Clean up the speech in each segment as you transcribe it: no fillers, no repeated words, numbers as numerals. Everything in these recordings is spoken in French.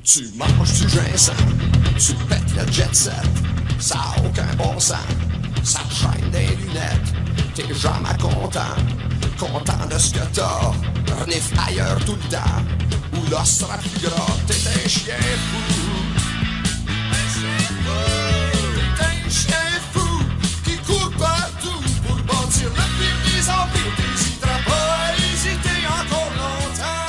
Tu manges du ginseng, tu pètes le jet set, ça a aucun bon sens, ça te chaîne des lunettes, t'es jamais content de ce que t'as, renifle ailleurs tout le temps, ou l'os sera plus gras, t'es un chien fou. T'es un chien fou qui court partout pour bâtir le plus des empires, t'hésiteras pas à hésiter encore longtemps.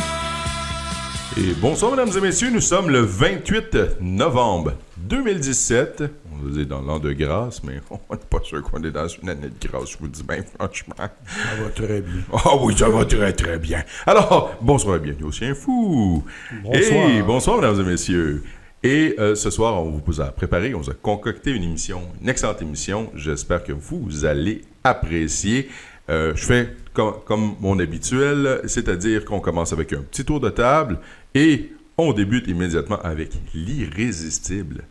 Et bonsoir mesdames et messieurs, nous sommes le 28 novembre 2017. On est dans l'an de grâce, mais on n'est pas sûr qu'on est dans une année de grâce, je vous dis bien franchement. Ça va très bien. Ah oui, ça va très très bien. Alors, bonsoir et bienvenue au Chien Fou. Bonsoir. Et bonsoir mesdames et messieurs. Et ce soir, on vous a préparé, on vous a concocté une émission, une excellente émission. J'espère que vous allez apprécier. Je fais comme mon habituel, c'est-à-dire qu'on commence avec un petit tour de table et on débute immédiatement avec l'irrésistible.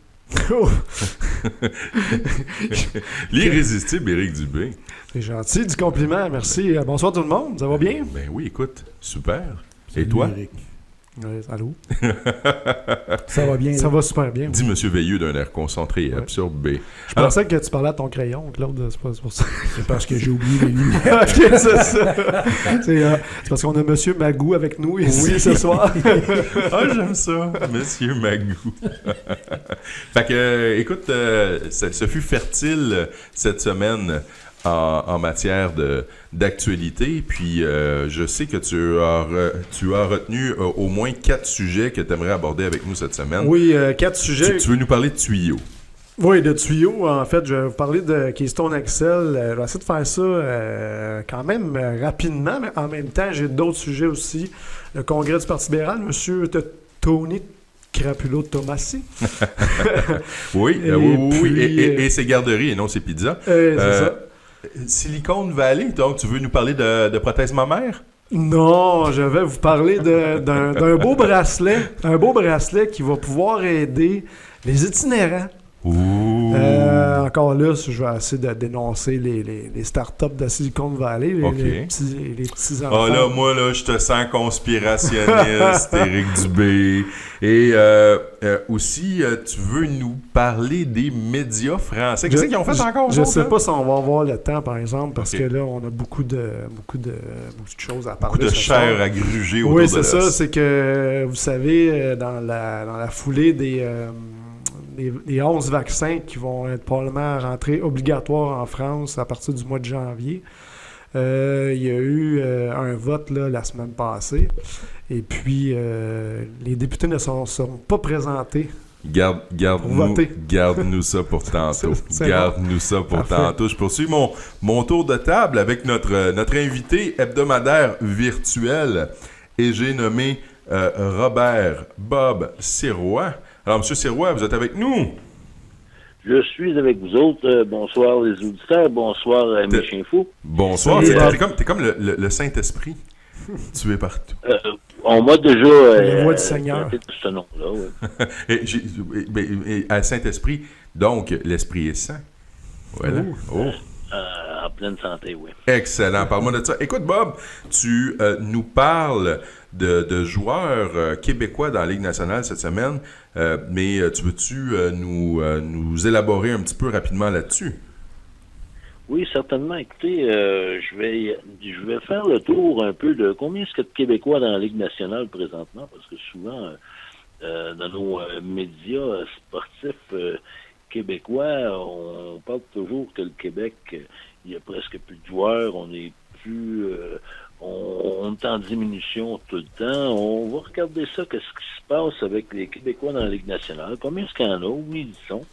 Oh, L'irrésistible Éric Dubé. c'est gentil du compliment, merci. Bonsoir tout le monde, ça va bien? Ben oui, écoute, super. Et toi? Eric. Allô? Ça va bien. Ça va super bien. Dit Monsieur Veilleux d'un air concentré et Ouais. absorbé. Je pensais que tu parlais à ton crayon, Claude, c'est pas c'est pour ça. C'est parce que j'ai oublié les lunettes. Ok, c'est ça. C'est parce qu'on a Monsieur Magou avec nous ici ce soir. Ah, j'aime ça, Monsieur Magou. Fait que, écoute, ce fut fertile cette semaine en matière d'actualité. Puis, je sais que tu as retenu au moins 4 sujets que tu aimerais aborder avec nous cette semaine. Oui, 4 sujets. Tu veux nous parler de tuyaux? Oui, de tuyaux. En fait, je vais vous parler de Keystone Axel. Je vais essayer de faire ça quand même rapidement, mais en même temps, j'ai d'autres sujets aussi. Le congrès du Parti libéral, M. Tony Crapulo-Tomassi. Oui, Et oui, puis, et c'est garderies et non c'est pizza. C'est ça. Silicon Valley, donc tu veux nous parler de prothèse mammaire? Non, je vais vous parler d'un beau bracelet. Un beau bracelet qui va pouvoir aider les itinérants. Ouh! Encore là, je vais essayer de dénoncer les startups de Silicon Valley, Ok. les petits enfants. Ah là, moi, là, je te sens conspirationniste, Éric Dubé. Et aussi, tu veux nous parler des médias français. Qu'est-ce qu'ils ont fait encore? Je eux sais autres, pas si on va avoir le temps, par exemple, parce Ok. que là, on a beaucoup de choses à parler. beaucoup de ce soir. chair à gruger autour Oui, de c'est l'os. ça. C'est que, vous savez, dans la foulée des 11 vaccins qui vont être probablement rentrés obligatoires en France à partir du mois de janvier, il y a eu un vote là, la semaine passée. Et puis, les députés ne seront pas présentés. Garde-nous ça pour tantôt. C'est Garde-nous ça pour Parfait. tantôt. Je poursuis mon tour de table avec notre invité hebdomadaire virtuel. Et j'ai nommé Robert Bob Sirois. Alors, M. Sirois, vous êtes avec nous? Je suis avec vous autres. Bonsoir les auditeurs. Bonsoir mes chiens fous. Bonsoir. Salut, T'es comme le Saint-Esprit. Tu es partout. On m'a déjà La voix du Seigneur. traité de ce nom-là. Ouais. Et à Saint-Esprit, donc, l'Esprit est saint. Voilà. Oh. En pleine santé, oui. Excellent. Parle-moi de ça. Écoute, Bob, tu nous parles de joueurs québécois dans la Ligue nationale cette semaine, mais tu veux-tu nous élaborer un petit peu rapidement là-dessus? Oui, certainement. Écoutez, je vais faire le tour un peu de combien est-ce qu'il y a de Québécois dans la Ligue nationale présentement, parce que souvent, dans nos médias sportifs québécois, on parle toujours que le Québec, il y a presque plus de joueurs, on est plus... on est en diminution tout le temps. On va regarder ça, qu'est-ce qui se passe avec les Québécois dans la Ligue nationale. Combien est-ce qu'il y en a? Où ils sont?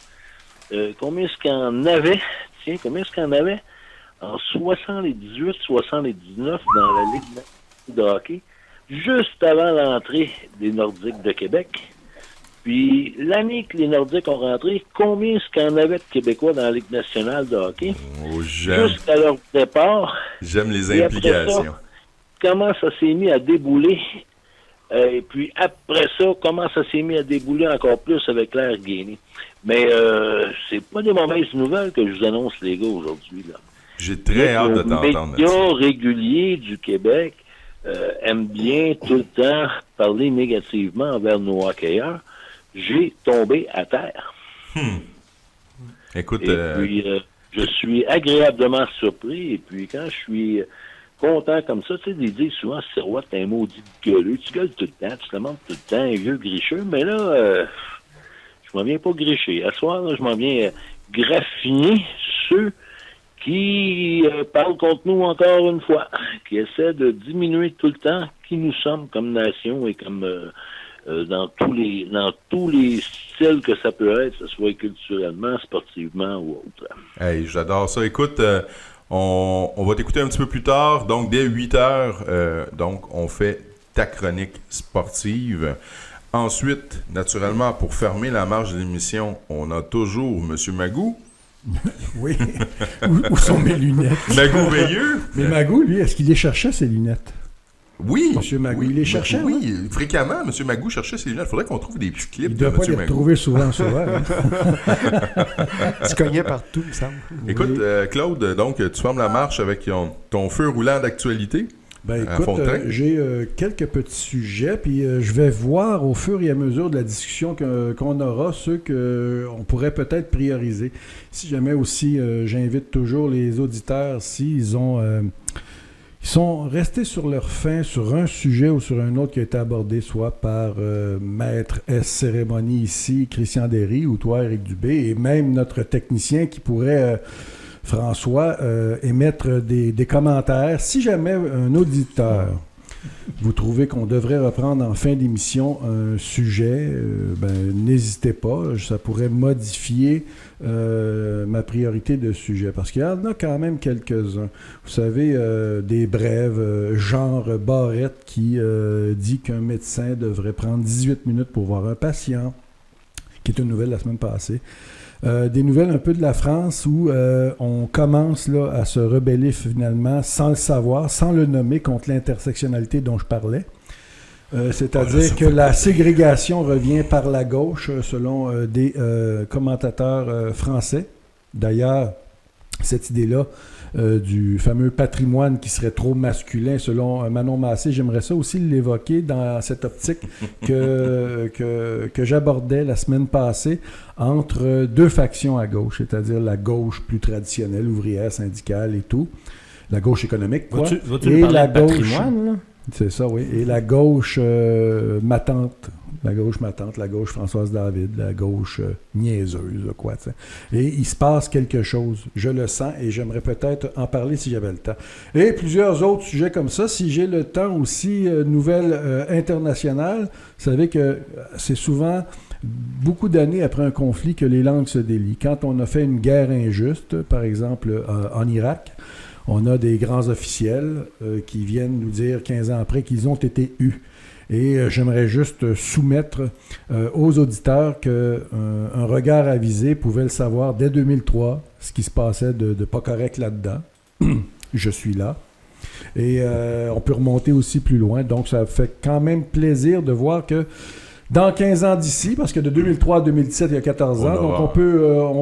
Combien est-ce qu'il y en avait? Tiens, combien est-ce qu'il y en avait en 78, 79 dans la Ligue nationale de hockey, juste avant l'entrée des Nordiques de Québec? Puis, l'année que les Nordiques ont rentré, combien est-ce qu'il y en avait de Québécois dans la Ligue nationale de hockey? Oh, j'aime Jusqu'à leur départ. les Et après implications. ça, comment ça s'est mis à débouler? Et puis après ça, comment ça s'est mis à débouler encore plus avec Claire Guény? Mais c'est pas des mauvaises nouvelles que je vous annonce, les gars, aujourd'hui. Là. J'ai très hâte de t'entendre Les médias là-dessus. réguliers du Québec aime bien tout le temps parler négativement envers nos hockeyeurs, j'ai tombé à terre. Écoute, Et puis, je suis agréablement surpris. Et puis, quand je suis content comme ça, tu sais, ils disent souvent, Sirois, t'es un maudit gueuleux. Tu gueules tout le temps, tu te montres tout le temps, un vieux gricheux. Mais là, je m'en viens pas gricher. À ce soir, là, je m'en viens graffiner ceux qui parlent contre nous encore une fois, qui essaient de diminuer tout le temps qui nous sommes comme nation et comme dans tous les styles que ça peut être, que ce soit culturellement, sportivement ou autre. Hey, j'adore ça. Écoute, on va t'écouter un petit peu plus tard. Donc, dès 8 heures, donc, on fait ta chronique sportive. Ensuite, naturellement, pour fermer la marge de l'émission, on a toujours M. Magou. Oui. Où sont mes lunettes? Magou Veilleux. Mais Magou, lui, est-ce qu'il les cherchait, ses lunettes? Oui. Monsieur Magou, il les cherchait? Oui, fréquemment, M. Magou cherchait ses lunettes. Il faudrait qu'on trouve des petits clips Il de doit M. pas les Magou. retrouver souvent. Hein? Il se cognait partout, il me semble. Écoute, Claude, donc, tu fermes la marche avec ton feu roulant d'actualité. Ben À écoute, Fontenay. j'ai quelques petits sujets, puis je vais voir au fur et à mesure de la discussion qu'on aura ceux qu'on pourrait peut-être prioriser. Si jamais aussi, j'invite toujours les auditeurs, s'ils ont... ils sont restés sur leur faim sur un sujet ou sur un autre qui a été abordé soit par Maître S. Cérémonie ici, Christian Derry, ou toi, Éric Dubé, et même notre technicien qui pourrait... François, émettre des commentaires. Si jamais un auditeur, vous trouvez qu'on devrait reprendre en fin d'émission un sujet, n'hésitez pas, ça pourrait modifier ma priorité de sujet, parce qu'il y en a quand même quelques-uns. Vous savez, des brèves, genre Barrette qui dit qu'un médecin devrait prendre 18 minutes pour voir un patient, qui est une nouvelle la semaine passée. Des nouvelles un peu de la France où on commence là, à se rebeller finalement sans le savoir, sans le nommer, contre l'intersectionnalité dont je parlais. C'est-à-dire que la ségrégation revient par la gauche selon des commentateurs français. D'ailleurs, cette idée-là du fameux patrimoine qui serait trop masculin selon Manon Massé, j'aimerais ça aussi l'évoquer dans cette optique que j'abordais la semaine passée entre deux factions à gauche, c'est-à-dire la gauche plus traditionnelle, ouvrière, syndicale et tout, la gauche économique, quoi. Vas-tu et nous parler la de gauche, patrimoine, là? c'est ça, oui, et la gauche matante, la gauche Françoise David, la gauche niaiseuse, quoi, t'sais. Et il se passe quelque chose, je le sens, et j'aimerais peut-être en parler si j'avais le temps. Et plusieurs autres sujets comme ça, si j'ai le temps aussi, nouvelles internationales, vous savez que c'est souvent beaucoup d'années après un conflit que les langues se délient. Quand on a fait une guerre injuste, par exemple en Irak, on a des grands officiels qui viennent nous dire 15 ans après qu'ils ont été eus. Et j'aimerais juste soumettre aux auditeurs qu'un regard avisé pouvait le savoir dès 2003, ce qui se passait de pas correct là-dedans. Je suis là. Et on peut remonter aussi plus loin. Donc, ça fait quand même plaisir de voir que dans 15 ans d'ici, parce que de 2003 à 2017, il y a 14 ans, donc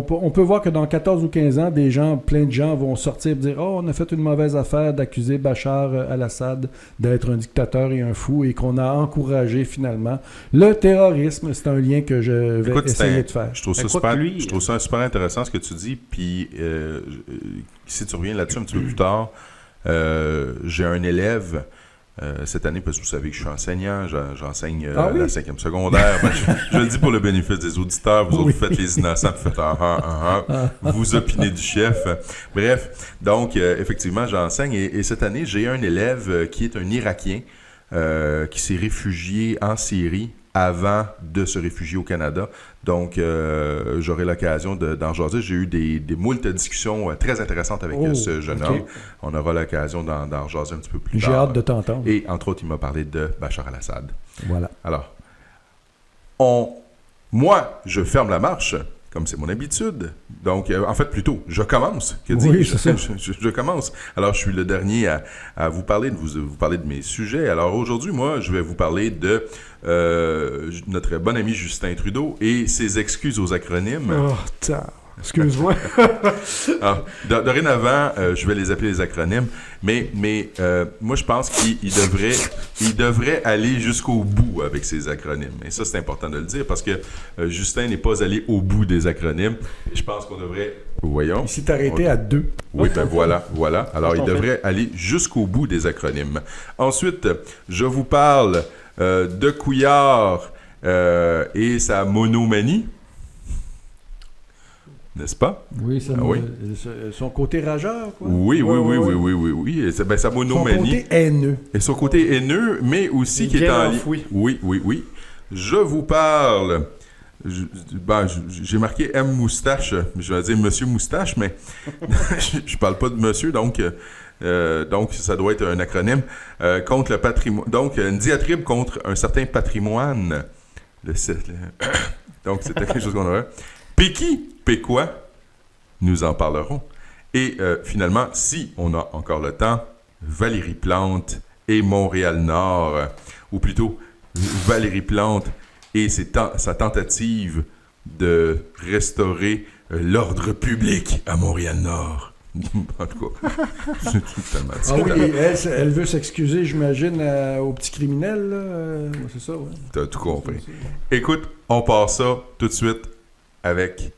on peut voir que dans 14 ou 15 ans, plein de gens vont sortir et dire « Oh, on a fait une mauvaise affaire d'accuser Bachar al-Assad d'être un dictateur et un fou et qu'on a encouragé finalement le terrorisme. » C'est un lien que je vais essayer de faire. Je trouve ça super intéressant ce que tu dis, puis si tu reviens là-dessus un petit peu plus tard, j'ai un élève cette année, parce que vous savez que je suis enseignant, j'enseigne la 5e secondaire. Ben, je le dis pour le bénéfice des auditeurs, vous autres, vous faites les innocents, vous faites vous opinez du chef. Bref, donc, effectivement, j'enseigne et cette année, j'ai un élève qui est un Irakien qui s'est réfugié en Syrie avant de se réfugier au Canada. Donc, j'aurai l'occasion d'en jaser. J'ai eu des moultes discussions très intéressantes avec ce jeune homme. On aura l'occasion d'en jaser un petit peu plus tard. J'ai hâte de t'entendre. Et entre autres, il m'a parlé de Bachar al-Assad. Voilà. Alors, moi, je ferme la marche, comme c'est mon habitude. Donc, en fait, plutôt, je commence. Je commence. Alors, je suis le dernier à vous parler, vous parler de mes sujets. Alors, aujourd'hui, moi, je vais vous parler de notre bon ami Justin Trudeau et ses excuses aux acronymes. Excuse-moi. Alors, dorénavant, je vais les appeler les acronymes, mais moi, je pense qu'il devrait aller jusqu'au bout avec ces acronymes. Et ça, c'est important de le dire parce que Justin n'est pas allé au bout des acronymes. Et je pense qu'on devrait... Voyons. Il s'est arrêté à 2. Oui, ben voilà. Alors, il devrait aller jusqu'au bout des acronymes. Ensuite, je vous parle de Couillard et sa monomanie. N'est-ce pas? Oui, son côté rageur, quoi. Oui. Et sa monomanie. Son côté haineux. Et son côté haineux, mais aussi qui est en lien. Oui. Je vous parle. J'ai marqué M Moustache. Je vais dire Monsieur Moustache, mais je parle pas de Monsieur, donc ça doit être un acronyme. Contre le patrimoine. Donc, une diatribe contre un certain patrimoine. Donc, c'était quelque chose qu'on aurait. Péquois, nous en parlerons. Et finalement, si on a encore le temps, Valérie Plante et Montréal-Nord, ou plutôt Valérie Plante et sa tentative de restaurer l'ordre public à Montréal-Nord. En tout cas, c'est tellement oui, elle veut s'excuser, j'imagine, aux petits criminels, là. C'est ça, oui. T'as tout compris. Écoute, on part ça tout de suite avec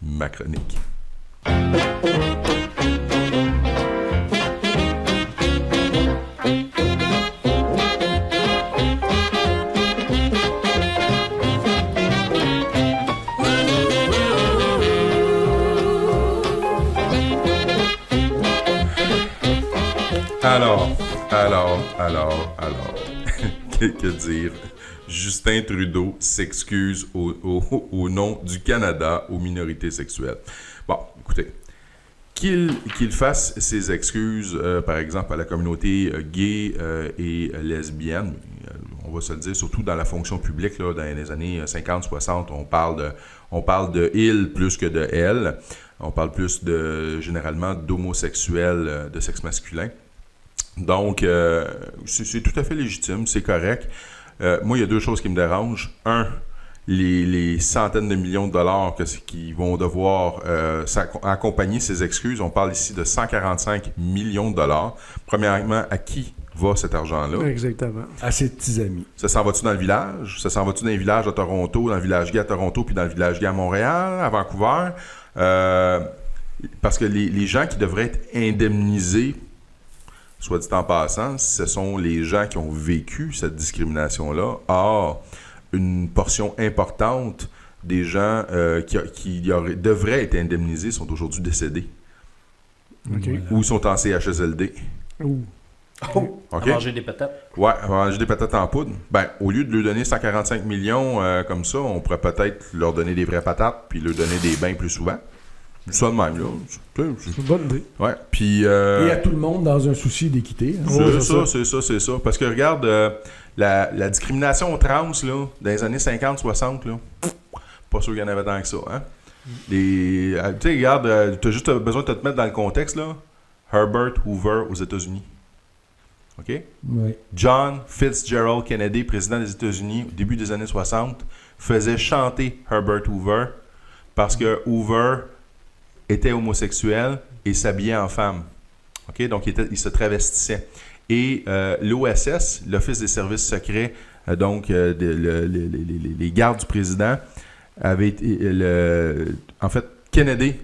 ma chronique. Alors, que dire? Justin Trudeau s'excuse au nom du Canada aux minorités sexuelles. Bon, écoutez, qu'il fasse ses excuses, par exemple, à la communauté gay et lesbienne, on va se le dire, surtout dans la fonction publique, là, dans les années 50-60, on parle de « il » plus que de « elle ». On parle plus généralement d'homosexuels de sexe masculin. Donc, c'est tout à fait légitime, c'est correct. Moi, il y a deux choses qui me dérangent. Un, les centaines de millions de dollars qui vont devoir accompagner ces excuses. On parle ici de 145 millions de dollars. Premièrement, à qui va cet argent-là? Exactement. À ses petits amis. Ça s'en va-tu dans le village? Ça s'en va-tu dans les villages à Toronto, dans le village gay à Toronto, puis dans le village gay à Montréal, à Vancouver? Parce que les gens qui devraient être indemnisés, soit dit en passant, ce sont les gens qui ont vécu cette discrimination-là. Or, une portion importante des gens qui devraient être indemnisés sont aujourd'hui décédés. Okay. Ou sont en CHSLD. Oh, okay? À manger des patates. Ouais, à manger des patates en poudre. Ben, au lieu de leur donner 145 millions comme ça, on pourrait peut-être leur donner des vraies patates puis leur donner des bains plus souvent. Ça de même, là. C'est une bonne idée. Ouais, puis... Et à tout le monde dans un souci d'équité. Hein. C'est ça. Parce que regarde, la discrimination trans, là, dans les années 50-60, là, pas sûr qu'il y en avait tant que ça, hein. Tu sais, regarde, t'as juste besoin de te mettre dans le contexte, là. Herbert Hoover aux États-Unis. OK? Oui. John Fitzgerald Kennedy, président des États-Unis, au début des années 60, faisait chanter Herbert Hoover parce que Hoover était homosexuel et s'habillait en femme. OK? Donc, il se travestissait. Et l'OSS, l'Office des services secrets, donc les gardes du président, avaient été... en fait, Kennedy,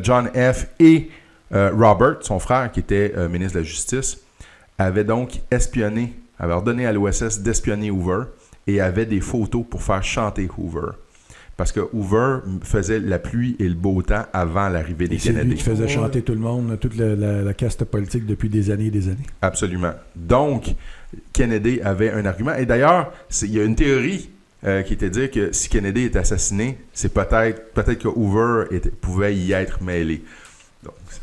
John F. et Robert, son frère, qui était ministre de la Justice, avaient donc espionné, avaient ordonné à l'OSS d'espionner Hoover et avaient des photos pour faire chanter Hoover. Parce que Hoover faisait la pluie et le beau temps avant l'arrivée des Kennedy. C'est lui qui faisait chanter tout le monde, toute la caste politique depuis des années et des années. Absolument. Donc, Kennedy avait un argument. Et d'ailleurs, il y a une théorie qui était de dire que si Kennedy est assassiné, c'est peut-être que Hoover pouvait y être mêlé.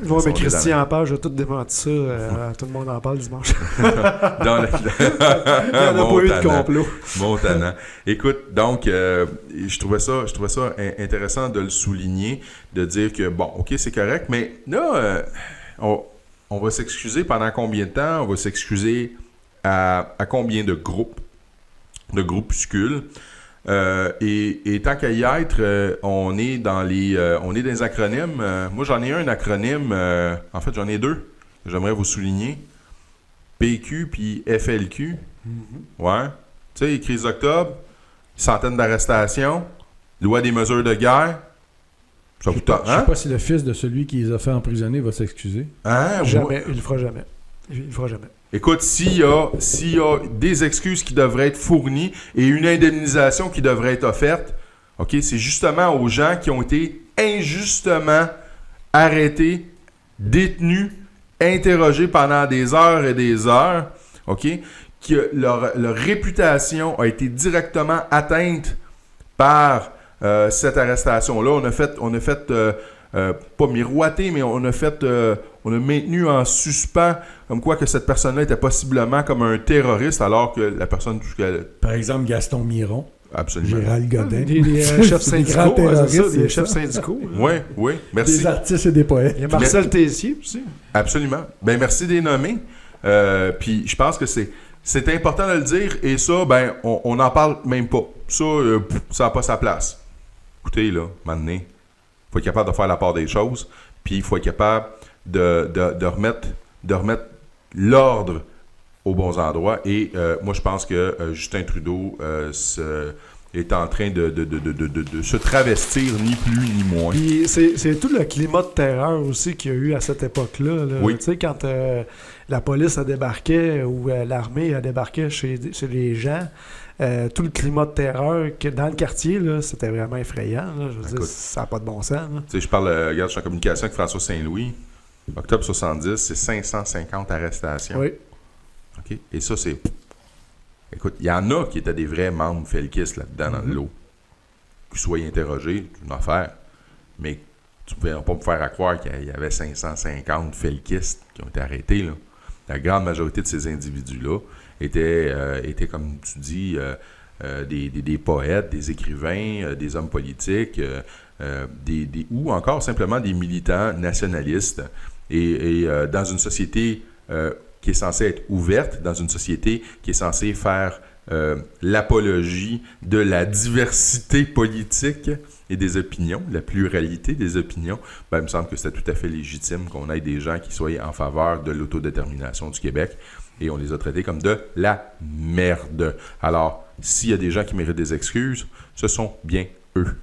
Oui, mais Christian Page a tout démenti ça. Tout le monde en parle dimanche. Dans il n'y en a pas eu de complot. Montanant. Écoute, donc, je trouvais ça intéressant de le souligner, de dire que, bon, OK, c'est correct, mais là, on va s'excuser pendant combien de temps? On va s'excuser à combien de groupuscules? Et tant qu'à y être, on est dans les acronymes. Moi, j'en ai un acronyme. En fait, j'en ai deux que j'aimerais vous souligner. PQ puis FLQ. Ouais. Tu sais, crise d'octobre, centaines d'arrestations, loi des mesures de guerre. Ça vous tente, Je sais pas si le fils de celui qui les a fait emprisonner va s'excuser. Hein? Jamais. Il le fera jamais. Il le fera jamais. Écoute, s'il y a des excuses qui devraient être fournies et une indemnisation qui devrait être offerte, OK, c'est justement aux gens qui ont été injustement arrêtés, détenus, interrogés pendant des heures et des heures, OK, que leur réputation a été directement atteinte par cette arrestation-là. On a fait pas miroiter, mais on a maintenu en suspens comme quoi que cette personne-là était possiblement comme un terroriste, alors que la personne... Par exemple, Gaston Miron, Absolument. Gérald Godin. Des chefs syndicaux, terroristes, c'est ça, des c'est chefs ça. syndicaux. Oui, merci. Des artistes et des poètes. Il y a Marcel Tessier aussi. Absolument. Ben merci des nommer. Puis je pense que c'est important de le dire, et ça, ben on n'en parle même pas. Ça, ça n'a pas sa place. Écoutez, là, maintenant, il faut être capable de faire la part des choses, puis il faut être capable de remettre l'ordre aux bons endroits. Et moi, je pense que Justin Trudeau est en train de se travestir, ni plus ni moins. Puis c'est tout le climat de terreur aussi qu'il y a eu à cette époque-là. Là. Oui. Tu sais, quand la police a débarqué ou l'armée a débarqué chez les gens, tout le climat de terreur que dans le quartier, là, c'était vraiment effrayant. Là. Je veux dire, ça n'a pas de bon sens. Là. Tu sais, je parle, regarde, je suis en communication avec François Saint-Louis. Octobre 70, c'est 550 arrestations. Oui. OK? Et ça, c'est... Écoute, il y en a qui étaient des vrais membres felkistes là-dedans, dans le lot. Qu'ils soient interrogés, c'est une affaire. Mais tu ne pouvais pas me faire croire qu'il y avait 550 felkistes qui ont été arrêtés, là. La grande majorité de ces individus-là étaient comme tu dis, des poètes, des écrivains, des hommes politiques, ou encore simplement des militants nationalistes. Et dans une société qui est censée être ouverte, dans une société qui est censée faire l'apologie de la diversité politique et des opinions, la pluralité des opinions, ben, il me semble que c'était tout à fait légitime qu'on ait des gens qui soient en faveur de l'autodétermination du Québec, et on les a traités comme de la merde. Alors, s'il y a des gens qui méritent des excuses, ce sont bien eux.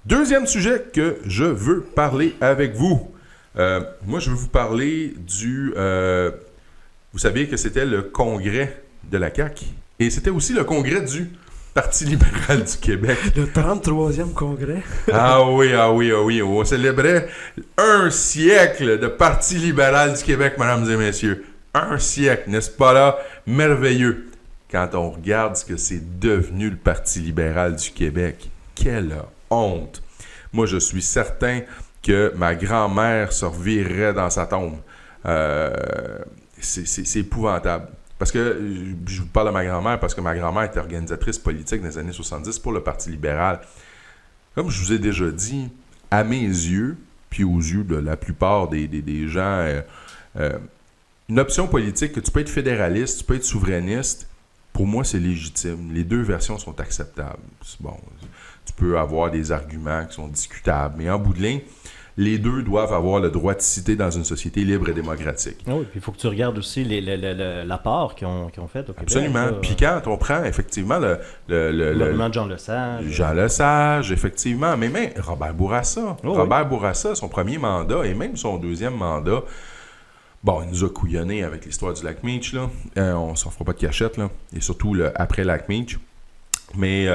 Deuxième sujet que je veux parler avec vous. Moi, je veux vous parler du... vous saviez que c'était le congrès de la CAQ, et c'était aussi le congrès du Parti libéral du Québec. Le 33e congrès. Ah oui. On célébrait un siècle de Parti libéral du Québec, mesdames et messieurs. Un siècle, n'est-ce pas là? Merveilleux. Quand on regarde ce que c'est devenu le Parti libéral du Québec, quelle honte. Moi, je suis certain que ma grand-mère se revirerait dans sa tombe. C'est épouvantable. Parce que, je vous parle de ma grand-mère, parce que ma grand-mère était organisatrice politique dans les années 70 pour le Parti libéral. Comme je vous ai déjà dit, à mes yeux, puis aux yeux de la plupart des gens, une option politique, que tu peux être fédéraliste, tu peux être souverainiste, pour moi, c'est légitime. Les deux versions sont acceptables. Bon, tu peux avoir des arguments qui sont discutables, mais en bout de ligne, les deux doivent avoir le droit de citer dans une société libre et démocratique. Oui, puis il faut que tu regardes aussi l'apport qu'ils ont fait au Québec. Absolument. Puis quand on prend effectivement le gouvernement de Jean Lesage. Jean Lesage, effectivement, mais même Robert Bourassa. Oh, Robert Bourassa, son premier mandat et même son deuxième mandat, bon, il nous a couillonnés avec l'histoire du lac Meech, là. On s'en fera pas de cachette, là. Et surtout après lac Meech. Mais...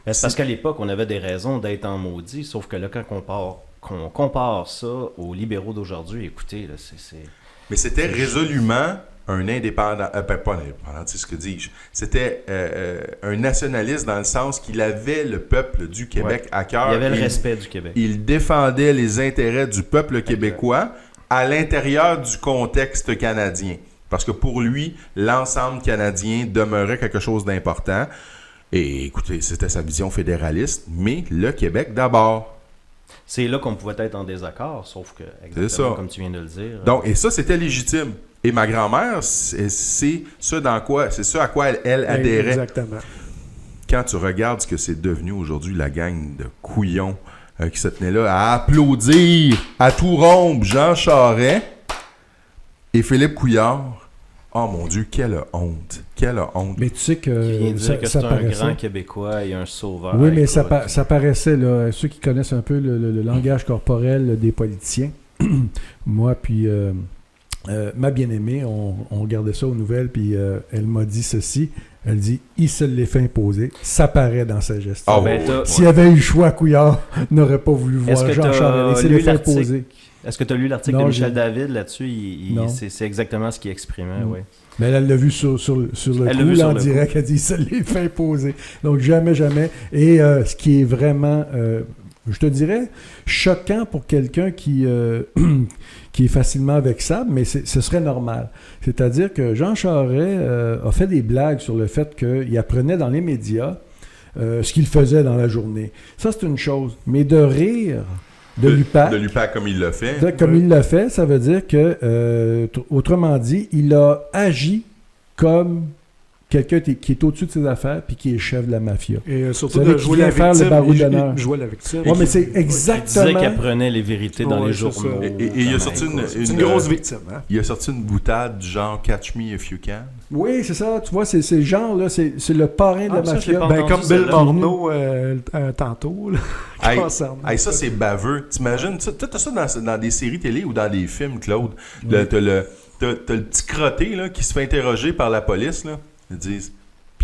Ben, c'est parce qu'à l'époque, on avait des raisons d'être en maudit, sauf que là, quand on compare ça aux libéraux d'aujourd'hui, écoutez, là, c'est... Mais c'était résolument un indépendant... pas un indépendant, c'est ce que dis-je. C'était un nationaliste dans le sens qu'il avait le peuple du Québec à cœur. Il avait le respect du Québec. Il défendait les intérêts du peuple québécois à l'intérieur du contexte canadien. Parce que pour lui, l'ensemble canadien demeurait quelque chose d'important. Et écoutez, c'était sa vision fédéraliste, mais le Québec d'abord. C'est là qu'on pouvait être en désaccord, sauf que, exactement comme tu viens de le dire... Donc, et ça, c'était légitime. Et ma grand-mère, c'est ce à quoi elle adhérait. Exactement. quand tu regardes ce que c'est devenu aujourd'hui, la gang de couillons qui se tenaient là à applaudir à tout rompre Jean Charest et Philippe Couillard, oh mon Dieu, quelle honte! Quelle honte! Mais tu sais Qui vient que dire que ça c'est un paraissait. grand Québécois et un sauveur. Oui, mais Écoute. ça paraissait, là, ceux qui connaissent un peu le langage corporel des politiciens, moi puis ma bien-aimée, on regardait ça aux nouvelles, puis elle m'a dit ceci, elle dit « il se l'est fait imposer », ça paraît dans sa gestion. Ah, Ben, ouais, t'as- S'il y avait eu le choix, Couillard n'aurait pas voulu Est-ce voir que Jean Charest, il tu se as l'est lu fait l'article? imposer. Est-ce que tu as lu l'article Non, de Michel j'ai- David là-dessus? Non. C'est exactement ce qu'il exprimait, Mm. oui. Mais elle l'a vu sur le Elle l'a coup, vu là, sur en le direct, elle dit ça l'est fait imposer. Donc jamais. Et ce qui est vraiment, je te dirais, choquant pour quelqu'un qui est facilement vexable, mais ce serait normal. C'est-à-dire que Jean Charest a fait des blagues sur le fait qu'il apprenait dans les médias ce qu'il faisait dans la journée. Ça, c'est une chose. Mais de rire de l'UPAC, De l'UPAC comme il l'a fait. comme il l'a fait, ça veut dire que, autrement dit, il a agi comme quelqu'un qui est au-dessus de ses affaires puis qui est chef de la mafia. Et surtout Celui de qui jouer vient la faire le victime. barreau il d'honneur. jouait la victime. Oui, mais c'est Il disait exactement... qu'il apprenait les vérités dans Ouais, les c'est journaux. ça. Et il a sorti C'est une grosse victime. Hein? Il a sorti une boutade du genre Catch Me If You Can. Oui, c'est ça. Tu vois, c'est le genre, là, c'est le parrain de Ah, la ça, je l'ai mafia. pas Ben, entendu comme Bill celle-là. Morneau tantôt, là, Hey, concernant hey, ça, c'est baveux. T'imagines, t'as ça dans des séries télé ou dans des films, Claude. T'as le petit crotté là, qui se fait interroger par la police. Là. Ils disent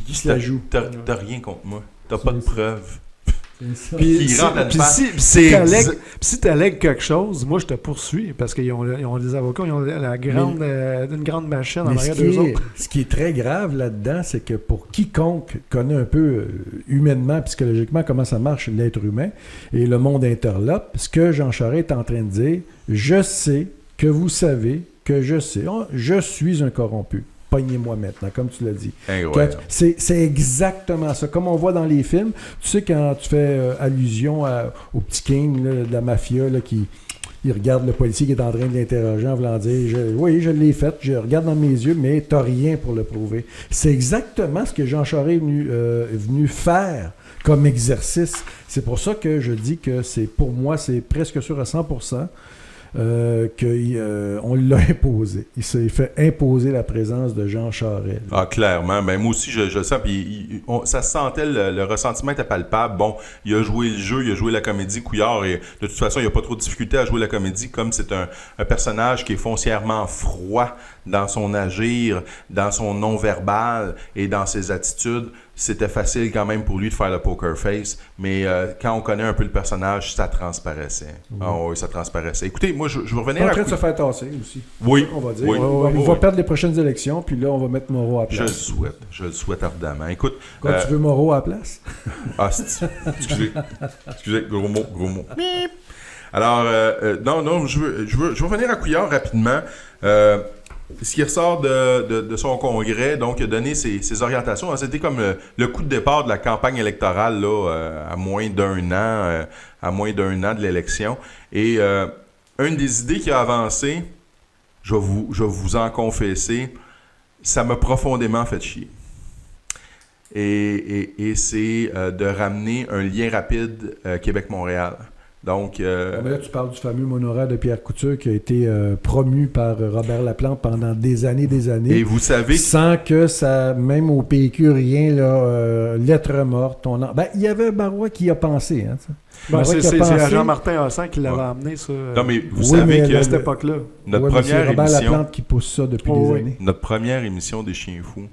Qui se la joue. T'as rien contre moi. T'as pas de preuves. Puis Qui rentre puis là-dedans. si C'est si t'allègues quelque chose, moi je te poursuis parce qu'ils ont des avocats, ils ont une grande machine en Mais arrière d'eux autres. ce qui est très grave là-dedans, c'est que pour quiconque connaît un peu humainement, psychologiquement, comment ça marche l'être humain et le monde interlope, ce que Jean Charest est en train de dire, je sais que vous savez que je sais. Je suis un corrompu. Pognez-moi maintenant, comme tu l'as dit. incroyable. C'est exactement ça. Comme on voit dans les films, tu sais, quand tu fais allusion au petit king là, de la mafia là, qui il regarde le policier qui est en train de l'interroger en voulant dire oui, je l'ai fait, je regarde dans mes yeux, mais t'as rien pour le prouver. C'est exactement ce que Jean Charest est venu faire comme exercice. C'est pour ça que je dis que pour moi, c'est presque sûr à 100%. qu'on l'a imposé. Il s'est fait imposer la présence de Jean Charest. Ah, clairement. Ben, moi aussi, je le sens. Puis, ça se sentait, le ressentiment était palpable. Bon, il a joué le jeu, il a joué la comédie Couillard. Et de toute façon, il n'y a pas trop de difficulté à jouer la comédie, comme c'est un personnage qui est foncièrement froid dans son agir, dans son non-verbal et dans ses attitudes. C'était facile quand même pour lui de faire le poker face, mais quand on connaît un peu le personnage, ça transparaissait. Ah oui, ça transparaissait. Écoutez, moi, je veux revenir Il est en à... train de se faire tasser aussi. Oui, On va dire. oui. Il va perdre les prochaines élections, puis là, on va mettre Moreau à Je place. le souhaite ardemment. Écoute... Quoi, tu veux Moreau à place? Ah, excusez, gros mot. Mip. Alors, non, je veux revenir à Couillard rapidement. Ce qui ressort de son congrès, donc, il a donné ses orientations. C'était comme le coup de départ de la campagne électorale là, à moins d'un an de l'élection. Et une des idées qu'il a avancées, je vais vous en confesser, ça m'a profondément fait chier. Et c'est de ramener un lien rapide Québec-Montréal. Donc, Là, tu parles du fameux monorail de Pierre Couture qui a été promu par Robert Laplante pendant des années. et vous savez... Sans que ça, même au PQ, rien, là, lettre morte. Il y avait Barois qui y a pensé. Hein, C'est à Jean-Martin Hossan qui l'avait amené, ça. Non, mais vous Oui, savez mais que à cette époque-là. notre c'est première Robert émission... Laplante qui pousse ça depuis Oh, des oui. années. Notre première émission des Chiens Fous,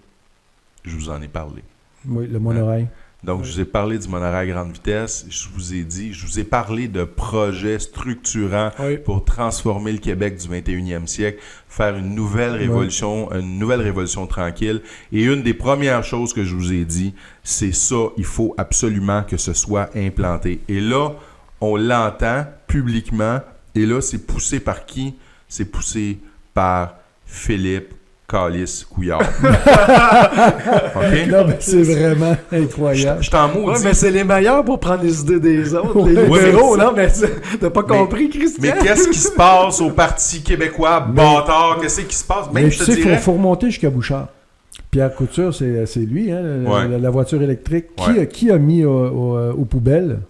je vous en ai parlé. Oui, le monorail. Donc, je vous ai parlé du monorail à grande vitesse. Je vous ai parlé de projets structurants Oui. pour transformer le Québec du 21e siècle, faire une nouvelle révolution tranquille. Et une des premières choses que je vous ai dit, c'est ça, il faut absolument que ce soit implanté. Et là, on l'entend publiquement. Et là, c'est poussé par qui? C'est poussé par Philippe Calice Couillard. OK? Non, mais c'est vraiment incroyable. Je t'en Ouais, maudis. mais c'est les meilleurs pour prendre les idées des autres. Les Oui, libéraux, mais non, mais t'as pas compris, Christian? Mais qu'est-ce qui se passe au Parti québécois, bâtard? Qu'est-ce qui se passe? Mais Même, tu je te sais, il dirais... faut remonter jusqu'à Bouchard. Pierre Couture, c'est lui, hein, la voiture électrique. Ouais. Qui a mis aux poubelles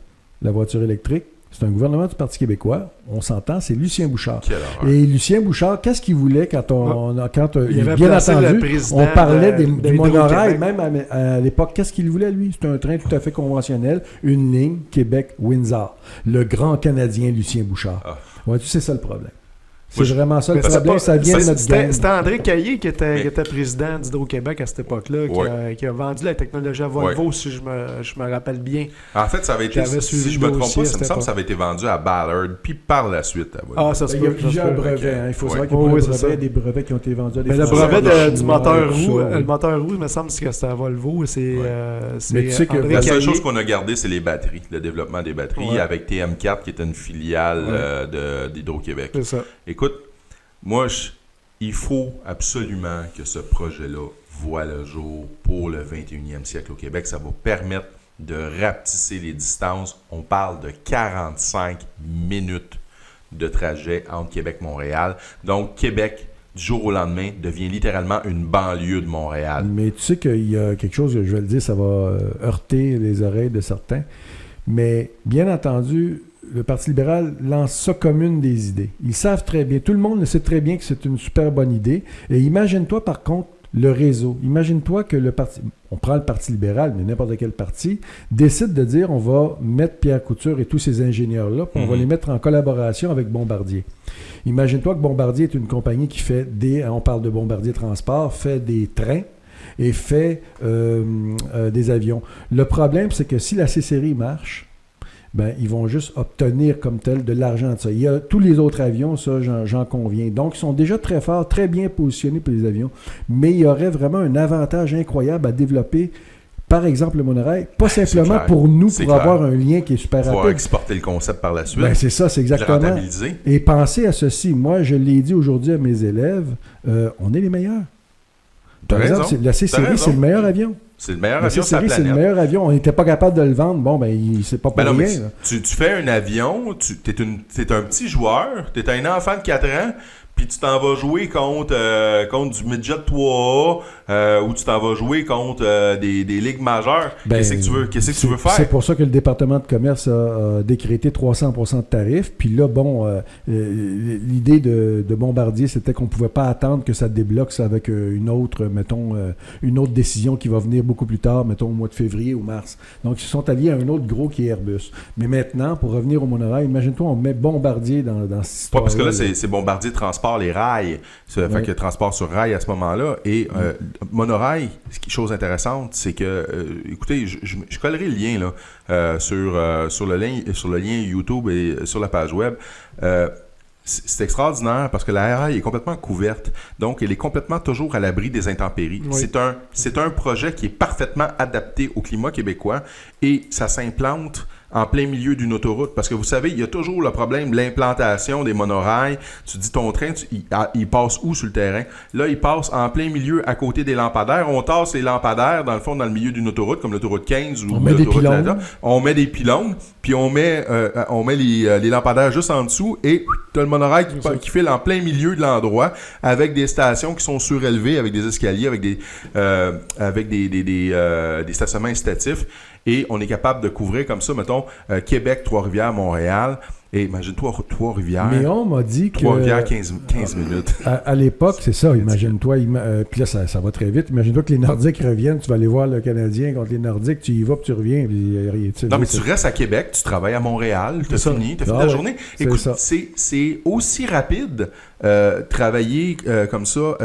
la voiture électrique? C'est un gouvernement du Parti québécois. On s'entend, c'est Lucien Bouchard. Et Lucien Bouchard, qu'est-ce qu'il voulait quand bien entendu, on parlait du monorail, même à l'époque, qu'est-ce qu'il voulait, lui? C'est un train tout à fait conventionnel, une ligne Québec-Windsor. Le grand Canadien Lucien Bouchard. Ouais, tu sais ça le problème. C'est vraiment ça le problème, ça vient de notre gang. C'était André Caillé qui était président d'Hydro-Québec à cette époque-là, qui a vendu la technologie à Volvo, si je me rappelle bien. En fait, ça avait été, si je ne me trompe pas, ça me semble que ça avait été vendu à Ballard, puis par la suite à Volvo. Ça se il y a peut. plusieurs brevets. Il faut savoir qu'il y a des brevets qui ont été vendus à des Mais le brevet du moteur roux, le moteur roux, il me semble que c'était à Volvo. Mais tu sais que la seule chose qu'on a gardée, c'est les batteries, le développement des batteries, avec TM4, qui est une filiale d'Hydro-Québec. C'est ça. Écoute, moi, il faut absolument que ce projet-là voit le jour pour le 21e siècle au Québec. Ça va permettre de rapetisser les distances. On parle de 45 minutes de trajet entre Québec et Montréal. Donc, Québec, du jour au lendemain, devient littéralement une banlieue de Montréal. Mais tu sais qu'il y a quelque chose, je vais le dire, ça va heurter les oreilles de certains. Mais bien entendu, le Parti libéral lance ça comme une des idées. Ils savent très bien, tout le monde le sait très bien que c'est une super bonne idée. Et imagine-toi par contre le réseau. Imagine-toi que on prend le Parti libéral, mais n'importe quel parti, décide de dire on va mettre Pierre Couture et tous ces ingénieurs-là, puis on va les mettre en collaboration avec Bombardier. Imagine-toi que Bombardier est une compagnie qui fait on parle de Bombardier Transport, fait des trains et fait des avions. Le problème, c'est que si la C-Série marche, ils vont juste obtenir comme tel de l'argent de ça. Il y a tous les autres avions, ça, j'en conviens. Donc, ils sont déjà très forts, très bien positionnés pour les avions. Mais il y aurait vraiment un avantage incroyable à développer, par exemple, le monorail, pas simplement pour nous, pour avoir un lien qui est super rapide. Il faut exporter le concept par la suite. C'est ça, c'est exactement. Le rentabiliser. Et pensez à ceci. Moi, je l'ai dit aujourd'hui à mes élèves, on est les meilleurs. Par exemple, la C-Série, c'est le meilleur avion. C'est le meilleur avion sur la planète. C'est le meilleur avion. On n'était pas capable de le vendre. C'est pas pour rien. Tu fais un avion, t'es un petit joueur, t'es un enfant de 4 ans, puis tu t'en vas jouer contre du midget 3A ou tu t'en vas jouer contre des ligues majeures. Qu'est-ce que tu veux faire? C'est pour ça que le département de commerce a décrété 300% de tarifs. Puis là, l'idée de Bombardier, c'était qu'on ne pouvait pas attendre que ça débloque ça avec une autre décision qui va venir beaucoup plus tard, mettons au mois de février ou mars. Donc, ils se sont alliés à un autre gros qui est Airbus. Mais maintenant, pour revenir au monorail, imagine-toi, on met Bombardier dans cette histoire. Parce que là, c'est Bombardier Transport, les rails. Ça fait que transport sur rail à ce moment-là. Et monorail, chose intéressante, c'est que, écoutez, je collerai le lien là, sur le lien YouTube et sur la page web. C'est extraordinaire parce que la rail est complètement couverte. Donc, elle est complètement toujours à l'abri des intempéries. Oui. C'est un projet qui est parfaitement adapté au climat québécois et ça s'implante en plein milieu d'une autoroute. Parce que vous savez, il y a toujours le problème de l'implantation des monorails. Tu dis ton train, il passe où sur le terrain? Là, il passe en plein milieu à côté des lampadaires. On tasse les lampadaires, dans le fond, dans le milieu d'une autoroute, comme l'autoroute 15 ou l'autoroute Lada. On met des pylônes, puis on met les lampadaires juste en dessous et tu as le monorail qui file en plein milieu de l'endroit avec des stations qui sont surélevées, avec des escaliers, avec des stationnements incitatifs. Et on est capable de couvrir comme ça, mettons, Québec, Trois-Rivières, Montréal. Et imagine-toi, Trois-Rivières. Mais on m'a dit que... Trois-Rivières, 15 minutes. À l'époque, c'est ça, imagine-toi. Puis là, ça va très vite. Imagine-toi que les Nordiques reviennent, tu vas aller voir le Canadien contre les Nordiques, tu y vas, puis tu reviins. Non, mais tu restes à Québec, tu travailles à Montréal, tu as fini ta journée. Écoute, c'est aussi rapide travailler comme ça,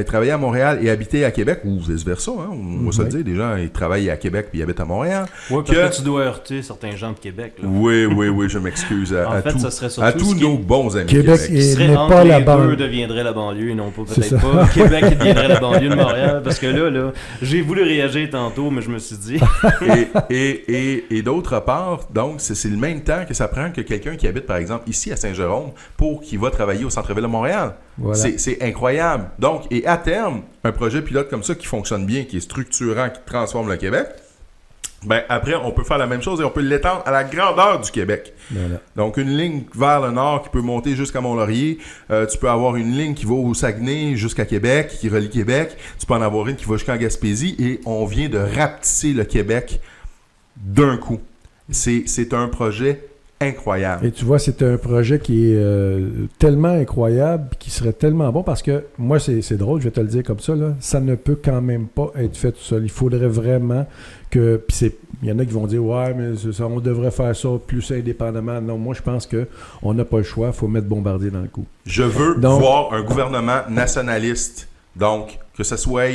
travailler à Montréal et habiter à Québec, ou vice-versa. Hein, on va se le dire, des gens, ils travaillent à Québec puis ils habitent à Montréal. Oui, parce que tu dois heurter certains gens de Québec. Là. Oui, je m'excuse à tous nos bons amis. Québec serait pas la banlieue. Deviendrait la banlieue et non pas peut-être pas. Québec deviendrait la banlieue de Montréal. Parce que là, j'ai voulu réagir tantôt, mais je me suis dit... et d'autre part, donc, c'est le même temps que ça prend que quelqu'un qui habite, par exemple, ici à Saint-Jérôme, pour qu'il va travailler au centre-ville de Montréal. Voilà. C'est incroyable. Donc, et à terme, un projet pilote comme ça qui fonctionne bien, qui est structurant, qui transforme le Québec, Ben, après, on peut faire la même chose et on peut l'étendre à la grandeur du Québec. Voilà. Donc, une ligne vers le nord qui peut monter jusqu'à Mont-Laurier. Tu peux avoir une ligne qui va au Saguenay jusqu'à Québec, qui relie Québec. Tu peux en avoir une qui va jusqu'en Gaspésie. Et on vient de rapetisser le Québec d'un coup. C'est un projet incroyable. Et tu vois, c'est un projet qui est tellement incroyable, qui serait tellement bon, parce que moi, c'est drôle, je vais te le dire comme ça, là, ça ne peut quand même pas être fait tout seul. Il faudrait vraiment que... Puis il y en a qui vont dire, ouais, mais ça, on devrait faire ça plus indépendamment. Non, moi, je pense qu'on n'a pas le choix, il faut mettre Bombardier dans le coup. Je veux voir un gouvernement nationaliste. Donc, que ce soit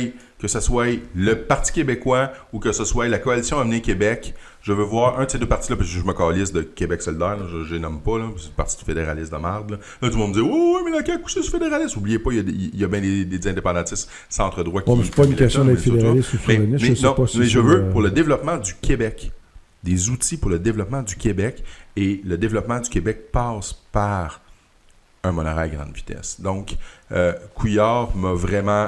le Parti québécois ou que ce soit la Coalition Avenir Québec, je veux voir un de ces deux partis-là, parce que je me calisse de Québec solidaire, là, je les nomme pas, là, c'est le Parti fédéraliste de marde. Là, tout le monde me dit « Oh, oui, mais la CAQ, c'est fédéraliste. » Oubliez pas, il y a bien des indépendantistes centre-droit qui... c'est pas une question d'être fédéraliste ou souverainiste, je sais pas si mais je veux, pour le développement du Québec, des outils pour le développement du Québec, et le développement du Québec passe par un monorail à grande vitesse. Donc, Couillard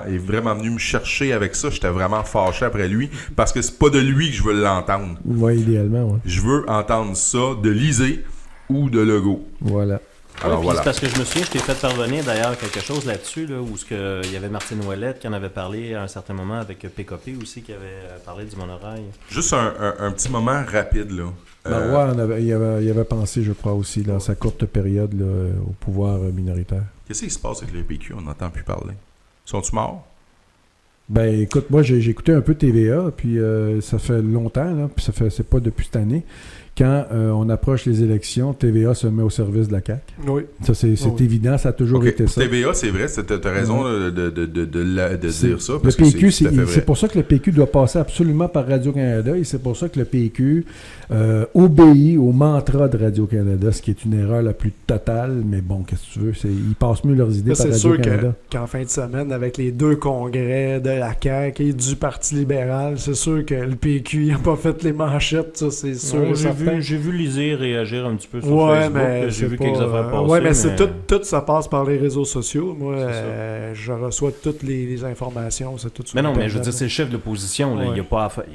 est vraiment venu me chercher avec ça. J'étais vraiment fâché après lui parce que c'est pas de lui que je veux l'entendre. Oui, idéalement, oui. Je veux entendre ça de Lisée ou de Legault. Voilà. Alors voilà. C'est parce que je me souviens que je t'ai fait parvenir d'ailleurs quelque chose là-dessus, là, où il y avait Martine Ouellette qui en avait parlé à un certain moment avec PKP aussi, qui avait parlé du monorail. Juste un petit moment rapide, là. Il avait pensé, je crois, aussi, dans sa courte période là, au pouvoir minoritaire. Qu'est-ce qui se passe avec le PQ? On n'entend plus parler. Sont-ils morts? Ben, écoute, moi, j'ai écouté un peu TVA, puis ça fait longtemps, là, puis c'est pas depuis cette année. Quand on approche les élections, TVA se met au service de la CAQ. Oui. Ça, c'est évident, ça a toujours été ça. TVA, c'est vrai, t'as raison de dire ça. Parce le PQ, que c'est pour ça que le PQ doit passer absolument par Radio-Canada, et c'est pour ça que le PQ obéit au mantra de Radio-Canada, ce qui est une erreur la plus totale, mais bon, qu'est-ce que tu veux, ils passent mieux leurs idées par Radio-Canada. C'est sûr qu'en fin de semaine, avec les deux congrès de la CAQ et du Parti libéral, c'est sûr que le PQ n'a pas fait les manchettes, ça, c'est sûr. J'ai vu Lisée réagir un petit peu sur Facebook. J'ai vu quelques affaires passer. Oui, mais tout ça passe par les réseaux sociaux. Moi, je reçois toutes les informations. C'est tout sur mais non, Internet. mais je veux dire, c'est le chef de l'opposition. Là,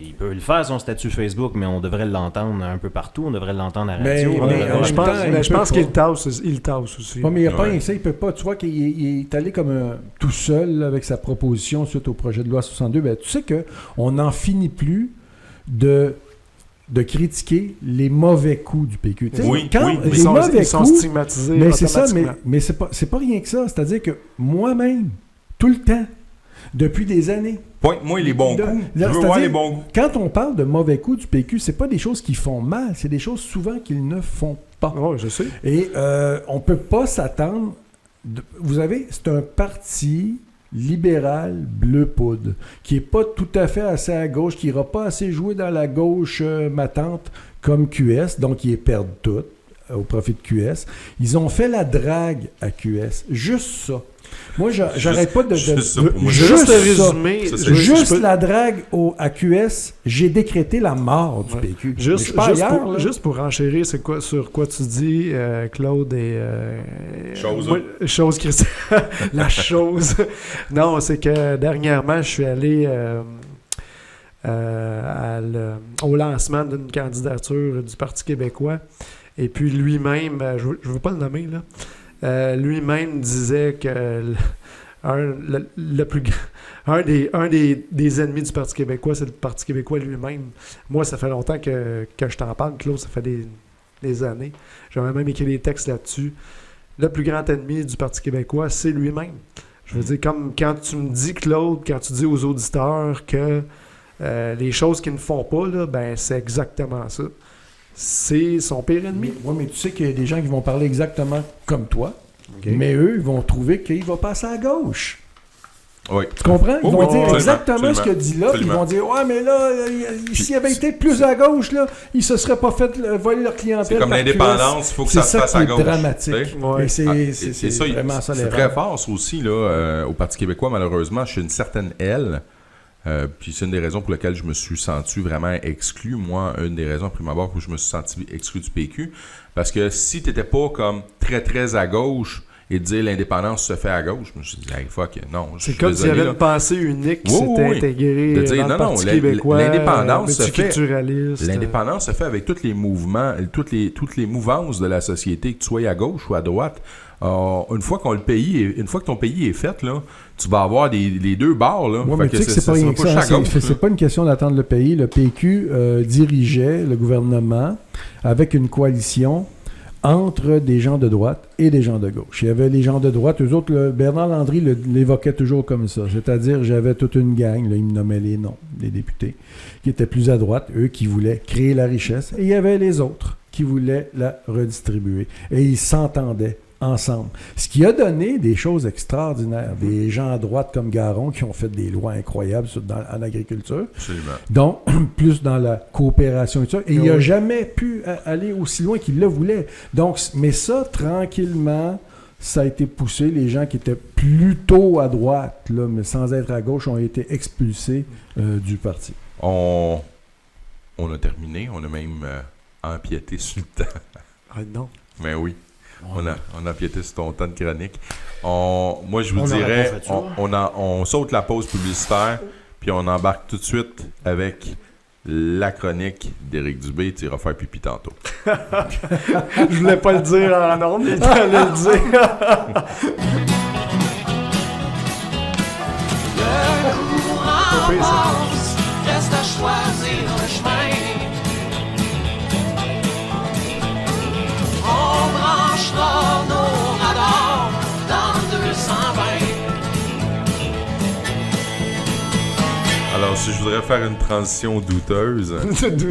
il peut le faire, son statut Facebook, mais on devrait l'entendre un peu partout. On devrait l'entendre à la radio. Je pense qu'il tasse aussi. Ouais, mais il n'y a pas rien que ça. Il peut pas. Tu vois qu'il est allé comme tout seul là, avec sa proposition suite au projet de loi 62. Ben, tu sais qu'on n'en finit plus de critiquer les mauvais coups du PQ. Oui, ils sont stigmatisés. Mais c'est ça, mais c'est pas rien que ça. C'est-à-dire que moi-même, tout le temps, depuis des années... Pointe-moi les bons coups. Je veux voir les bons coups. Quand on parle de mauvais coups du PQ, c'est pas des choses qui font mal, c'est des choses souvent qu'ils ne font pas. Oh, je sais. Et on peut pas s'attendre... Vous savez, c'est un parti... libéral bleu poudre, qui n'est pas tout à fait assez à gauche, qui n'ira pas assez jouer dans la gauche matante comme QS, donc ils perdent tout au profit de QS. Ils ont fait la drague à QS. Juste ça. Moi, j'arrête pas de... Juste la drague à QS, j'ai décrété la mort du PQ. Juste pour enchérir sur quoi tu dis, Claude, et... chose, Christian. La chose. Non, c'est que dernièrement, je suis allé... au lancement d'une candidature du Parti québécois. Et puis lui-même, je ne veux pas le nommer, là, lui-même disait que un des ennemis du Parti québécois, c'est le Parti québécois lui-même. Moi, ça fait longtemps que je t'en parle, Claude, ça fait des années. J'avais même écrit des textes là-dessus. Le plus grand ennemi du Parti québécois, c'est lui-même. Je veux dire, comme quand tu me dis, Claude, quand tu dis aux auditeurs que les choses qu'ils ne font pas, là, ben c'est exactement ça. C'est son pire ennemi. Oui, mais tu sais qu'il y a des gens qui vont parler exactement comme toi, okay. Mais eux, ils vont trouver qu'il va passer à gauche. Oui. Tu comprends? Ils vont dire absolument, exactement ce qu'il a dit là, puis ils vont dire « Ouais, mais là, s'il avait été plus à gauche, là, ils se seraient pas fait voler leur clientèle. » C'est comme l'indépendance, il faut que ça se fasse à gauche. C'est dramatique. Ouais. C'est vraiment ça l'erreur. C'est très fort, ça aussi, là, au Parti québécois, malheureusement, je suis une certaine aile. Puis c'est une des raisons pour lesquelles je me suis senti vraiment exclu. Moi, une des raisons, à prime abord, où je me suis senti exclu du PQ. Parce que si tu n'étais pas comme très, très à gauche et de dire l'indépendance se fait à gauche. Je me suis dit, hey, fuck, non. C'est comme s'il y avait une pensée unique qui s'était intégrée de dire, dans le Parti québécois, l'indépendance se fait. L'indépendance se fait avec tous les mouvements, toutes les mouvances de la société, que tu sois à gauche ou à droite. Une fois que ton pays est fait, là, tu vas avoir les deux bords. Là. Ouais, mais tu sais que c'est pas rien que ça. C'est pas une question d'attendre le pays. Le PQ dirigeait le gouvernement avec une coalition entre des gens de droite et des gens de gauche. Il y avait les gens de droite, eux autres, Bernard Landry l'évoquait toujours comme ça. C'est-à-dire, j'avais toute une gang, là, il me nommait les noms des députés, qui étaient plus à droite, eux qui voulaient créer la richesse, et il y avait les autres qui voulaient la redistribuer. Et ils s'entendaient ensemble. Ce qui a donné des choses extraordinaires. Des gens à droite comme Garon qui ont fait des lois incroyables en agriculture. Absolument. Donc, plus dans la coopération et tout ça. Et il n'a jamais pu aller aussi loin qu'il le voulait. Donc, mais ça, tranquillement, ça a été poussé. Les gens qui étaient plutôt à droite, là, mais sans être à gauche, ont été expulsés du parti. On a terminé. On a même empiété sur le temps. Ah non. Mais oui. On a empiété sur ton temps de chronique. Moi, je vous dirais, on saute la pause publicitaire, puis on embarque tout de suite avec la chronique d'Éric Dubé. Tu iras faire pipi tantôt. Je voulais pas le dire en ondes, mais tu allais le dire. Le courant passe, reste à choisir le chemin. On branchera nos radars dans 220. Alors, si je voudrais faire une transition douteuse, je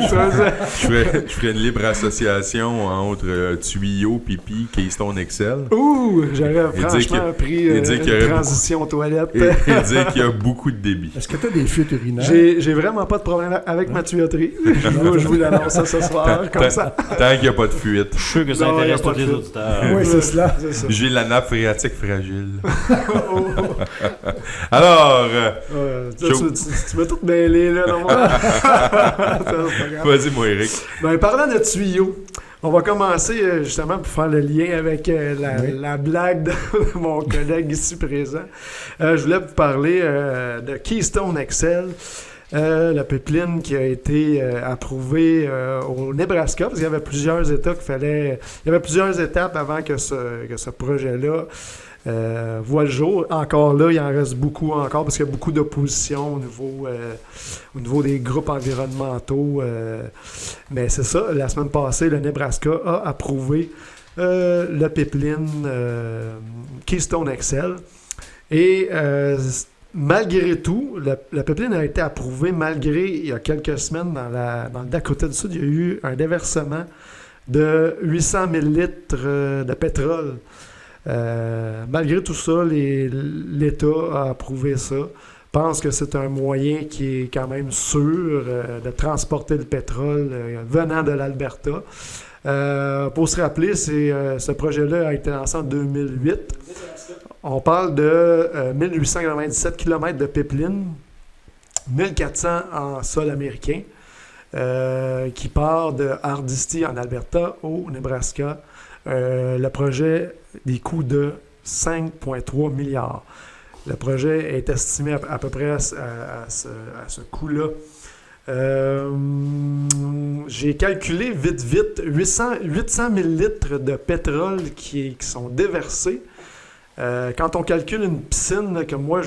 ferais une libre association entre Tuyau, Pipi, Keystone XL. Ouh, j'aurais franchement pris une transition toilette. Et dire qu'il y a beaucoup de débit. Est-ce que tu as des fuites urinaires? J'ai vraiment pas de problème avec ma tuyauterie. Je vous l'annonce ça ce soir, comme ça. Tant qu'il n'y a pas de fuite. Je suis sûr que ça intéresse tous les auditeurs. Oui, c'est cela. J'ai la nappe phréatique fragile. Alors... tu m'as tout mêlé, là, non? Vas-y, moi, Eric. Ben, parlant de tuyaux, on va commencer justement pour faire le lien avec la blague de mon collègue ici présent. Je voulais vous parler de Keystone XL, la pipeline qui a été approuvée au Nebraska, parce qu'il y avait plusieurs étapes avant que ce projet-là voit le jour. Encore là, il en reste beaucoup encore parce qu'il y a beaucoup d'opposition au niveau des groupes environnementaux. Mais c'est ça, la semaine passée, le Nebraska a approuvé le pipeline Keystone XL. Et malgré tout, la pipeline a été approuvée malgré, il y a quelques semaines, dans le Dakota du Sud, il y a eu un déversement de 800 000 litres de pétrole. Malgré tout ça, l'État a approuvé ça. Pense que c'est un moyen qui est quand même sûr de transporter le pétrole venant de l'Alberta. Pour se rappeler, ce projet-là a été lancé en 2008. On parle de 1897 km de pipeline, 1400 en sol américain, qui part de Hardisty en Alberta au Nebraska. Le projet, des coûts de 5,3 milliards. Le projet est estimé à peu près à ce coût-là. J'ai calculé vite 800 000 litres de pétrole qui sont déversés. Quand on calcule une piscine, là, comme moi,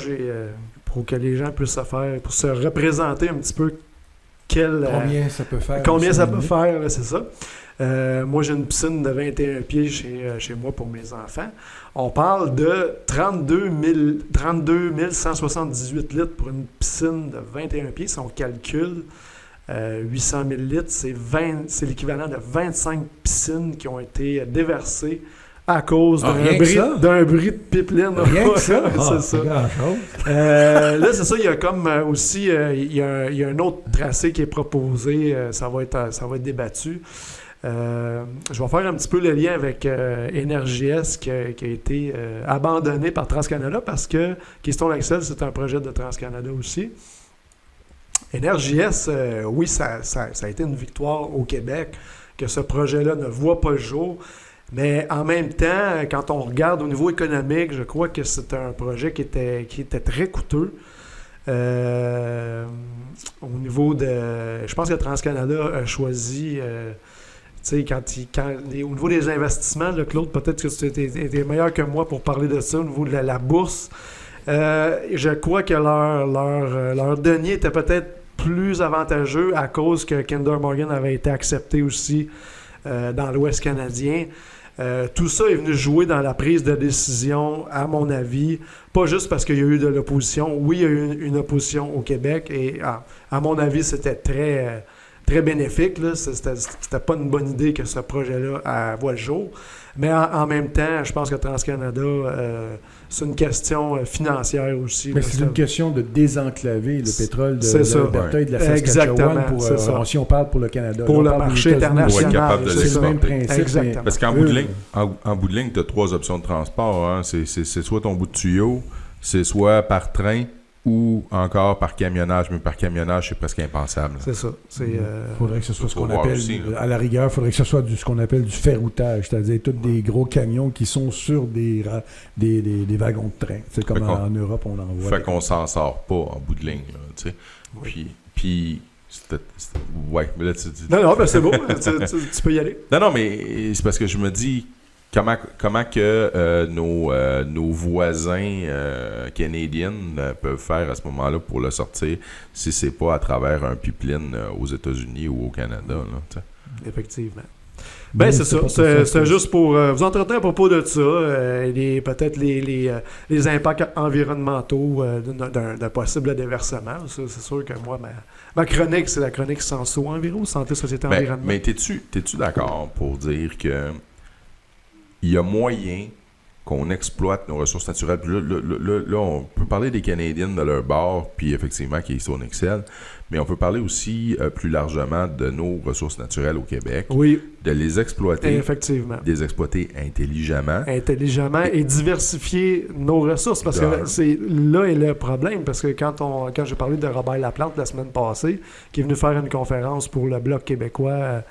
pour que les gens puissent pour se représenter un petit peu combien ça peut faire. Combien ça peut faire, là, c'est ça. Moi, j'ai une piscine de 21 pieds chez moi pour mes enfants. On parle de 32 178 litres pour une piscine de 21 pieds. Si on calcule 800 000 litres, c'est l'équivalent de 25 piscines qui ont été déversées à cause d'un bris de pipeline. Rien que ça? C'est ça. Là, c'est ça. Il y a comme aussi il y a un autre tracé qui est proposé. Ça va être débattu. Je vais faire un petit peu le lien avec Énergie-S qui a été abandonné par TransCanada parce que Keystone XL, c'est un projet de TransCanada aussi. Énergie-S, oui, ça a été une victoire au Québec, que ce projet-là ne voit pas le jour. Mais en même temps, quand on regarde au niveau économique, je crois que c'était un projet qui était très coûteux. Au niveau de... Je pense que TransCanada a choisi... au niveau des investissements, là, Claude, peut-être que tu étais meilleur que moi pour parler de ça, au niveau de la bourse. Je crois que leur denier était peut-être plus avantageux à cause que Kinder Morgan avait été accepté aussi dans l'Ouest canadien. Tout ça est venu jouer dans la prise de décision, à mon avis, pas juste parce qu'il y a eu de l'opposition. Oui, il y a eu une opposition au Québec et à mon avis, c'était très, très bénéfique. Là. C'était pas une bonne idée que ce projet-là voit le jour. Mais en même temps, je pense que TransCanada, c'est une question financière aussi. Mais c'est une question de désenclaver le pétrole de l'Alberta et de la Saskatchewan si on parle pour le Canada. Pour le marché international. Pour être capable de c'est le même principe. Exactement. Parce qu'en bout de ligne, tu as 3 options de transport. Hein. C'est soit ton bout de tuyau, c'est soit par train ou encore par camionnage. Mais par camionnage, c'est presque impensable. C'est ça. Il faudrait que ce soit ce qu'on appelle, aussi, à la rigueur, il faudrait que ce soit ce qu'on appelle du ferroutage, c'est-à-dire tous des gros camions qui sont sur des wagons de train. C'est comme en Europe, on en voit. Fait qu'on s'en sort pas en bout de ligne. Là, tu sais. Puis ouais, mais là, non, ben c'est beau. tu peux y aller. Non, mais c'est parce que je me dis... Comment que nos voisins canadiens peuvent faire à ce moment-là pour le sortir si c'est pas à travers un pipeline aux États-Unis ou au Canada? Là, effectivement. Ben c'est ça. C'est juste pour vous entretenir à propos de ça, peut-être les impacts environnementaux d'un possible déversement. Ça, c'est sûr que moi, ma chronique, c'est la chronique Senso Enviro, Santé, Société, Environnement. Mais t'es-tu d'accord pour dire que il y a moyen qu'on exploite nos ressources naturelles? Là, on peut parler des Canadiens de leur bord, puis effectivement, qui sont excellents, mais on peut parler aussi plus largement de nos ressources naturelles au Québec. Oui. De les exploiter. Effectivement. De les exploiter intelligemment. Intelligemment et diversifier nos ressources. Parce que c'est là est le problème. Parce que quand j'ai parlé de Robert Laplante la semaine passée, qui est venu faire une conférence pour le Bloc québécois...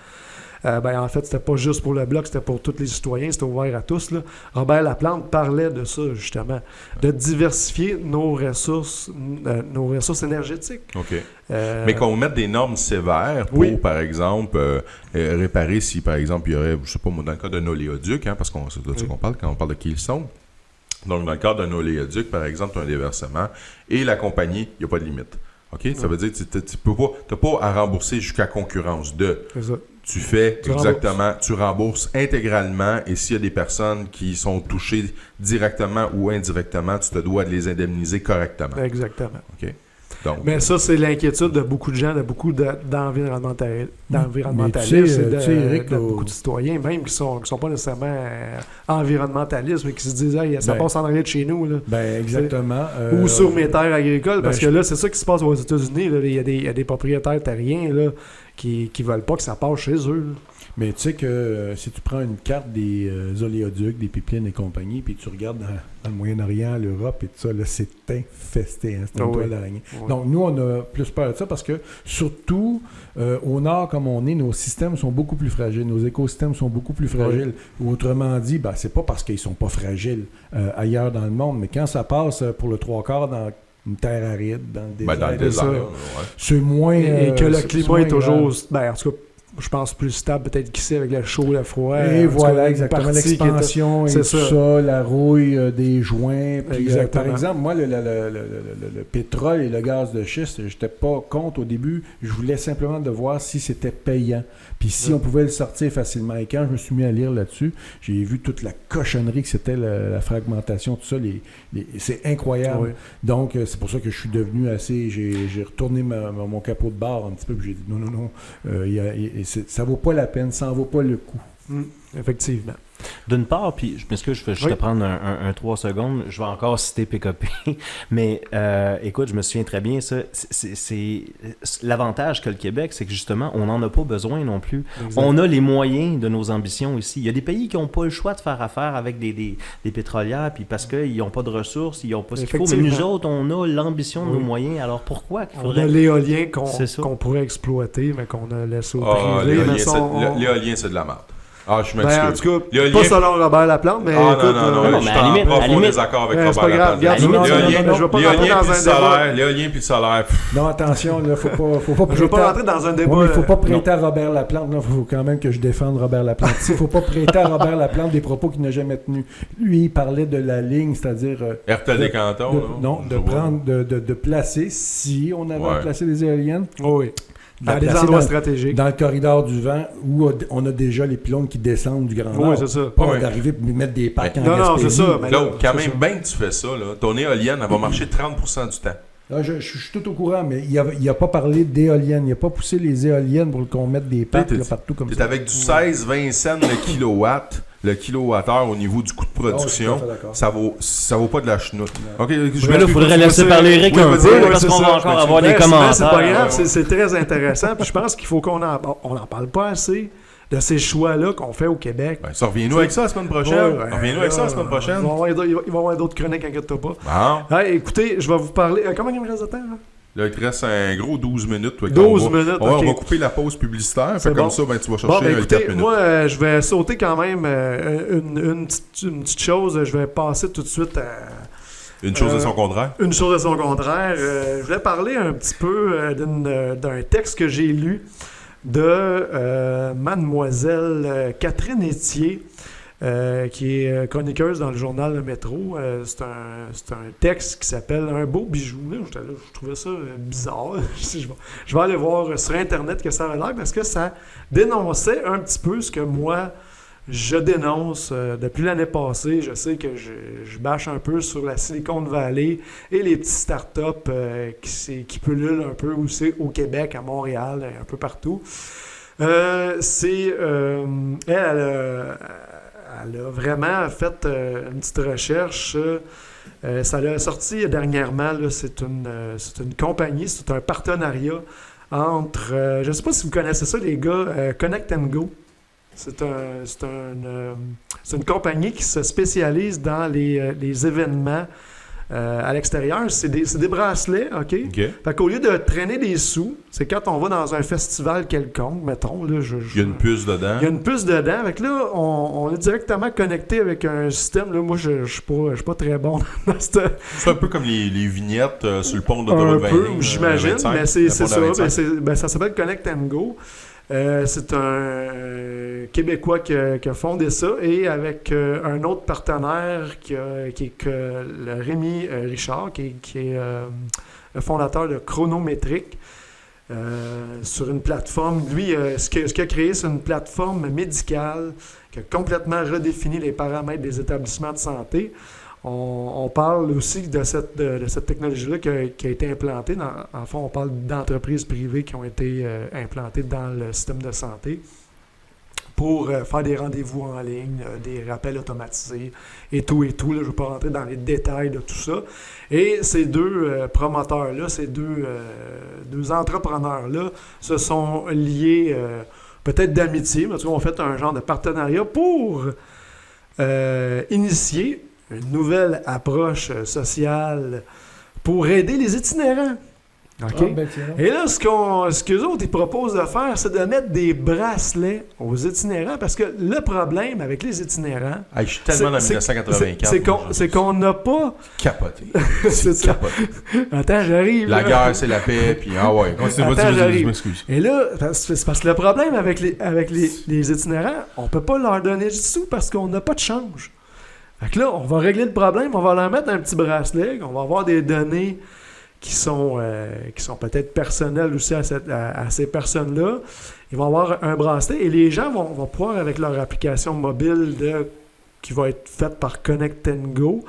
en fait, c'était pas juste pour le Bloc, c'était pour tous les citoyens, c'était ouvert à tous. Là. Robert Laplante parlait de ça, justement, de diversifier nos ressources énergétiques. OK. Mais qu'on mette des normes sévères pour, par exemple, réparer si, par exemple, il y aurait, je sais pas, dans le cas d'un oléoduc, parce qu'on c'est de ça qu'on parle quand on parle de Keystone. Donc, dans le cadre d'un oléoduc, par exemple, tu as un déversement et la compagnie, il n'y a pas de limite. OK? Ça veut dire que tu n'as pas à rembourser jusqu'à concurrence de. C'est ça. Tu fais exactement, tu rembourses intégralement et s'il y a des personnes qui sont touchées directement ou indirectement, tu te dois de les indemniser correctement. Exactement. OK. Donc, mais ça, c'est l'inquiétude de beaucoup de gens, de beaucoup d'environnementalistes et de beaucoup de citoyens, même qui sont pas nécessairement environnementalistes, mais qui se disent hey, ça passe en arrière de chez nous. Là. Exactement. Ou sur mes terres agricoles, parce que là, c'est ça qui se passe aux États-Unis. Il y a des propriétaires terriens là, qui veulent pas que ça passe chez eux. Là. Mais tu sais que si tu prends une carte des oléoducs, des pipelines et compagnie, puis tu regardes dans le Moyen-Orient, l'Europe et tout ça, là, c'est infesté. C'est une toile d'araignée. Oui. Donc, nous, on a plus peur de ça parce que, surtout, au nord, comme on est, nos systèmes sont beaucoup plus fragiles. Nos écosystèmes sont beaucoup plus fragiles. Ou autrement dit, c'est pas parce qu'ils sont pas fragiles ailleurs dans le monde, mais quand ça passe pour le 3/4 dans une terre aride, dans le désert, c'est moins... Et que le climat est toujours... en tout cas, je pense plus stable peut-être qu'ici avec le chaud, le froid. Et voilà, exactement. L'expansion et tout ça, la rouille des joints. Puis, par exemple, moi, le pétrole et le gaz de schiste, j'étais pas contre au début. Je voulais simplement de voir si c'était payant. Puis si on pouvait le sortir facilement. Et quand je me suis mis à lire là-dessus, j'ai vu toute la cochonnerie que c'était la fragmentation, tout ça. C'est incroyable. Oui. Donc, c'est pour ça que je suis devenu assez... J'ai retourné mon capot de barre un petit peu, puis j'ai dit non, ça vaut pas la peine, ça en vaut pas le coup. Effectivement. D'une part, puis je m'excuse, je vais juste te prendre un 3 secondes, je vais encore citer PKP, mais écoute, je me souviens très bien, ça, c'est l'avantage que le Québec, c'est que justement, on n'en a pas besoin non plus. Exact. On a les moyens de nos ambitions ici. Il y a des pays qui n'ont pas le choix de faire affaire avec des pétrolières, puis parce qu'ils n'ont pas de ressources, ils n'ont pas ce qu'il faut, mais nous autres, on a l'ambition de nos moyens, alors pourquoi qu'il faudrait... On a l'éolien qu'on pourrait exploiter, mais qu'on a laissé au privé. L'éolien, c'est de la merde. Ah, je m'excuse. En tout cas, L'éolien- pas selon Robert Laplante, mais Ah, écoute, non, non, je mais suis à la en limite- profond désaccord avec c'est Robert pas grave, Laplante. regarde, non, je veux pas rentrer L'éolien dans puis le un solaire, débat. l'éolien puis le solaire. Non, attention, il ne faut pas Je veux pas prêter à- rentrer dans un débat. Ouais, mais il ne faut pas non. prêter à Robert Laplante. Il faut quand même que je défende Robert Laplante. Il ne faut pas prêter à Robert Laplante des propos qu'il n'a jamais tenus. Lui, il parlait de la ligne, c'est-à-dire... Hertel des cantons. de placer, si on avait Ouais. placé des éoliennes, Oui. Dans la des placer endroits stratégiques. dans le corridor du vent, où on a déjà les pylônes qui descendent du Grand Nord. Oui, c'est ça. Pas Ouais. d'arriver et mettre des parcs en Non, non, Gaspésie. c'est ça. Mais là, Claude, quand c'est même, bien que tu fais ça, là, ton éolienne, elle va marcher 30% du temps. Là, je suis tout au courant, mais il n'a pas parlé d'éoliennes. Il n'a pas poussé les éoliennes pour qu'on mette des parcs là, partout comme Tu es ça. avec du 16-20 cents le kilowattheure au niveau du coût de production. Ah, je suis tout à fait d'accord. Ça vaut pas de la chenoute. OK, Mais là, il faudrait laisser parler Eric un peu, oui, parce c'est qu'on ça, va je encore me avoir dis, des ben, commentaires. C'est pas grave, ouais. c'est très intéressant. Puis je pense qu'il faut qu'on en parle pas assez de ces choix-là qu'on fait au Québec. Ben, ça, reviens-nous avec ça la semaine prochaine. Ouais, Reviens-nous avec ça la semaine prochaine. Il va y avoir d'autres chroniques, inquiète-toi pas. Bon. Hey, écoutez, je vais vous parler. Comment il me reste de temps, là? Là, il te reste un gros 12 minutes. Toi, 12 on va- minutes, on va, ok. on va couper la pause publicitaire. C'est Fait comme bon. ça, ben, tu vas Bon, chercher ben, le 4 écoutez, minutes. moi, je vais sauter quand même une petite chose. Je vais passer tout de suite à Une chose et son contraire. une chose à son contraire. Je voulais parler un petit peu d'un texte que j'ai lu de mademoiselle Catherine Etier, qui est chroniqueuse dans le journal Le Métro. C'est un texte qui s'appelle « Un beau bijou ». Là, je trouvais ça bizarre. Je vais aller voir sur Internet que ça a l'air, parce que ça dénonçait un petit peu ce que moi, je dénonce depuis l'année passée. Je sais que je bâche un peu sur la Silicon Valley et les petites startups qui pullulent un peu aussi au Québec, à Montréal, un peu partout. Elle a vraiment fait une petite recherche. Ça l'a sorti dernièrement. Là, c'est une compagnie, c'est un partenariat entre... je ne sais pas si vous connaissez ça, les gars, Connect & Go. C'est une compagnie qui se spécialise dans les événements à l'extérieur. C'est des bracelets, OK? Fait qu'au lieu de traîner des sous, c'est quand on va dans un festival quelconque, mettons, là, Il y a une puce dedans. il y a une puce dedans. Avec là, on est directement connecté avec un système. Là, moi, je suis pas très bon dans cette... C'est un peu comme les vignettes sur le pont de Un l'autoroute 20. peu, j'imagine, mais c'est ça. Ça s'appelle Connect & Go. C'est un Québécois qui a fondé ça, et avec un autre partenaire qui est le Rémi Richard, qui est le fondateur de Chronométrique, sur une plateforme. Lui, ce qu'il a créé, c'est une plateforme médicale qui a complètement redéfini les paramètres des établissements de santé. On parle aussi de cette technologie-là qui a été implantée. En fond, on parle d'entreprises privées qui ont été implantées dans le système de santé pour faire des rendez-vous en ligne, des rappels automatisés et tout. Là, je ne vais pas rentrer dans les détails de tout ça. Et ces deux promoteurs-là, ces deux entrepreneurs-là se sont liés peut-être d'amitié, mais en tout cas, on fait un genre de partenariat pour initier une nouvelle approche sociale pour aider les itinérants. OK? Ah, ben, tiens. Et là, ce qu'eux autres ils proposent de faire, c'est de mettre des bracelets aux itinérants, parce que le problème avec les itinérants, Hey, je suis tellement dans 1984. c'est qu'on n'a pas... Capoté. C'est ça. Capoté. Attends, j'arrive. La là. guerre, c'est la paix, puis ah ouais, continue, Attends, vas-y, je j'arrive. m'excuse. Et là, c'est parce que le problème avec les itinérants, on peut pas leur donner du sous parce qu'on n'a pas de change. Fait que là, on va régler le problème, on va leur mettre un petit bracelet, on va avoir des données qui sont peut-être personnelles aussi à ces personnes-là. Ils vont avoir un bracelet et les gens vont pouvoir, avec leur application mobile qui va être faite par Connect & Go,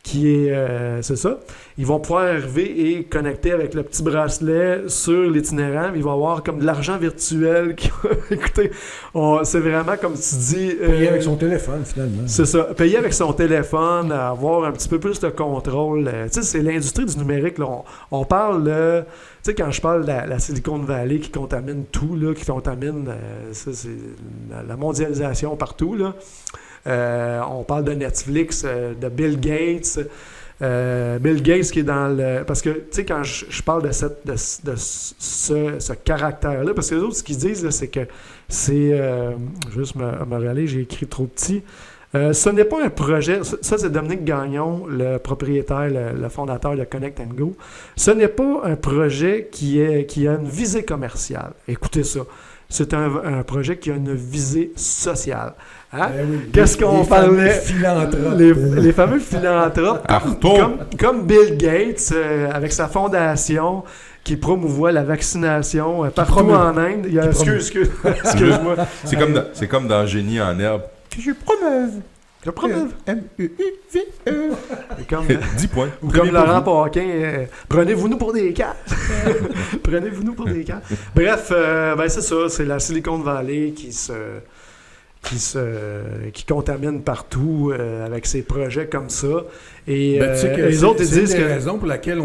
qui est, c'est ça, ils vont pouvoir arriver et connecter avec le petit bracelet sur l'itinérant. Ils vont avoir comme de l'argent virtuel. Écoutez, c'est vraiment comme tu dis... Payer avec son téléphone, finalement. C'est ça. Payer avec son téléphone, avoir un petit peu plus de contrôle. Tu sais, c'est l'industrie du numérique. Là. On parle... tu sais, quand je parle de la Silicon Valley qui contamine tout, là, qui contamine ça, c'est la mondialisation partout, là. On parle de Netflix, de Bill Gates. Bill Gates qui est dans le... Parce que, tu sais, quand je parle de ce caractère-là, parce que les autres, ce qu'ils disent, là, c'est que c'est... juste me relayer, j'ai écrit trop petit. Ce n'est pas un projet... Ça, c'est Dominique Gagnon, le propriétaire, le fondateur de Connect & Go. Ce n'est pas un projet qui a une visée commerciale. Écoutez ça. C'est un projet qui a une visée sociale. Hein? Ben oui, qu'est-ce qu'on parlait? Les fameux philanthropes, comme Bill Gates, avec sa fondation qui promouvoit la vaccination partout en Inde. Excuse-moi. C'est comme dans Génie en herbe. Que je promeuve. M-E-U-V-E. 10 points. Comme Laurent Paquin, prenez-vous-nous pour des cats. Prenez-vous-nous pour des cats. Bref, ben c'est ça, c'est la Silicon Valley qui contamine partout avec ses projets comme ça. Et tu sais que les autres, ils disent c'est que... une des raisons pour laquelle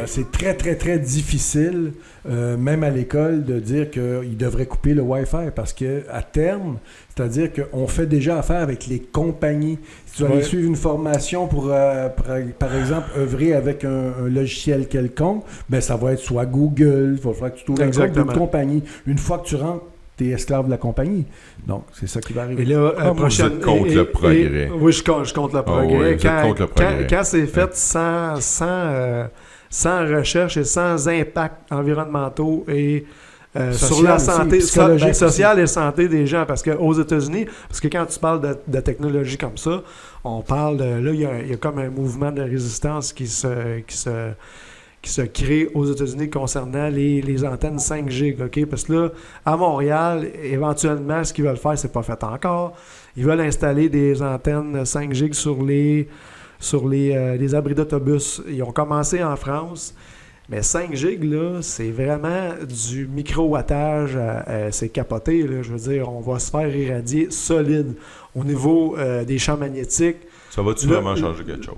c'est très, très, très difficile, même à l'école, de dire qu'ils devraient couper le Wi-Fi parce qu'à terme, c'est-à-dire qu'on fait déjà affaire avec les compagnies. Si tu vas aller suivre une formation pour, par exemple, œuvrer avec un logiciel quelconque, ben ça va être soit Google, il va falloir que tu trouves un compte d'une compagnie. Une fois que tu rentres, tu es esclave de la compagnie. Donc, c'est ça qui va arriver. Et là, vous êtes contre le progrès. Oui, je compte le progrès. Quand c'est fait sans recherche et sans impact environnementaux et sur la santé sociale et santé des gens. Parce qu'aux États-Unis, parce que quand tu parles de technologie comme ça, on parle de... Là, il y a comme un mouvement de résistance qui se crée aux États-Unis concernant les antennes 5G, OK? Parce que là, à Montréal, éventuellement, ce qu'ils veulent faire, c'est pas fait encore. Ils veulent installer des antennes 5G sur les abris d'autobus. Ils ont commencé en France, mais 5G, là, c'est vraiment du micro-wattage, c'est capoté, là. Je veux dire, on va se faire irradier solide au niveau des champs magnétiques. Ça va-tu vraiment changer quelque chose?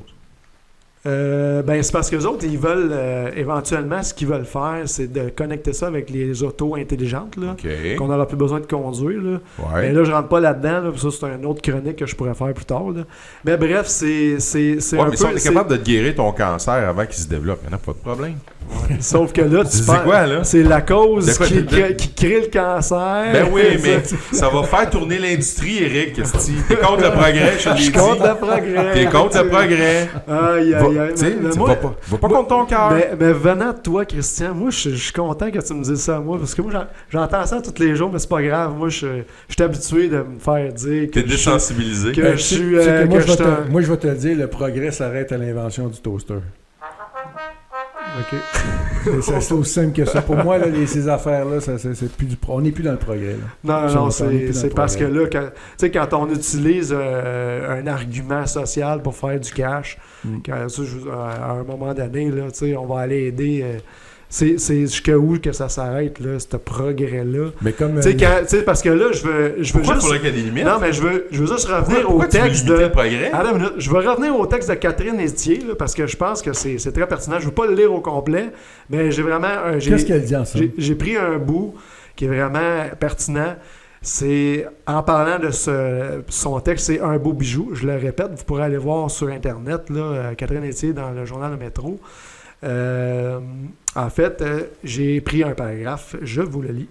Ben c'est parce que les autres, ils veulent éventuellement, ce qu'ils veulent faire, c'est de connecter ça avec les autos intelligentes, là, qu'on n'aura plus besoin de conduire. Là. Ouais. Mais là, je rentre pas là-dedans, là, ça c'est une autre chronique que je pourrais faire plus tard. Là. Mais bref, c'est un peu... mais si on est capable de te guérir ton cancer avant qu'il se développe, il n'y en a pas de problème. Ouais. Sauf que là, c'est la cause qui crée le cancer. Ben oui, mais ça va faire tourner l'industrie, Eric. T'es contre le progrès, je l'ai dit. Contre le progrès. T'es contre le progrès. Aïe, aïe, aïe. Va pas contre ton cœur. Mais venant de toi, Christian, moi, je suis content que tu me dises ça à moi, parce que moi, j'entends ça tous les jours, mais c'est pas grave. Moi, je suis habitué de me faire dire que t'es désensibilisé. Que je suis... Moi, je vais te le dire, le progrès s'arrête à l'invention du toaster. OK. C'est aussi simple que ça. Pour moi, là, ces affaires-là, on n'est plus dans le progrès. Là. Non, c'est parce que là, quand on utilise un argument social pour faire du cash, à un moment donné, là, on va aller aider... c'est jusqu'à où que ça s'arrête, là, ce progrès-là. Mais comme... parce que là, je veux Pourquoi juste... il faudrait qu'il y ait des limites? Non, mais je veux juste revenir au texte de... le progrès? Attends une minute. Je veux revenir au texte de Catherine Estier, là, parce que je pense que c'est très pertinent. Je ne veux pas le lire au complet, mais j'ai vraiment... Qu'est-ce qu'elle dit ensemble? J'ai pris un bout qui est vraiment pertinent. C'est, en parlant de son texte, c'est un beau bijou. Je le répète, vous pourrez aller voir sur Internet, là, Catherine Estier dans le journal Le Métro. En fait, j'ai pris un paragraphe, je vous le lis.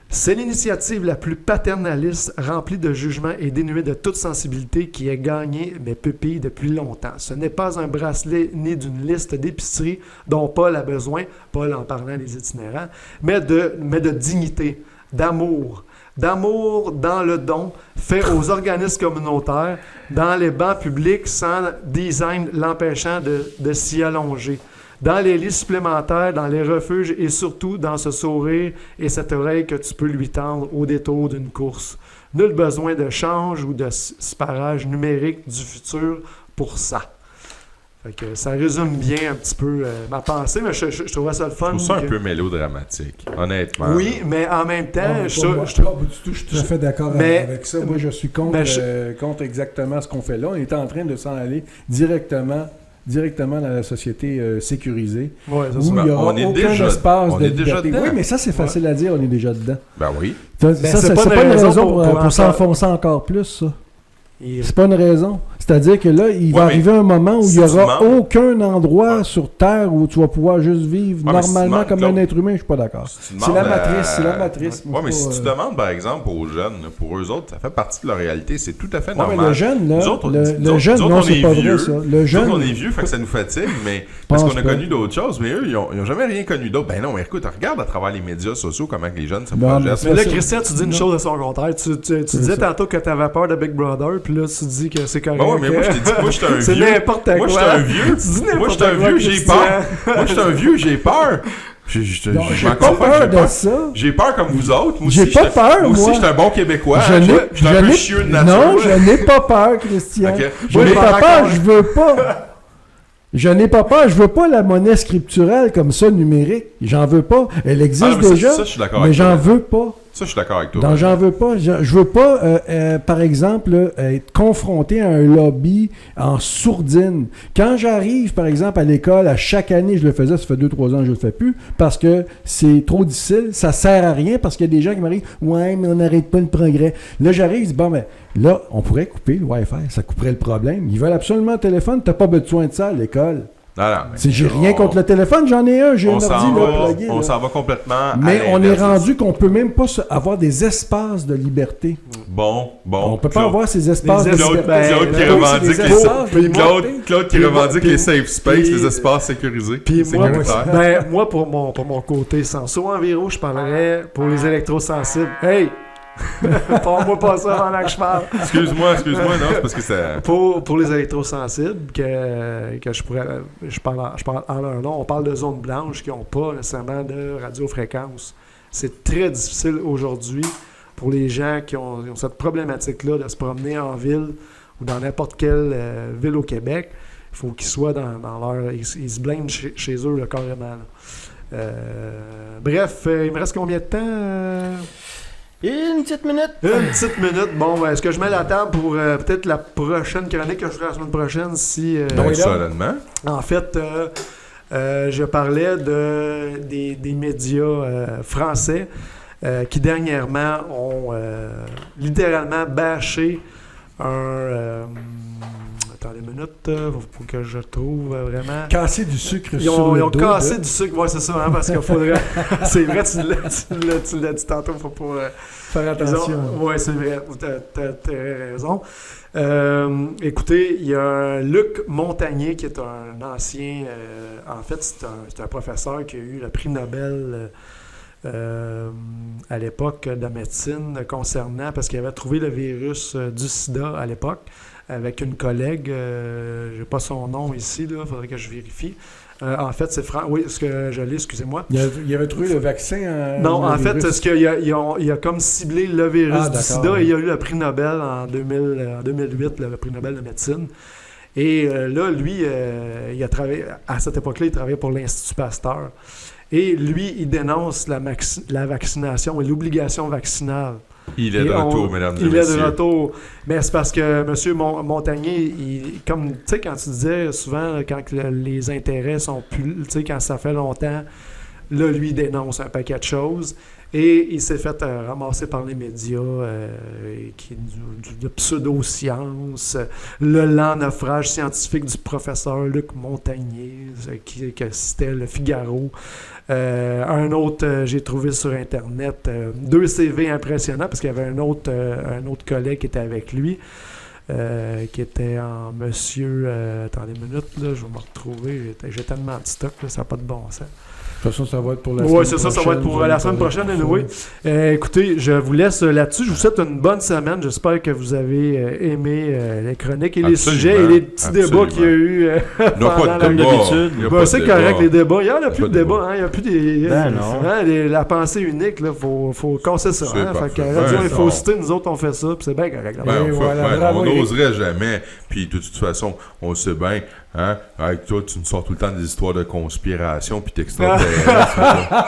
C'est l'initiative la plus paternaliste, remplie de jugement et dénuée de toute sensibilité qui ait gagné mes pupilles depuis longtemps. Ce n'est pas un bracelet ni d'une liste d'épiceries dont Paul a besoin, Paul en parlant des itinérants, mais de dignité, d'amour. D'amour dans le don fait aux organismes communautaires, dans les bancs publics sans design l'empêchant de s'y allonger. Dans les lits supplémentaires, dans les refuges et surtout dans ce sourire et cette oreille que tu peux lui tendre au détour d'une course. Nul besoin de change ou de séparage numérique du futur pour ça. Fait que ça résume bien un petit peu ma pensée, mais je trouvais ça le fun. Je trouve ça un peu mélodramatique, honnêtement. Oui, mais en même temps... Je suis tout à fait d'accord avec ça. Moi, je suis contre exactement ce qu'on fait là. On est en train de s'en aller directement dans la société sécurisée. Ouais, où il n'y aura aucun espace de liberté. Oui, mais ça, c'est facile à dire, on est déjà dedans. Ben oui. Ça, c'est pas une raison pour s'enfoncer encore plus, ça. C'est pas une raison. C'est-à-dire que là, il va arriver un moment où il n'y aura aucun endroit sur Terre où tu vas pouvoir juste vivre normalement comme un être humain. Je suis pas d'accord. C'est la matrice. Oui, mais si tu demandes, par exemple, aux jeunes, pour eux autres, ça fait partie de leur réalité. C'est tout à fait normal. Mais le jeune, là, le jeune, non, c'est pas vrai, ça. Le jeune, on est vieux, fait que ça nous fatigue, mais parce qu'on a connu d'autres choses, mais eux, ils n'ont jamais rien connu d'autre. Ben non, mais écoute, regarde à travers les médias sociaux comment que les jeunes se projettent. Mais là, Christian, tu dis une chose à son contraire. Tu disais tantôt que tu avais peur de Big Brother, puis là, tu dis que c'est correct. Ouais, mais moi, je t'ai dit, moi, j'étais un vieux. C'est n'importe quoi. Moi, j'étais un vieux. Moi, j'étais un vieux, j'ai peur. Moi, j'étais un vieux, j'ai peur. J'ai pas peur de ça. J'ai peur comme vous autres. J'ai pas peur, moi. Moi aussi, j'étais un bon Québécois. Je suis un peu chieux de nature. Non, je n'ai pas peur, Christian. Je n'ai pas peur, je veux pas. Je n'ai pas peur, je veux pas la monnaie scripturale comme ça, numérique. J'en veux pas. Elle existe déjà, mais j'en veux pas. Ça, je suis d'accord avec toi. Donc, j'en veux pas. Je veux pas, par exemple, être confronté à un lobby en sourdine. Quand j'arrive, par exemple, à l'école, à chaque année, je le faisais, ça fait 2-3 ans que je le fais plus, parce que c'est trop difficile, ça sert à rien, parce qu'il y a des gens qui m'arrivent « Ouais, mais on n'arrête pas le progrès. » Là, j'arrive, je dis « Bon, mais là, on pourrait couper le Wi-Fi, ça couperait le problème. Ils veulent absolument un téléphone, t'as pas besoin de ça à l'école. » J'ai rien contre le téléphone, j'en ai un, j'ai un ordi plugué. On s'en va complètement mais on est rendu qu'on peut même pas avoir des espaces de liberté. Bon. On peut pas avoir ces espaces de liberté. Claude qui revendique les safe space, les espaces sécurisés. Puis moi, pour mon côté senso environ, je parlerais pour les électrosensibles. Hey! Parle-moi pas ça pendant que je parle. Excuse-moi, non, c'est parce que ça... Pour les électrosensibles, que je parle en leur nom, on parle de zones blanches qui n'ont pas nécessairement de radiofréquence. C'est très difficile aujourd'hui pour les gens qui ont cette problématique-là de se promener en ville ou dans n'importe quelle ville au Québec. Il faut qu'ils soient dans leur... Ils se blindent chez eux, là, carrément. Bref, il me reste combien de temps? Une petite minute. Une petite minute. Bon, est-ce que je mets la table pour peut-être la prochaine chronique que je ferai la semaine prochaine si... certainement. En fait, je parlais des médias français qui dernièrement ont littéralement bâché un... Attendez une minute, faut que je trouve vraiment... Casser du sucre ils sur le dos. Ils ont cassé du sucre, ouais, c'est ça, hein, parce qu'il faudrait... c'est vrai, tu l'as dit tantôt, faut pas... faire attention. Oui, c'est vrai, t'as raison. Écoutez, il y a Luc Montagnier, qui est un ancien... en fait, c'est un professeur qui a eu le prix Nobel... à l'époque de médecine concernant, parce qu'il avait trouvé le virus du sida à l'époque, avec une collègue, je n'ai pas son nom ici, il faudrait que je vérifie. En fait, c'est oui, ce que je l'ai, excusez-moi. Il avait trouvé le vaccin. Non, en fait, ce qu'il a comme ciblé le virus du sida et il a eu le prix Nobel en 2008, le prix Nobel de médecine. Et là, lui, il a travaillé, à cette époque-là, il travaillait pour l'Institut Pasteur. Et lui, il dénonce la vaccination et l'obligation vaccinale. Il est de retour, mesdames et messieurs. Il est de retour. Mais c'est parce que M. Montagnier, comme tu sais, quand tu disais souvent, quand les intérêts sont plus, tu sais, quand ça fait longtemps, là, lui, il dénonce un paquet de choses. Et il s'est fait ramasser par les médias, de pseudo-science, le lent naufrage scientifique du professeur Luc Montagnier, qui citait le Figaro. Un autre, j'ai trouvé sur Internet, 2 CV impressionnants, parce qu'il y avait un autre collègue qui était avec lui, qui était en monsieur... attendez une minute, là, je vais me retrouver. J'ai tellement de stock, là, ça n'a pas de bon sens. De toute façon, ça va être pour la semaine prochaine. Oui, c'est ça va être pour la semaine prochaine. Anyway. Écoutez, je vous laisse là-dessus. Je vous souhaite une bonne semaine. J'espère que vous avez aimé les chroniques et les sujets et les petits débats qu'il y a eu pendant l'habitude. C'est correct, les débats. Il n'y en a plus de débats. Il n'y a plus des... la pensée unique, il faut casser ça. Fait que, il faut citer, nous autres, on fait ça. Puis c'est bien correct. On n'oserait jamais. Puis de toute façon, on le sait bien. Hein? Avec toi, tu nous sors tout le temps des histoires de conspiration puis t'extraterrestres.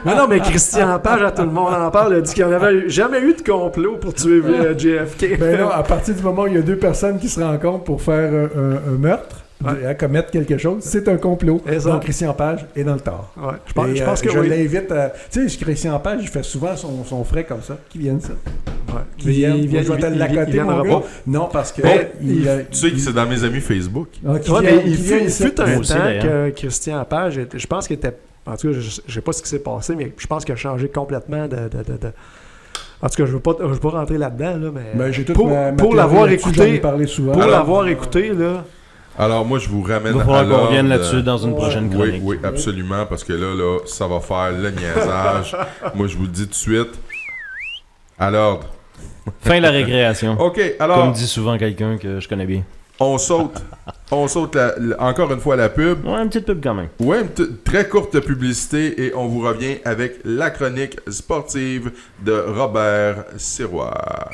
Mais non, mais Christian Page, tout le monde en parle, a dit qu'il n'y en avait jamais eu de complot pour tuer JFK. Ben non, à partir du moment où il y a 2 personnes qui se rencontrent pour faire un meurtre, commettre quelque chose, c'est un complot. Donc Christian Page est dans le tort. Ouais, je pense que je l'invite à... Tu sais, Christian Page, il fait souvent son frais comme ça, qui vienne ça. Ouais. Qui viennent, je vais te l'accoter, mon gars. Oh. Non, parce que... Tu sais que c'est dans mes amis Facebook. Il fut un temps que Christian Page, je pense qu'il était... En tout cas, je ne sais pas ce qui s'est passé, mais je pense qu'il a changé complètement de... En tout cas, je ne veux pas rentrer là-dedans, là, mais j'ai toute pour l'avoir écouté, pour l'avoir écouté, là... Alors, moi, je vous ramène Il va falloir qu'on revienne là-dessus dans une prochaine chronique. Oui, absolument, parce que là, ça va faire le niaisage. Moi, je vous le dis tout de suite. À l'ordre. Fin de la récréation. OK, alors... Comme dit souvent quelqu'un que je connais bien. On saute encore une fois la pub. Ouais, une petite pub quand même. Ouais, très courte publicité et on vous revient avec la chronique sportive de Robert Sirois.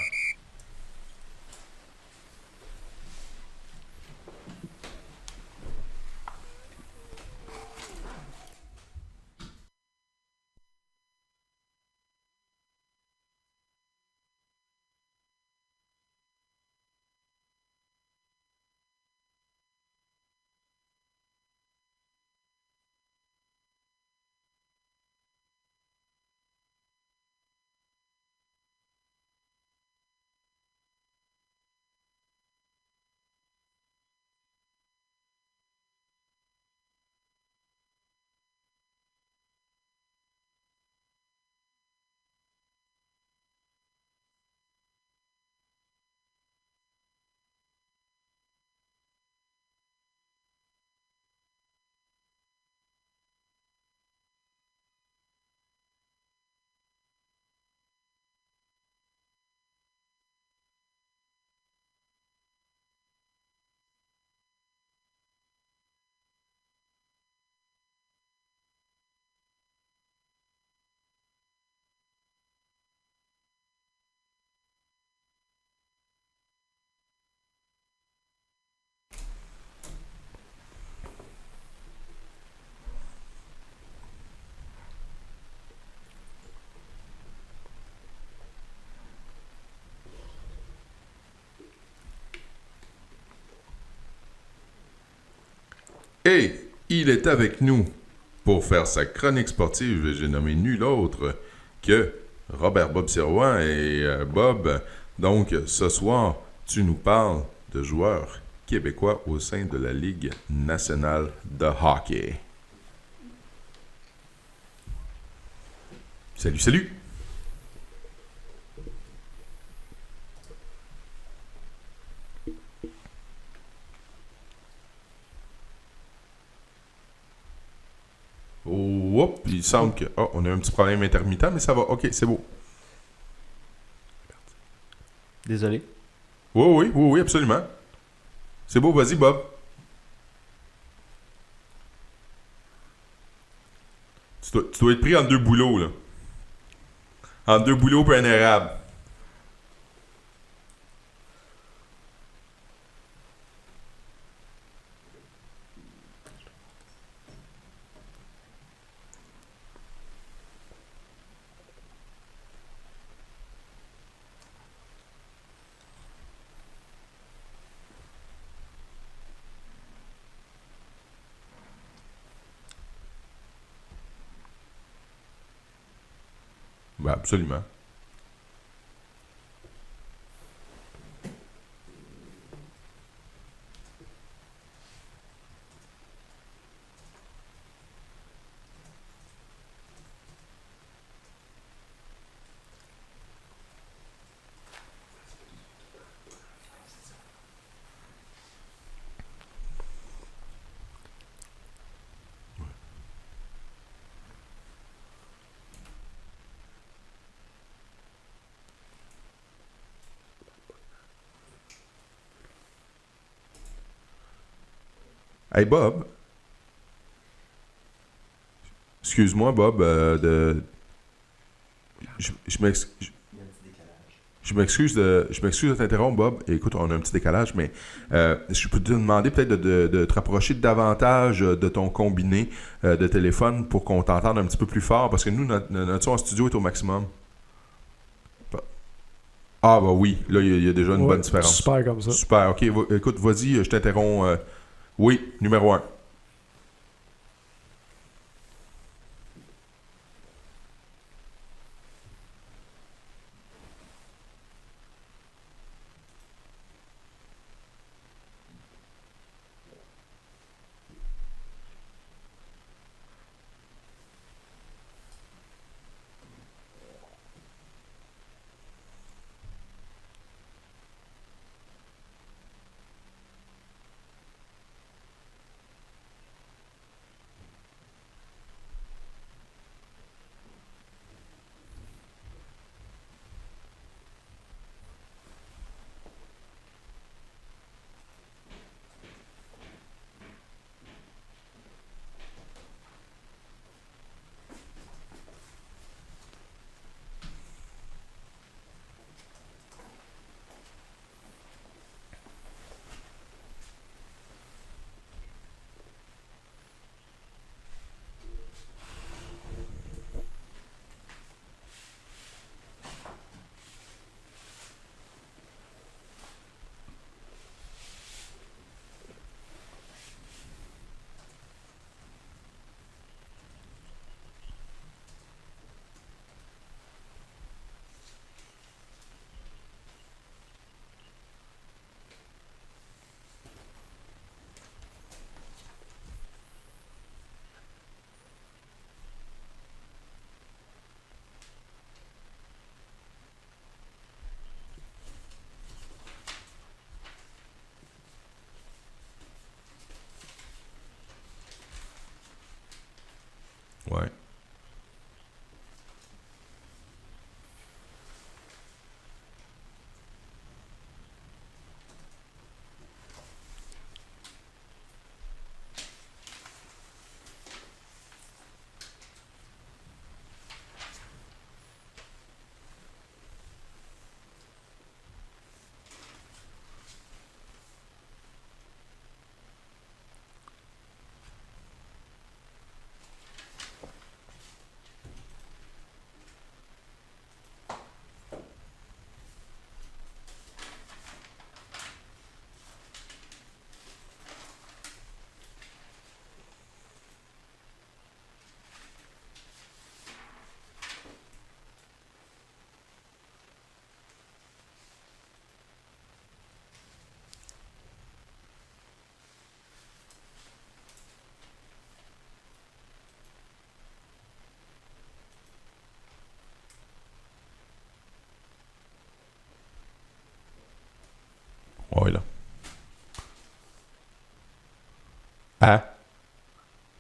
Et il est avec nous pour faire sa chronique sportive. J'ai nommé nul autre que Robert Bob Sirois. Et Bob, donc ce soir, tu nous parles de joueurs québécois au sein de la Ligue nationale de hockey. Salut, salut! Oh, il semble que... Oh, on a un petit problème intermittent, mais ça va. OK, c'est beau. Désolé. Oui, absolument. C'est beau, vas-y, Bob. Tu dois être pris en 2 boulots, là. En 2 boulots puis un érable. Ben, absolument. Hey Bob. Excuse-moi Bob, je m'excuse de t'interrompre, Bob. Écoute, on a un petit décalage, mais je peux te demander peut-être de te rapprocher davantage de ton combiné de téléphone pour qu'on t'entende un petit peu plus fort, parce que nous, notre son en studio est au maximum. Ah, bah oui, là, il y a déjà une bonne différence. Super comme ça. Super, ok. Écoute, vas-y, je t'interromps. Oui, numéro 1.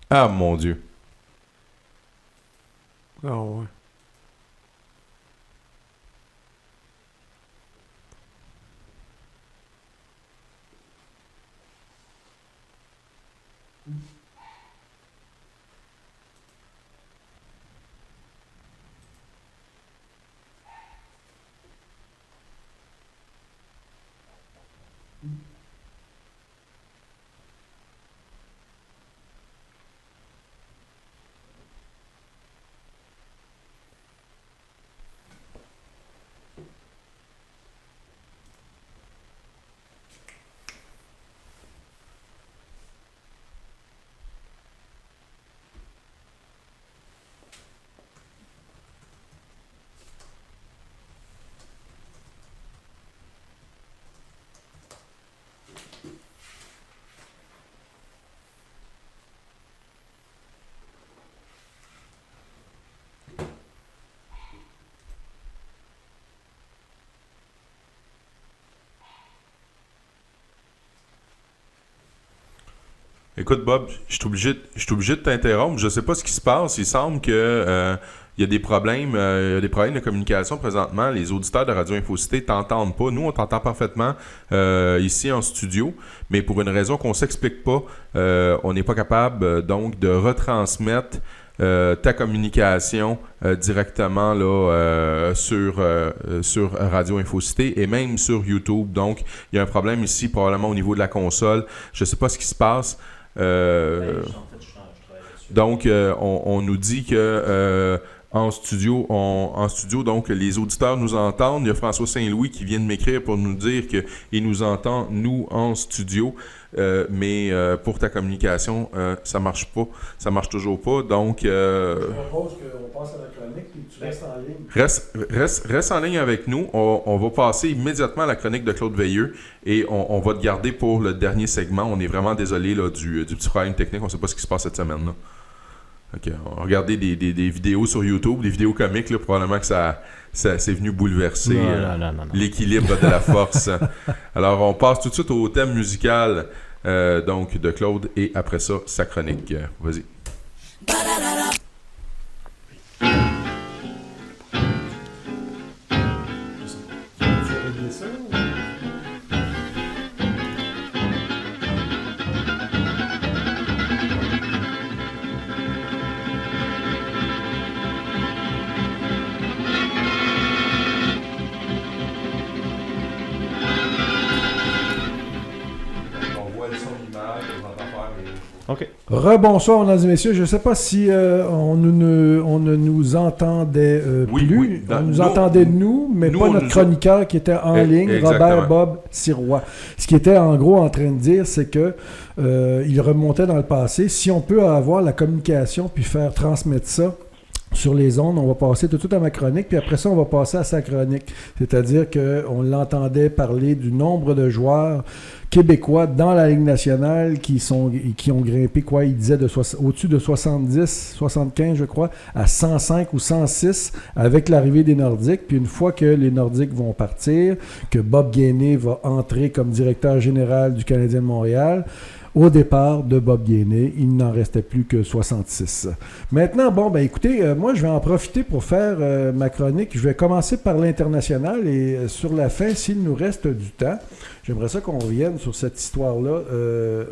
Ah, mon Dieu. Ah ouais. Écoute, Bob, je suis obligé de t'interrompre. Je ne sais pas ce qui se passe. Il semble que il y a des problèmes de communication présentement. Les auditeurs de Radio Infocité t'entendent pas. Nous, on t'entend parfaitement ici en studio, mais pour une raison qu'on s'explique pas, on n'est pas capable donc de retransmettre ta communication directement là sur Radio Infocité et même sur YouTube. Donc, il y a un problème ici probablement au niveau de la console. Je ne sais pas ce qui se passe. Donc, on nous dit que en studio, donc, les auditeurs nous entendent. Il y a François Saint-Louis qui vient de m'écrire pour nous dire qu'il nous entend, nous, en studio. Mais pour ta communication, ça marche pas. Ça marche toujours pas. Donc, je propose qu'on passe à la chronique et tu restes en ligne. Reste en ligne avec nous. On va passer immédiatement à la chronique de Claude Veilleux et on va te garder pour le dernier segment. On est vraiment désolé là, du petit problème technique. On ne sait pas ce qui se passe cette semaine-là. Okay. On va regarder des vidéos sur YouTube, des vidéos comiques. Là, probablement que ça c'est venu bouleverser non. l'équilibre de la force. Alors, on passe tout de suite au thème musical donc de Claude et après ça, sa chronique. Vas-y. OK. Rebonsoir, mesdames et messieurs. Je ne sais pas si on ne nous entendait plus. Oui. On nous entendait nous, mais pas notre chroniqueur qui était en ligne, exactement. Robert Bob Sirois. Ce qui était en gros en train de dire, c'est que il remontait dans le passé. Si on peut avoir la communication puis faire transmettre ça sur les ondes, on va passer tout de suite à ma chronique, puis après ça, on va passer à sa chronique. C'est-à-dire qu'on l'entendait parler du nombre de joueurs québécois dans la Ligue nationale qui ont grimpé, quoi, il disait au-dessus de 70, 75, je crois, à 105 ou 106 avec l'arrivée des Nordiques. Puis une fois que les Nordiques vont partir, que Bob Gainey va entrer comme directeur général du Canadien de Montréal, au départ de Bob Gainey, il n'en restait plus que 66. Maintenant, écoutez, moi, je vais en profiter pour faire ma chronique. Je vais commencer par l'international et sur la fin, s'il nous reste du temps, j'aimerais ça qu'on revienne sur cette histoire-là,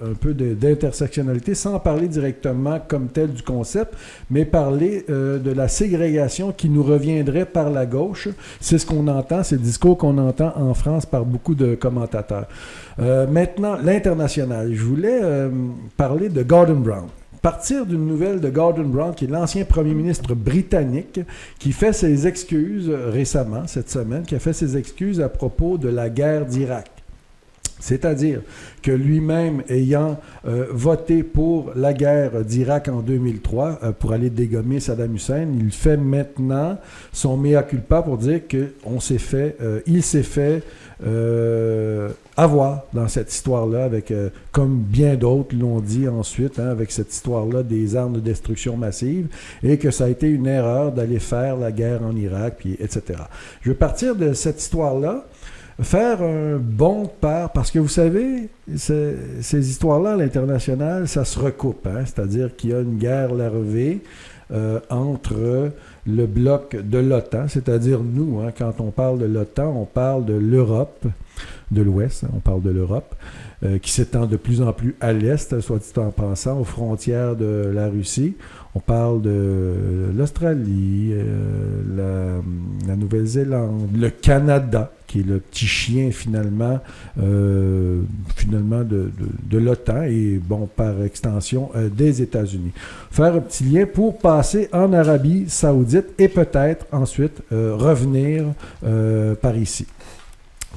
un peu d'intersectionnalité, sans parler directement comme tel du concept, mais parler de la ségrégation qui nous reviendrait par la gauche. C'est ce qu'on entend, c'est le discours qu'on entend en France par beaucoup de commentateurs. Maintenant, l'international. Je voulais parler de Gordon Brown. Partir d'une nouvelle de Gordon Brown, qui est l'ancien premier ministre britannique, qui fait ses excuses récemment, cette semaine, qui a fait ses excuses à propos de la guerre d'Irak. C'est-à-dire que lui-même, ayant voté pour la guerre d'Irak en 2003, pour aller dégommer Saddam Hussein, il fait maintenant son mea culpa pour dire qu'il s'est fait avoir dans cette histoire-là, avec comme bien d'autres l'ont dit ensuite, avec cette histoire-là des armes de destruction massive, et que ça a été une erreur d'aller faire la guerre en Irak, puis etc. Je vais partir de cette histoire-là. faire un bond parce que vous savez, ces histoires-là à l'international, ça se recoupe, hein? C'est-à-dire qu'il y a une guerre larvée entre le bloc de l'OTAN, c'est-à-dire nous, hein, quand on parle de l'OTAN, on parle de l'Europe, de l'Ouest, hein, on parle de l'Europe, qui s'étend de plus en plus à l'Est, soit dit en passant, aux frontières de la Russie. On parle de l'Australie, la Nouvelle-Zélande, le Canada, qui est le petit chien finalement de l'OTAN et, bon, par extension, des États-Unis. Faire un petit lien pour passer en Arabie Saoudite et peut-être ensuite revenir par ici.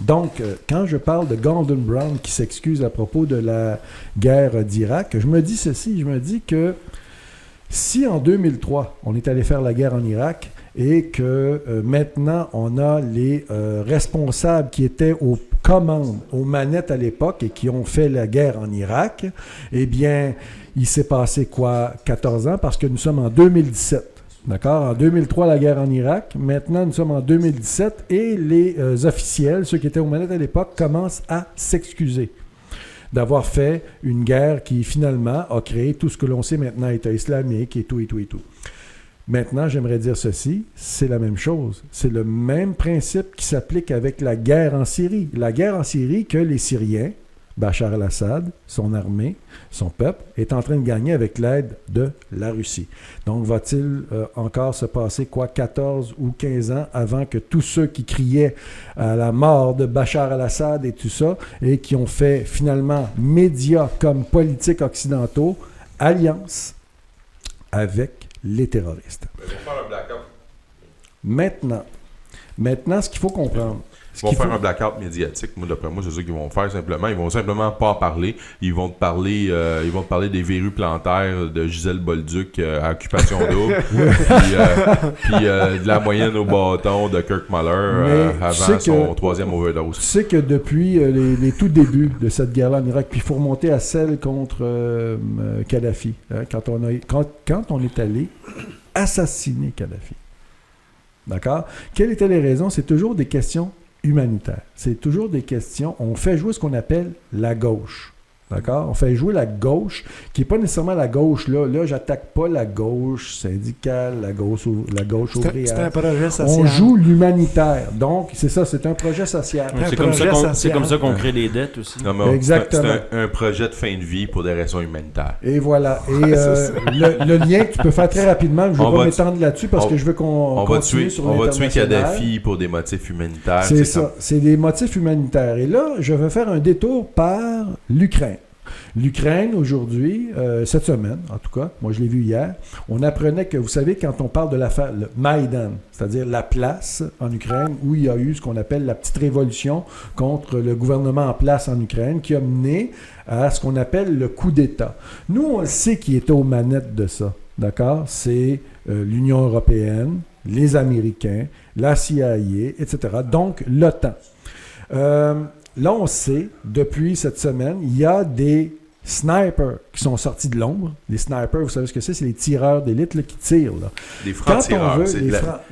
Donc, quand je parle de Gordon Brown qui s'excuse à propos de la guerre d'Irak, je me dis ceci, je me dis que si en 2003, on est allé faire la guerre en Irak et que maintenant, on a les responsables qui étaient aux commandes, aux manettes à l'époque et qui ont fait la guerre en Irak, eh bien, il s'est passé quoi? 14 ans, parce que nous sommes en 2017. D'accord? En 2003, la guerre en Irak. Maintenant, nous sommes en 2017 et les officiels, ceux qui étaient aux manettes à l'époque, commencent à s'excuser d'avoir fait une guerre qui, finalement, a créé tout ce que l'on sait maintenant, État islamique et tout, et tout, et tout. Maintenant, j'aimerais dire ceci, c'est la même chose. C'est le même principe qui s'applique avec la guerre en Syrie. La guerre en Syrie que les Syriens, Bachar el-Assad, son armée, son peuple, est en train de gagner avec l'aide de la Russie. Donc, va-t-il encore se passer, 14 ou 15 ans avant que tous ceux qui criaient à la mort de Bachar el-Assad et tout ça, et qui ont fait finalement médias comme politiques occidentaux, alliance avec les terroristes. Mais ils vont faire un blackout. Maintenant, ce qu'il faut comprendre, Ils vont faire un blackout médiatique. Moi, d'après moi, c'est ça qu'ils vont faire simplement. Ils vont simplement pas en parler. Ils vont te parler des verrues plantaires de Gisèle Bolduc à Occupation Double. puis de la moyenne au bâton de Kirk Muller avant son troisième overdose. Tu sais que depuis les tout débuts de cette guerre-là en Irak, puis il faut remonter à celle contre Kadhafi, hein, quand on est allé assassiner Kadhafi. D'accord? Quelles étaient les raisons? C'est toujours des questions humanitaire. C'est toujours des questions. On fait jouer ce qu'on appelle la gauche. D'accord? On fait jouer la gauche, qui n'est pas nécessairement la gauche. Là, j'attaque pas la gauche syndicale, la gauche ouvrière. C'est un projet social. On joue l'humanitaire. Donc, c'est ça, c'est un projet social. C'est comme ça qu'on crée des dettes aussi. Non, mais exactement. C'est un projet de fin de vie pour des raisons humanitaires. Et voilà. Et le lien que tu peux faire très rapidement, je ne vais pas m'étendre là-dessus parce que je veux qu'on continue sur l'international. On va tuer Kadhafi pour des motifs humanitaires. C'est ça. C'est des motifs humanitaires. Et là, je vais faire un détour par l'Ukraine. L'Ukraine, aujourd'hui, cette semaine, en tout cas, moi je l'ai vu hier, on apprenait que, vous savez, quand on parle de l'affaire le Maïdan, c'est-à-dire la place en Ukraine où il y a eu ce qu'on appelle la petite révolution contre le gouvernement en place en Ukraine qui a mené à ce qu'on appelle le coup d'État. Nous, on le sait qui était aux manettes de ça, d'accord? C'est l'Union européenne, les Américains, la CIA, etc. Donc, l'OTAN. Là, on sait, depuis cette semaine, il y a des snipers qui sont sortis de l'ombre. Les snipers, vous savez ce que c'est? C'est les tireurs d'élite là, qui tirent. Là. Les francs-tireurs.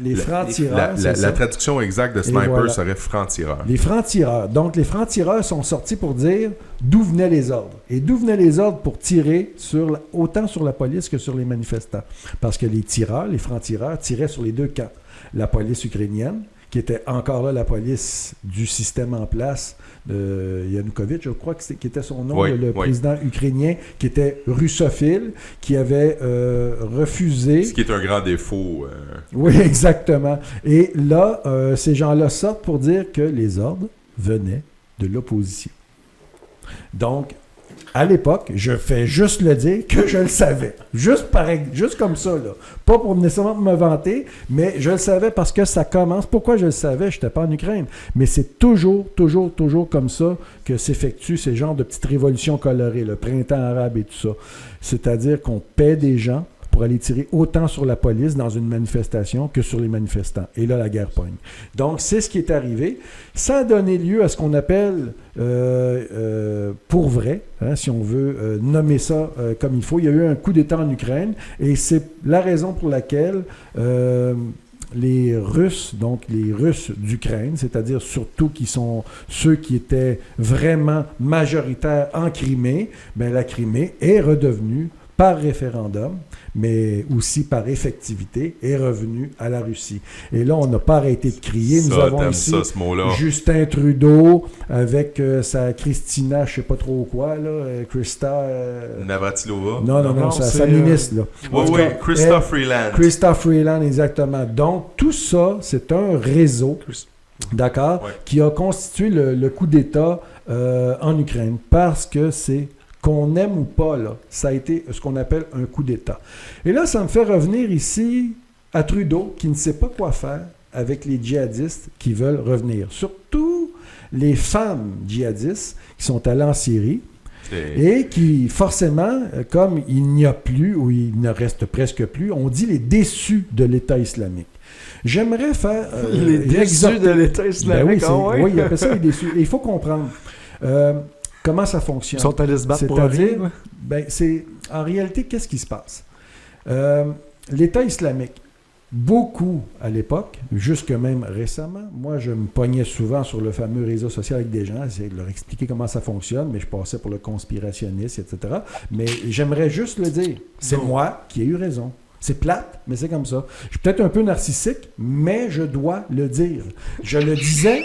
Les francs-tireurs. La traduction exacte de sniper serait franc-tireur. Les francs-tireurs. Donc, les francs-tireurs sont sortis pour dire d'où venaient les ordres. Et d'où venaient les ordres pour tirer autant sur la police que sur les manifestants. Parce que les tireurs, les francs-tireurs, tiraient sur les deux camps. La police ukrainienne, qui était encore là la police du système en place de Yanukovych, je crois qui était son nom, le président ukrainien, qui était russophile, qui avait refusé... Ce qui est un grand défaut. Oui, exactement. Et là, ces gens-là sortent pour dire que les ordres venaient de l'opposition. Donc, à l'époque, je fais juste le dire que je le savais. Juste comme ça, là. Pas pour nécessairement me vanter, mais je le savais parce que ça commence. Pourquoi je le savais? Je n'étais pas en Ukraine. Mais c'est toujours comme ça que s'effectuent ces genres de petites révolutions colorées, le printemps arabe et tout ça. C'est-à-dire qu'on paie des gens pour aller tirer autant sur la police dans une manifestation que sur les manifestants. Et là, la guerre pogne. Donc, c'est ce qui est arrivé. Ça a donné lieu à ce qu'on appelle, pour vrai, hein, si on veut nommer ça comme il faut, il y a eu un coup d'État en Ukraine et c'est la raison pour laquelle les Russes, donc les Russes d'Ukraine, c'est-à-dire surtout qui sont ceux qui étaient vraiment majoritaires en Crimée, bien la Crimée est redevenue par référendum, mais aussi par effectivité, est revenue à la Russie. Et là, on n'a pas arrêté de crier. Nous avons ici Justin Trudeau avec sa Christina, je ne sais pas trop quoi, là, Krista... Navratilova. Non, sa ministre, là. Oui, Krista Freeland. Krista Freeland, exactement. Donc, tout ça, c'est un réseau, d'accord, qui a constitué le coup d'État en Ukraine, parce que c'est qu'on aime ou pas, là, ça a été ce qu'on appelle un coup d'État. Et là, ça me fait revenir ici à Trudeau, qui ne sait pas quoi faire avec les djihadistes qui veulent revenir. Surtout les femmes djihadistes qui sont allées en Syrie et qui, forcément, comme il n'y a plus, ou il ne reste presque plus, on dit les déçus de l'État islamique. J'aimerais faire... les déçus de l'État islamique, oui, il appelle ça les déçus. Et il faut comprendre... comment ça fonctionne? Ils sont allés se battre pour rien. En réalité, qu'est-ce qui se passe? L'État islamique, beaucoup à l'époque, jusque même récemment, moi je me pognais souvent sur le fameux réseau social avec des gens, j'essayais de leur expliquer comment ça fonctionne, mais je passais pour le conspirationniste, etc. Mais j'aimerais juste le dire, c'est moi qui ai eu raison. C'est plate, mais c'est comme ça. Je suis peut-être un peu narcissique, mais je dois le dire. Je le disais,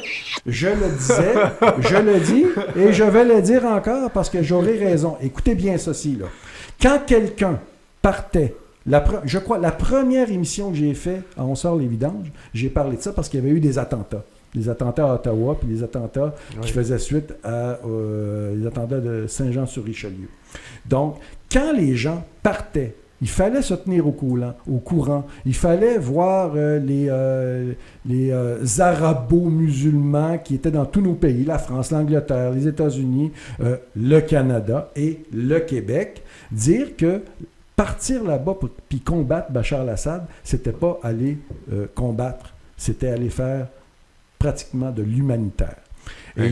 je le dis, et je vais le dire encore parce que j'aurai raison. Écoutez bien ceci, là. Quand quelqu'un partait, je crois, la première émission que j'ai faite à On sort les vidanges, j'ai parlé de ça parce qu'il y avait eu des attentats. Les attentats à Ottawa, puis les attentats qui faisaient suite à les attentats de Saint-Jean-sur-Richelieu. Donc, quand les gens partaient, il fallait se tenir au courant. Il fallait voir les arabo-musulmans qui étaient dans tous nos pays, la France, l'Angleterre, les États-Unis, le Canada et le Québec, dire que partir là-bas puis combattre Bachar al-Assad, c'était pas aller combattre, c'était aller faire pratiquement de l'humanitaire. Et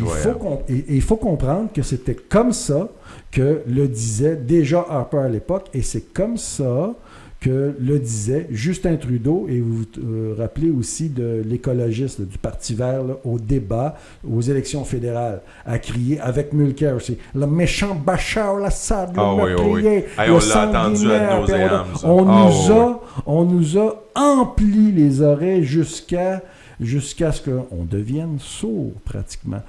il faut comprendre que c'était comme ça que le disait déjà Harper à l'époque, et c'est comme ça que le disait Justin Trudeau, et vous vous rappelez aussi de l'écologiste du Parti vert là, au débat, aux élections fédérales, a crié avec Mulcair aussi, le méchant Bachar al-Assad, le meurtrier, le sanguinaire. On nous a empli les oreilles jusqu'à ce qu'on devienne sourd pratiquement.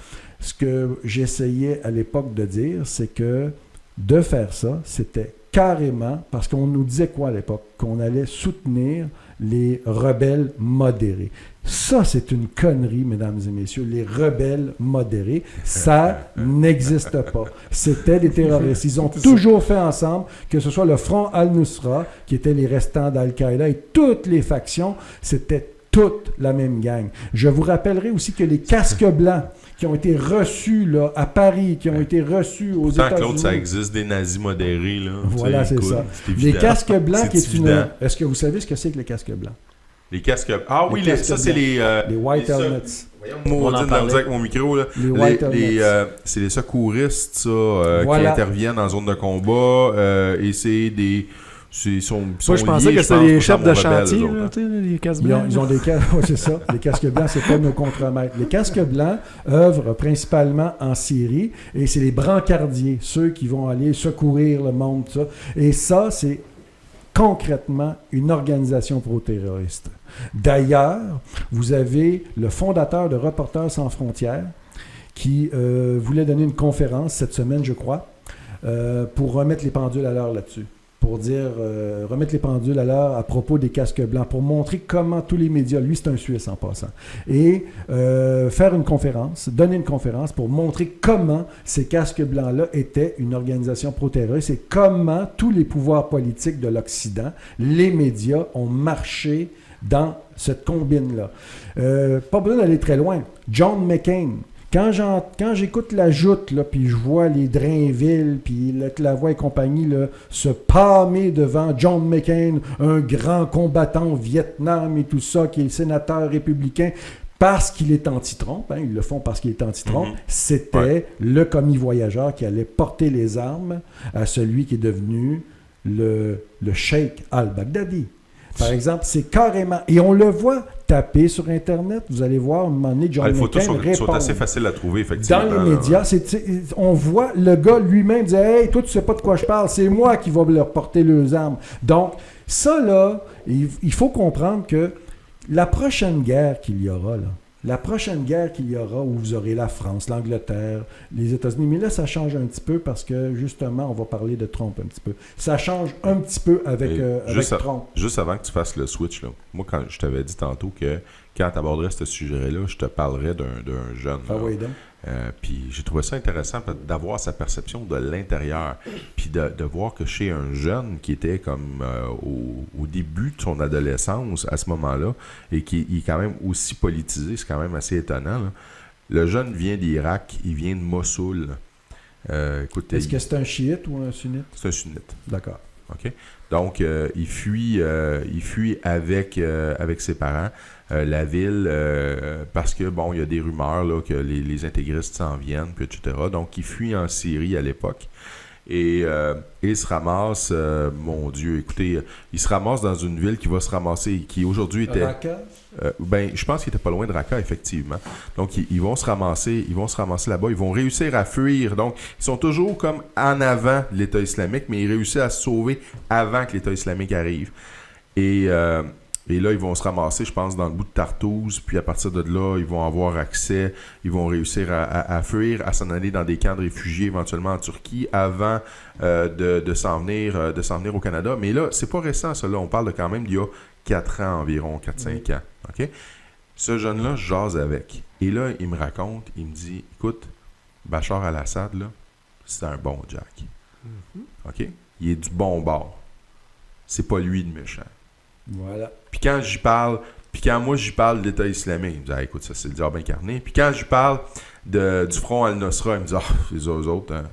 Ce que j'essayais à l'époque de dire, c'est que de faire ça, c'était carrément, parce qu'on nous disait quoi à l'époque? Qu'on allait soutenir les rebelles modérés. Ça, c'est une connerie, mesdames et messieurs. Les rebelles modérés, ça n'existe pas. C'était des terroristes. Ils ont toujours fait ensemble, que ce soit le Front al-Nusra, qui était les restants d'Al-Qaïda, et toutes les factions, c'était toute la même gang. Je vous rappellerai aussi que les casques blancs qui ont été reçus là, à Paris, qui ont été reçus aux États-Unis... Claude, ça existe des nazis modérés. Là. Voilà, c'est ça. Les casques blancs, est-ce que vous savez ce que c'est que les casques blancs? Les casques... Ah oui, ça, c'est les... les white helmets. On en parlait avec mon micro. Là. C'est les secouristes ça, qui interviennent en zone de combat. Et c'est des... Moi, je pensais que c'était les chefs de chantier, les casques blancs. Ils ont des casques, c'est ça. Les casques blancs, c'est pas nos contremaîtres. Les casques blancs œuvrent principalement en Syrie et c'est les brancardiers, ceux qui vont aller secourir le monde, ça. Et ça, c'est concrètement une organisation pro-terroriste. D'ailleurs, vous avez le fondateur de Reporters sans frontières qui voulait donner une conférence cette semaine, je crois, pour remettre les pendules à l'heure là-dessus. Pour dire, remettre les pendules à l'heure à propos des casques blancs, pour montrer comment tous les médias, lui c'est un Suisse en passant, et faire une conférence, donner une conférence pour montrer comment ces casques blancs-là étaient une organisation pro-terroriste et comment tous les pouvoirs politiques de l'Occident, les médias, ont marché dans cette combine-là. Pas besoin d'aller très loin. John McCain. Quand j'écoute la joute, là, puis je vois les Drainville, puis la voix et compagnie là, se pâmer devant John McCain, un grand combattant au Vietnam et tout ça, qui est sénateur républicain, parce qu'il est anti-Trump, ils le font parce qu'il est anti-Trump, c'était le commis voyageur qui allait porter les armes à celui qui est devenu le cheikh al-Baghdadi. Par exemple, c'est carrément... Et on le voit taper sur Internet. Vous allez voir, à un moment donné, John Les photos McCain sont assez faciles à trouver, effectivement. dans les médias. On voit le gars lui-même dire « Hey, toi, tu sais pas de quoi je parle. C'est moi qui va leur porter leurs armes. » Donc, ça, là, il faut comprendre que la prochaine guerre qu'il y aura, là, où vous aurez la France, l'Angleterre, les États-Unis, mais là, ça change un petit peu parce que, justement, on va parler de Trump un petit peu. Ça change un petit peu avec Trump. Juste avant que tu fasses le switch, là, moi, quand je t'avais dit tantôt que quand tu aborderais ce sujet-là, je te parlerais d'un jeune. Ah oui, donc. Puis j'ai trouvé ça intéressant d'avoir sa perception de l'intérieur, puis de voir que chez un jeune qui était comme au début de son adolescence à ce moment-là, et qui est quand même aussi politisé, c'est quand même assez étonnant, là. Le jeune vient d'Irak, il vient de Mossoul. Écoutez, est-ce que c'est un chiite ou un sunnite? C'est un sunnite. D'accord. OK? Donc, il fuit avec ses parents la ville parce que, bon, il y a des rumeurs là, que les intégristes s'en viennent, puis etc. Donc, il fuit en Syrie à l'époque. Et il se ramasse, mon Dieu, écoutez, il se ramasse dans une ville qui va se ramasser, qui aujourd'hui était... Raqqa? Je pense qu'il était pas loin de Raqqa, effectivement. Donc, ils vont se ramasser là-bas, ils vont réussir à fuir. Donc, ils sont toujours comme en avant de l'État islamique, mais ils réussissent à se sauver avant que l'État islamique arrive. Et là, ils vont se ramasser, je pense, dans le bout de Tartouse. Puis à partir de là, ils vont avoir accès, ils vont réussir à fuir, à s'en aller dans des camps de réfugiés, éventuellement en Turquie, avant de s'en venir au Canada. Mais là, c'est pas récent, ça. Là, on parle de quand même d'il y a 4 ans environ, 4-5 ans. OK? Ce jeune-là, je jase avec. Et là, il me raconte, il me dit, écoute, Bachar al-Assad, là, c'est un bon Jack. OK? Il est du bon bord. C'est pas lui le méchant. Voilà. Puis quand moi j'y parle de l'État islamique, il me dit ah, écoute, ça c'est le diable incarné. Puis quand je parle du front al-Nusra, il me dit les autres, hein.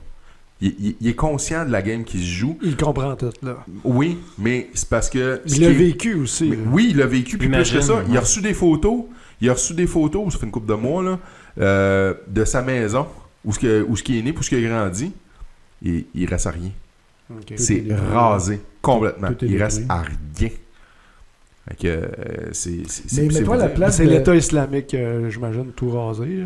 Il est conscient de la game qui se joue. Il comprend tout, là. Oui, mais c'est parce que... Il l'a vécu aussi. Oui, il l'a vécu. Puis plus que ça, ouais. il a reçu des photos, ça fait une couple de mois, là, de sa maison, où il est né, où il a grandi. Et il reste à rien. Okay. C'est rasé complètement. Tout est Il reste détruit. à rien. Fait que, Mais mets-toi la place C'est de... l'État islamique, j'imagine, tout rasé.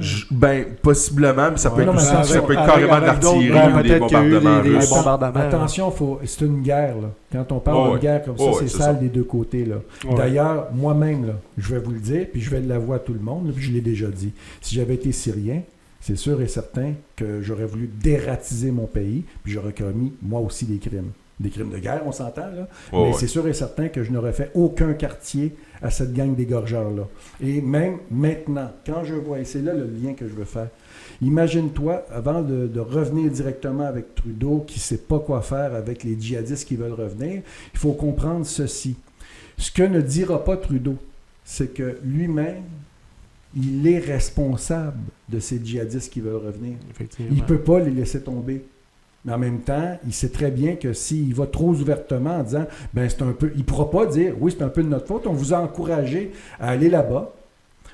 possiblement, mais ça peut non, être, mais aussi, ça peut être avec carrément de l'artillerie d'autres, ou des peut-être qu'il y a eu bombardements des russes. bombardements. Attention, c'est une guerre. Là. Quand on parle d'une guerre comme ça, c'est sale des deux côtés. Là. Ouais. D'ailleurs, moi-même, là, je vais vous le dire, puis je vais l'avouer à tout le monde, là, puis je l'ai déjà dit. Si j'avais été Syrien, c'est sûr et certain que j'aurais voulu dératiser mon pays, puis j'aurais commis, moi aussi, des crimes. Des crimes de guerre, on s'entend, là. Mais c'est sûr et certain que je n'aurais fait aucun quartier à cette gang d'égorgeurs-là. Et même maintenant, quand je vois, et c'est là le lien que je veux faire, imagine-toi, avant de revenir directement avec Trudeau, qui ne sait pas quoi faire avec les djihadistes qui veulent revenir, il faut comprendre ceci. Ce que ne dira pas Trudeau, c'est que lui-même, il est responsable de ces djihadistes qui veulent revenir. Effectivement. Il ne peut pas les laisser tomber. Mais en même temps, il sait très bien que s'il va trop ouvertement en disant c'est un peu. Il ne pourra pas dire oui, c'est un peu de notre faute, on vous a encouragé à aller là-bas,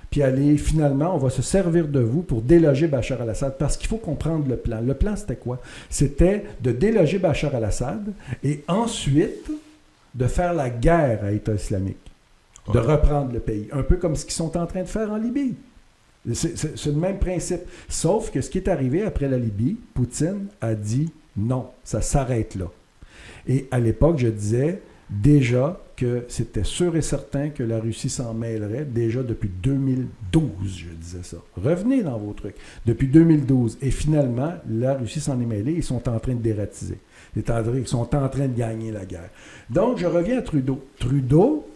puis finalement, on va se servir de vous pour déloger Bachar al-Assad. Parce qu'il faut comprendre le plan. Le plan, c'était quoi? C'était de déloger Bachar al-Assad et ensuite de faire la guerre à l'État islamique, de reprendre le pays. Un peu comme ce qu'ils sont en train de faire en Libye. C'est le même principe. Sauf que ce qui est arrivé après la Libye, Poutine a dit non, ça s'arrête là. Et à l'époque, je disais déjà que c'était sûr et certain que la Russie s'en mêlerait déjà depuis 2012, je disais ça. Revenez dans vos trucs. Depuis 2012. Et finalement, la Russie s'en est mêlée. Ils sont en train de dératiser. Ils sont en train de gagner la guerre. Donc, je reviens à Trudeau. Trudeau,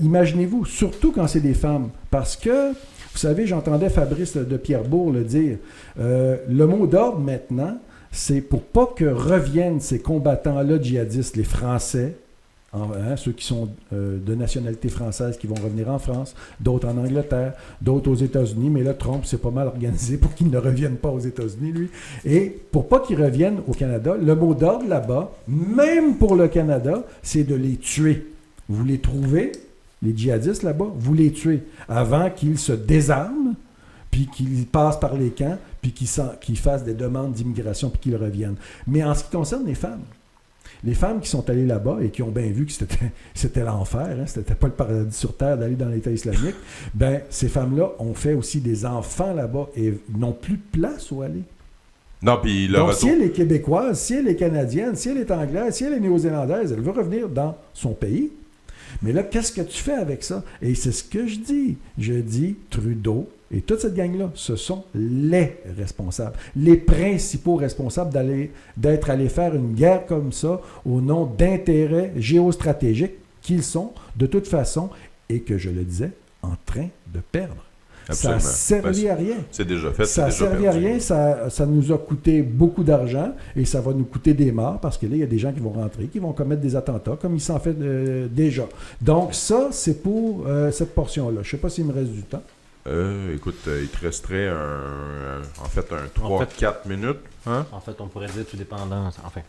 imaginez-vous, surtout quand c'est des femmes, parce que vous savez, j'entendais Fabrice de Pierrebourg le dire. Le mot d'ordre maintenant, c'est pour pas que reviennent ces combattants-là djihadistes, les Français, ceux qui sont de nationalité française qui vont revenir en France, d'autres en Angleterre, d'autres aux États-Unis, mais là, Trump s'est pas mal organisé pour qu'ils ne reviennent pas aux États-Unis, lui. Et pour pas qu'ils reviennent au Canada, le mot d'ordre là-bas, même pour le Canada, c'est de les tuer. Vous les trouvez, les djihadistes là-bas, vous les tuez avant qu'ils se désarment, puis qu'ils passent par les camps, puis qu'ils fassent des demandes d'immigration, puis qu'ils reviennent. Mais en ce qui concerne les femmes, Les femmes qui sont allées là-bas et qui ont bien vu que c'était l'enfer, hein, c'était pas le paradis sur terre d'aller dans l'État islamique, ben ces femmes-là ont fait aussi des enfants là-bas et n'ont plus de place où aller. Non, puis le Donc, retour... si elle est québécoise, si elle est canadienne, si elle est anglaise, si elle est néo-zélandaise, elle veut revenir dans son pays. Mais là, qu'est-ce que tu fais avec ça? Et c'est ce que je dis. Je dis Trudeau et toute cette gang-là, ce sont les responsables, les principaux responsables d'être allés faire une guerre comme ça au nom d'intérêts géostratégiques qu'ils sont, de toute façon, et que, je le disais, en train de perdre. Absolument. Ça n'a servi à rien. C'est déjà fait, Ça n'a c'est déjà servi à perdu. rien, ça nous a coûté beaucoup d'argent et ça va nous coûter des morts parce que là, il y a des gens qui vont rentrer, qui vont commettre des attentats, comme ils s'en fait déjà. Donc ça, c'est pour cette portion-là. Je ne sais pas s'il me reste du temps. Écoute, il te resterait un 3-4 minutes. Hein? En fait, on pourrait dire tout dépendant. Enfin.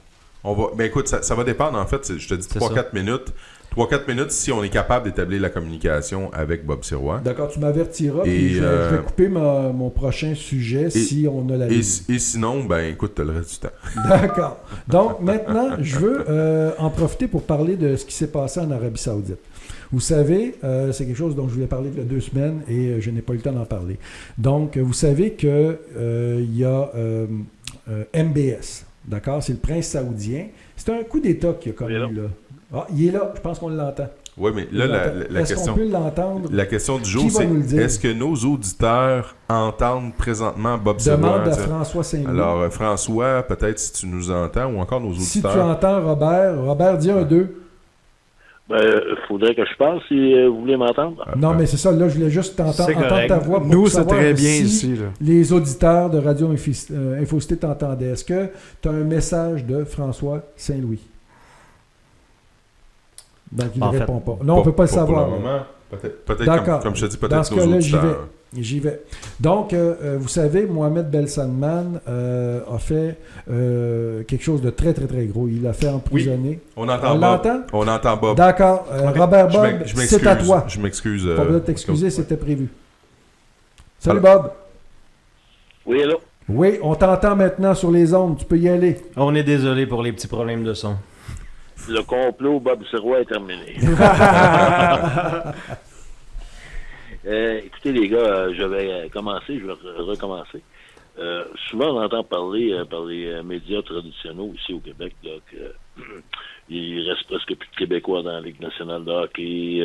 Ben écoute, ça va dépendre, en fait, je te dis 3-4 minutes. 3-4 minutes si on est capable d'établir la communication avec Bob Sirois. D'accord, tu m'avertiras, Et, puis je vais couper mon prochain sujet si on a la Et ligne. sinon, ben écoute, tu as le reste du temps. D'accord. Donc maintenant, je veux en profiter pour parler de ce qui s'est passé en Arabie Saoudite. Vous savez, c'est quelque chose dont je voulais parler il y a 2 semaines et je n'ai pas eu le temps d'en parler. Donc, vous savez qu'il y a MBS, d'accord? C'est le prince saoudien. C'est un coup d'État qu'il a connu, là. Ah, il est là, je pense qu'on l'entend. Oui, mais là, la Est-ce question... qu'on peut l'entendre? La question du jour, Qui va c'est nous le dire? est-ce que nos auditeurs entendent présentement Bob Sirois? Demande à François Saint-Louis. Alors, François, peut-être si tu nous entends, ou encore nos Si auditeurs. tu entends Robert, dis 1, 2. Il faudrait que je parle si vous voulez m'entendre. Non, mais c'est ça, là, je voulais juste entendre ta voix. Pour Nous, c'est savoir très bien si ici. Là. les auditeurs de Radio Infocité t'entendaient. Est-ce que tu as un message de François Saint-Louis? Donc, il ne répond pas. Non, on ne peut pas le savoir. Pour le moment, peut-être D'accord. comme je te dis, Dans peut-être ce nos cas-là, auditeurs. j'y vais. Donc, vous savez, Mohamed Belsalman a fait quelque chose de très, très, très gros. Il l'a fait emprisonner. On entend Bob. l'entend? On entend Bob. D'accord. Robert Bob, Je m'excuse. c'est à toi. Je m'excuse. Pas besoin de t'excuser, c'était prévu. Salut Bob. Oui, allô? Oui, on t'entend maintenant sur les ondes. Tu peux y aller. On est désolé pour les petits problèmes de son. Le complot Bob Sirois est terminé. Écoutez, les gars, je vais commencer, je vais recommencer. Souvent, on entend parler par les médias traditionnels ici au Québec il reste presque plus de Québécois dans la Ligue nationale de hockey.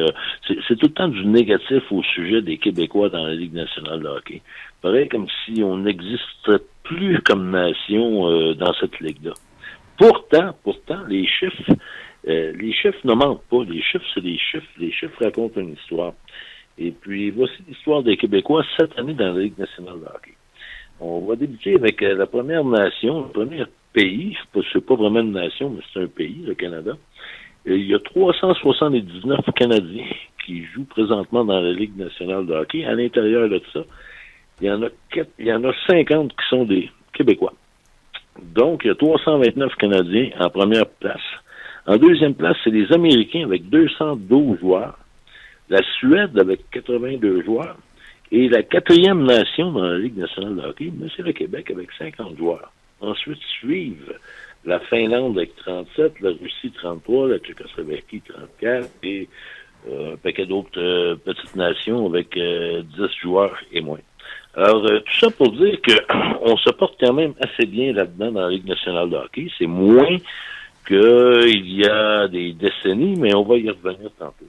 C'est tout le temps du négatif au sujet des Québécois dans la Ligue nationale de hockey. Pareil comme si on n'existait plus comme nation dans cette ligue-là. Pourtant, les chiffres ne mentent pas. Les chiffres, c'est des chiffres. Les chiffres racontent une histoire. Et puis, voici l'histoire des Québécois cette année dans la Ligue nationale de hockey. On va débuter avec la première nation, le premier pays. C'est pas vraiment une nation, mais c'est un pays, le Canada. Et il y a 379 Canadiens qui jouent présentement dans la Ligue nationale de hockey. À l'intérieur de ça, il y en a 50 qui sont des Québécois. Donc, il y a 329 Canadiens en première place. En deuxième place, c'est les Américains avec 212 joueurs. La Suède avec 82 joueurs. Et la quatrième nation dans la Ligue nationale de hockey, c'est le Québec avec 50 joueurs. Ensuite suivent la Finlande avec 37, la Russie 33, la Tchécoslovaquie 34 et un paquet d'autres petites nations avec 10 joueurs et moins. Alors, tout ça pour dire qu'on se porte quand même assez bien là-dedans dans la Ligue nationale de hockey. C'est moins qu'il y a des décennies, mais on va y revenir tantôt.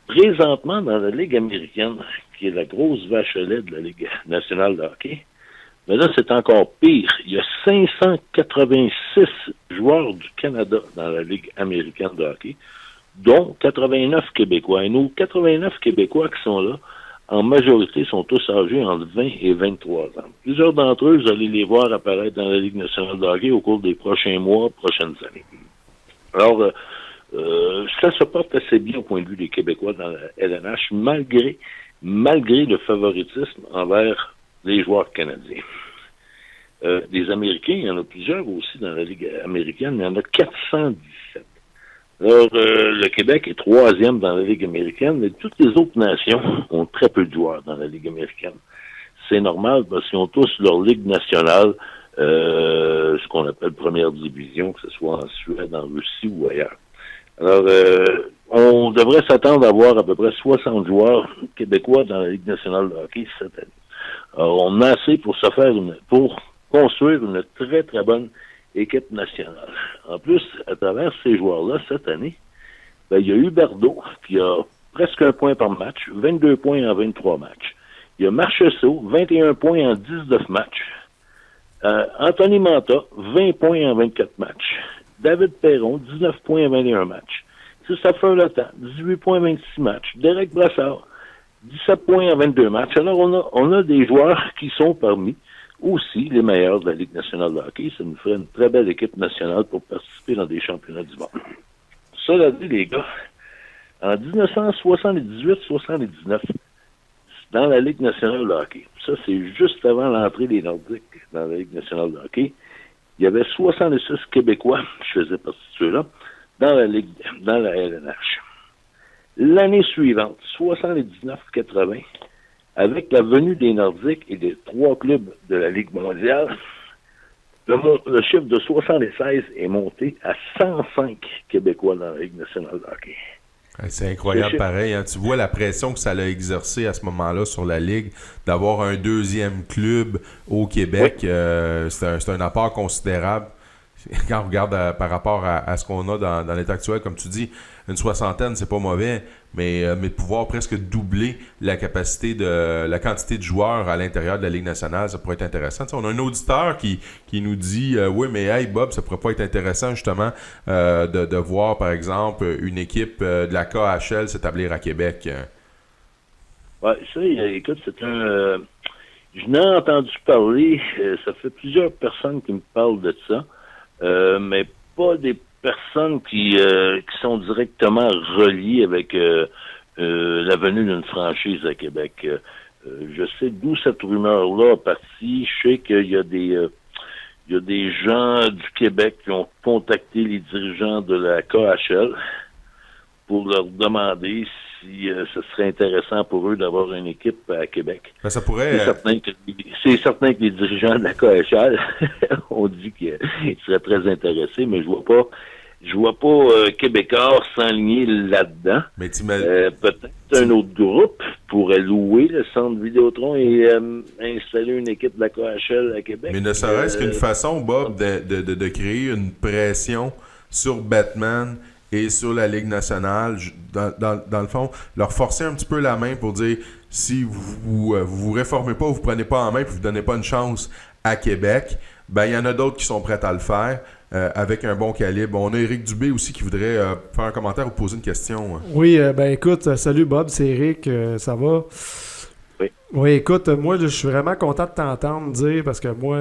Présentement, dans la Ligue américaine, qui est la grosse vache à lait de la Ligue nationale de hockey, mais là, c'est encore pire. Il y a 586 joueurs du Canada dans la Ligue américaine de hockey, dont 89 Québécois. Et nos 89 Québécois qui sont là, en majorité, sont tous âgés entre 20 et 23 ans. Plusieurs d'entre eux, vous allez les voir apparaître dans la Ligue nationale de hockey au cours des prochains mois, prochaines années. Alors, ça se porte assez bien au point de vue des Québécois dans la LNH, malgré le favoritisme envers les joueurs canadiens. Des Américains, il y en a plusieurs aussi dans la Ligue américaine, mais il y en a 417. Alors, le Québec est 3e dans la Ligue américaine, mais toutes les autres nations ont très peu de joueurs dans la Ligue américaine. C'est normal parce qu'ils ont tous leur Ligue nationale ce qu'on appelle première division, que ce soit en Suède, en Russie ou ailleurs. Alors, on devrait s'attendre à avoir à peu près 60 joueurs québécois dans la Ligue nationale de hockey cette année. Alors, on a assez pour pour construire une très, très bonne équipe nationale. En plus, à travers ces joueurs-là, cette année, ben, il y a eu Berdo, qui a presque 1 point par match, 22 points en 23 matchs. Il y a Marchessault, 21 points en 19 matchs. Anthony Manta, 20 points en 24 matchs. David Perron, 19 points en 21 matchs. Christopher Letang, 18 points en 26 matchs. Derek Brassard, 17 points en 22 matchs. Alors, on a des joueurs qui sont parmi aussi les meilleurs de la Ligue nationale de hockey. Ça nous ferait une très belle équipe nationale pour participer dans des championnats du monde. Cela dit, les gars, en 1978-79, dans la Ligue nationale de hockey, ça c'est juste avant l'entrée des Nordiques dans la Ligue nationale de hockey, il y avait 66 Québécois, je faisais partie de ceux-là, dans la LNH. L'année suivante, 79-80, avec la venue des Nordiques et des 3 clubs de la Ligue mondiale, le chiffre de 76 est monté à 105 Québécois dans la Ligue nationale de hockey. C'est incroyable pareil. Hein? Tu vois la pression que ça a exercé à ce moment-là sur la Ligue, d'avoir un deuxième club au Québec. Oui. C'est un apport considérable. Quand on regarde par rapport à ce qu'on a dans l'état actuel, comme tu dis, une 60aine, c'est pas mauvais, mais de pouvoir presque doubler la quantité de joueurs à l'intérieur de la Ligue nationale, ça pourrait être intéressant. T'sais, on a un auditeur qui nous dit oui, mais hey Bob, ça pourrait pas être intéressant justement de voir, par exemple, une équipe de la KHL s'établir à Québec. Oui, ça, écoute, c'est un... je n'ai entendu parler, ça fait plusieurs personnes qui me parlent de ça. Mais pas des personnes qui sont directement reliées avec la venue d'une franchise à Québec. Je sais d'où cette rumeur-là a parti. Je sais qu'il y a des gens du Québec qui ont contacté les dirigeants de la KHL pour leur demander si ce serait intéressant pour eux d'avoir une équipe à Québec. Ben, ça pourrait... C'est certain que les dirigeants de la KHL ont dit qu'ils seraient très intéressés, mais je vois pas Québécois s'enligner là-dedans. Mais peut-être un autre groupe pourrait louer le centre Vidéotron et installer une équipe de la KHL à Québec. Mais ne serait-ce qu'une façon, Bob, de créer une pression sur Batman et sur la Ligue nationale, dans le fond, leur forcer un petit peu la main pour dire si vous réformez pas, vous prenez pas en main, puis vous donnez pas une chance à Québec, ben il y en a d'autres qui sont prêts à le faire avec un bon calibre. On a Éric Dubé aussi qui voudrait faire un commentaire ou poser une question. Oui, ben écoute, salut Bob, c'est Éric, ça va? Oui, écoute, moi, je suis vraiment content de t'entendre dire, parce que moi,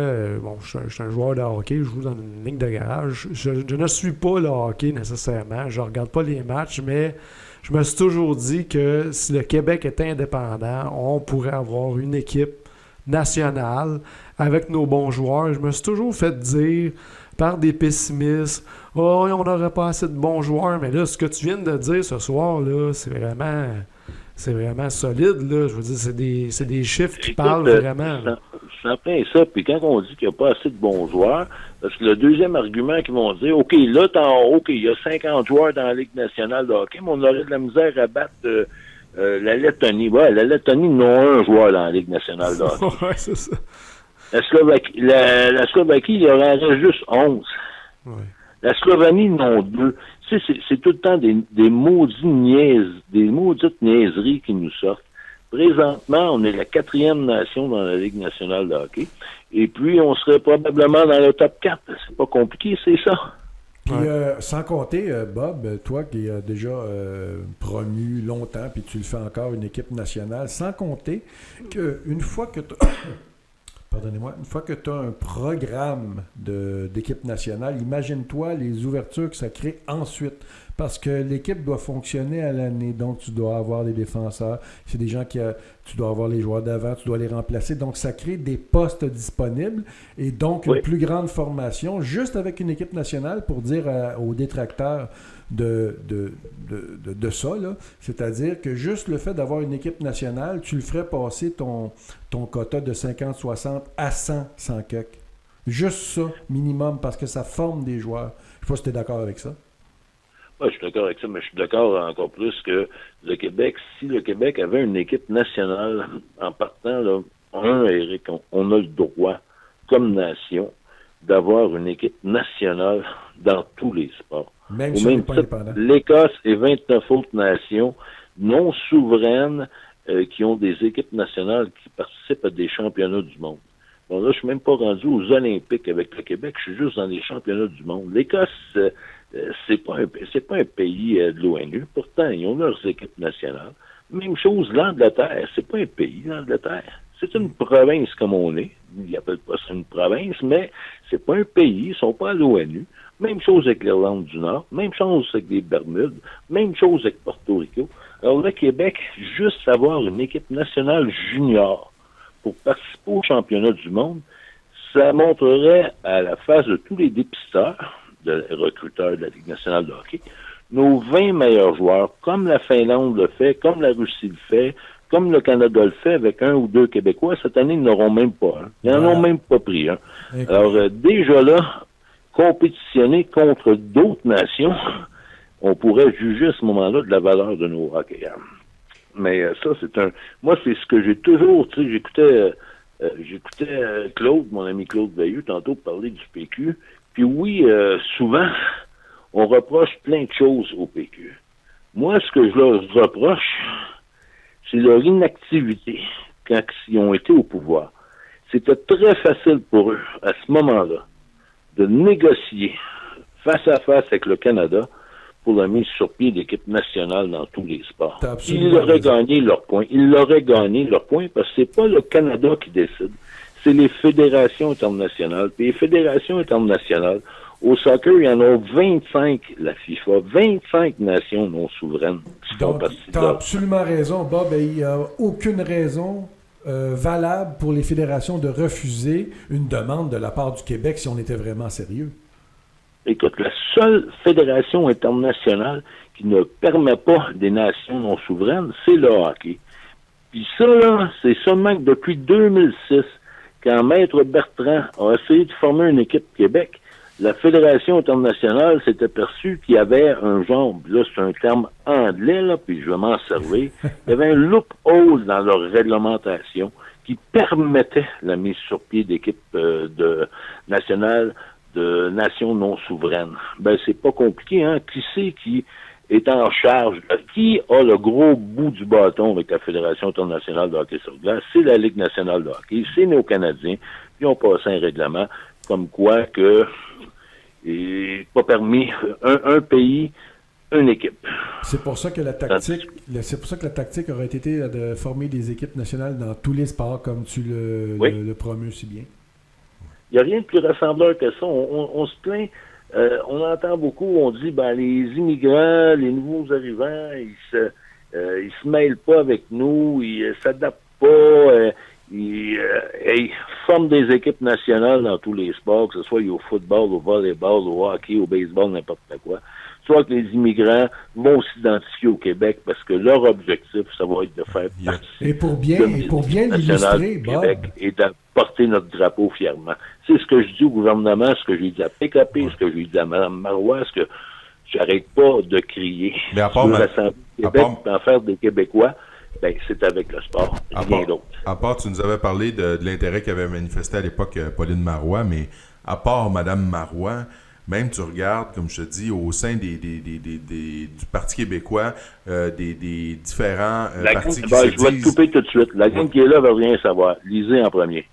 je suis un joueur de hockey, je joue dans une ligue de garage. Je ne suis pas le hockey nécessairement, je ne regarde pas les matchs, mais je me suis toujours dit que si le Québec était indépendant, on pourrait avoir une équipe nationale avec nos bons joueurs. Je me suis toujours fait dire par des pessimistes, « Oh, on n'aurait pas assez de bons joueurs. » Mais là, ce que tu viens de dire ce soir, là, c'est vraiment solide, là. Je veux dire, c'est des chiffres qui parlent vraiment. C'est après ça. Puis quand on dit qu'il n'y a pas assez de bons joueurs, parce que le deuxième argument qu'ils vont dire, OK, là, il y a 50 joueurs dans la Ligue nationale de hockey, mais on aurait de la misère à battre la Lettonie. Ouais, la Lettonie n'a un joueur dans la Ligue nationale de hockey. Ouais, c'est ça. La Slovaquie, il y aurait juste 11. Ouais. La Slovénie, ils en ont 2. C'est tout le temps des maudites niaiseries qui nous sortent. Présentement, on est la 4e nation dans la Ligue nationale de hockey. Et puis, on serait probablement dans le top 4. C'est pas compliqué, c'est ça. Puis, sans compter, Bob, toi qui as déjà promu longtemps, puis tu le fais encore une équipe nationale, sans compter qu'une fois que tu... Pardonnez-moi, une fois que tu as un programme d'équipe nationale, imagine-toi les ouvertures que ça crée ensuite. Parce que l'équipe doit fonctionner à l'année, donc tu dois avoir des défenseurs. C'est des gens tu dois avoir les joueurs d'avant, tu dois les remplacer. Donc ça crée des postes disponibles et donc une plus grande formation juste avec une équipe nationale pour dire aux détracteurs de ça, là. C'est-à-dire que juste le fait d'avoir une équipe nationale, tu le ferais passer ton quota de 50-60 à 100 quelques. Juste ça, minimum, parce que ça forme des joueurs. Je sais pas si tu es d'accord avec ça. Ouais, je suis d'accord avec ça, mais je suis d'accord encore plus que le Québec, si le Québec avait une équipe nationale en partant, là, Eric, on a le droit, comme nation, d'avoir une équipe nationale dans tous les sports. Même si on n'est pas indépendant. L'Écosse et 29 autres nations non souveraines qui ont des équipes nationales qui participent à des championnats du monde. Bon, là, je suis même pas rendu aux Olympiques avec le Québec, je suis juste dans les championnats du monde. L'Écosse, c'est pas un pays de l'ONU, pourtant, ils ont leurs équipes nationales. Même chose, l'Angleterre, c'est pas un pays, l'Angleterre. C'est une province comme on est. Ils n'appellent pas ça une province, mais c'est pas un pays, ils sont pas à l'ONU. Même chose avec l'Irlande du Nord, même chose avec les Bermudes, même chose avec Porto Rico. Alors le Québec, juste avoir une équipe nationale junior pour participer au championnat du monde, ça montrerait à la face de tous les dépisteurs, de recruteurs de la Ligue nationale de hockey, nos 20 meilleurs joueurs, comme la Finlande le fait, comme la Russie le fait, comme le Canada le fait avec 1 ou 2 Québécois. Cette année, ils n'auront même pas. Ils n'en ont même pas pris un. Alors, déjà là, compétitionner contre d'autres nations, on pourrait juger à ce moment-là de la valeur de nos hockeyeurs. Mais ça, moi, c'est ce que j'ai toujours... Tu sais, j'écoutais Claude, mon ami Claude Veilleux, tantôt parler du PQ. Puis oui, souvent, on reproche plein de choses au PQ. Moi, ce que je leur reproche, c'est leur inactivité quand ils ont été au pouvoir. C'était très facile pour eux, à ce moment-là, de négocier face à face avec le Canada pour la mise sur pied d'équipes nationales dans tous les sports. Ils auraient gagné leur point. Ils l'auraient gagné leur point parce que c'est pas le Canada qui décide. C'est les fédérations internationales. Puis les fédérations internationales, au soccer, il y en a 25, la FIFA, 25 nations non souveraines qui font partie de ça. Tu as absolument raison, Bob. Il n'y a aucune raison valable pour les fédérations de refuser une demande de la part du Québec si on était vraiment sérieux. Écoute, la seule fédération internationale qui ne permet pas des nations non souveraines, c'est le hockey. Puis ça, là, c'est seulement que depuis 2006, quand Maître Bertrand a essayé de former une équipe Québec, la Fédération internationale s'est aperçue qu'il y avait un genre, là c'est un terme anglais, là, puis je vais m'en servir, il y avait un loophole dans leur réglementation qui permettait la mise sur pied d'équipes nationales de nations non souveraines. Ben, c'est pas compliqué, hein? Qui c'est qui est en charge? Qui a le gros bout du bâton avec la Fédération internationale de hockey sur glace? C'est la Ligue nationale de hockey, c'est nos Canadiens, puis on passe un règlement comme quoi que il n'est pas permis un pays, une équipe. C'est pour ça que la tactique aurait été de former des équipes nationales dans tous les sports, comme tu le promeus si bien. Il n'y a rien de plus rassembleur que ça. On se plaint, on entend beaucoup, on dit les immigrants, les nouveaux arrivants, ils se mêlent pas avec nous, ils s'adaptent pas, ils forment des équipes nationales dans tous les sports, que ce soit au football, au volleyball, au hockey, au baseball, n'importe quoi. Soit que les immigrants vont s'identifier au Québec parce que leur objectif, ça va être de faire partie et pour bien l'illustrer, Bob, et de porter notre drapeau fièrement. C'est ce que je dis au gouvernement, ce que j'ai dit à PKP, ce que j'ai dit à Mme Marois, ce que j'arrête pas de crier. Mais à part Québec, en faire des Québécois, ben, c'est avec le sport, rien d'autre. À part, tu nous avais parlé de l'intérêt qu'avait manifesté à l'époque Pauline Marois, mais à part Mme Marois, même tu regardes, comme je te dis, au sein du Parti québécois, des différents partis qui se disent... Je vais te couper tout de suite. La gang qui est là ne veut rien savoir. Lisez en premier.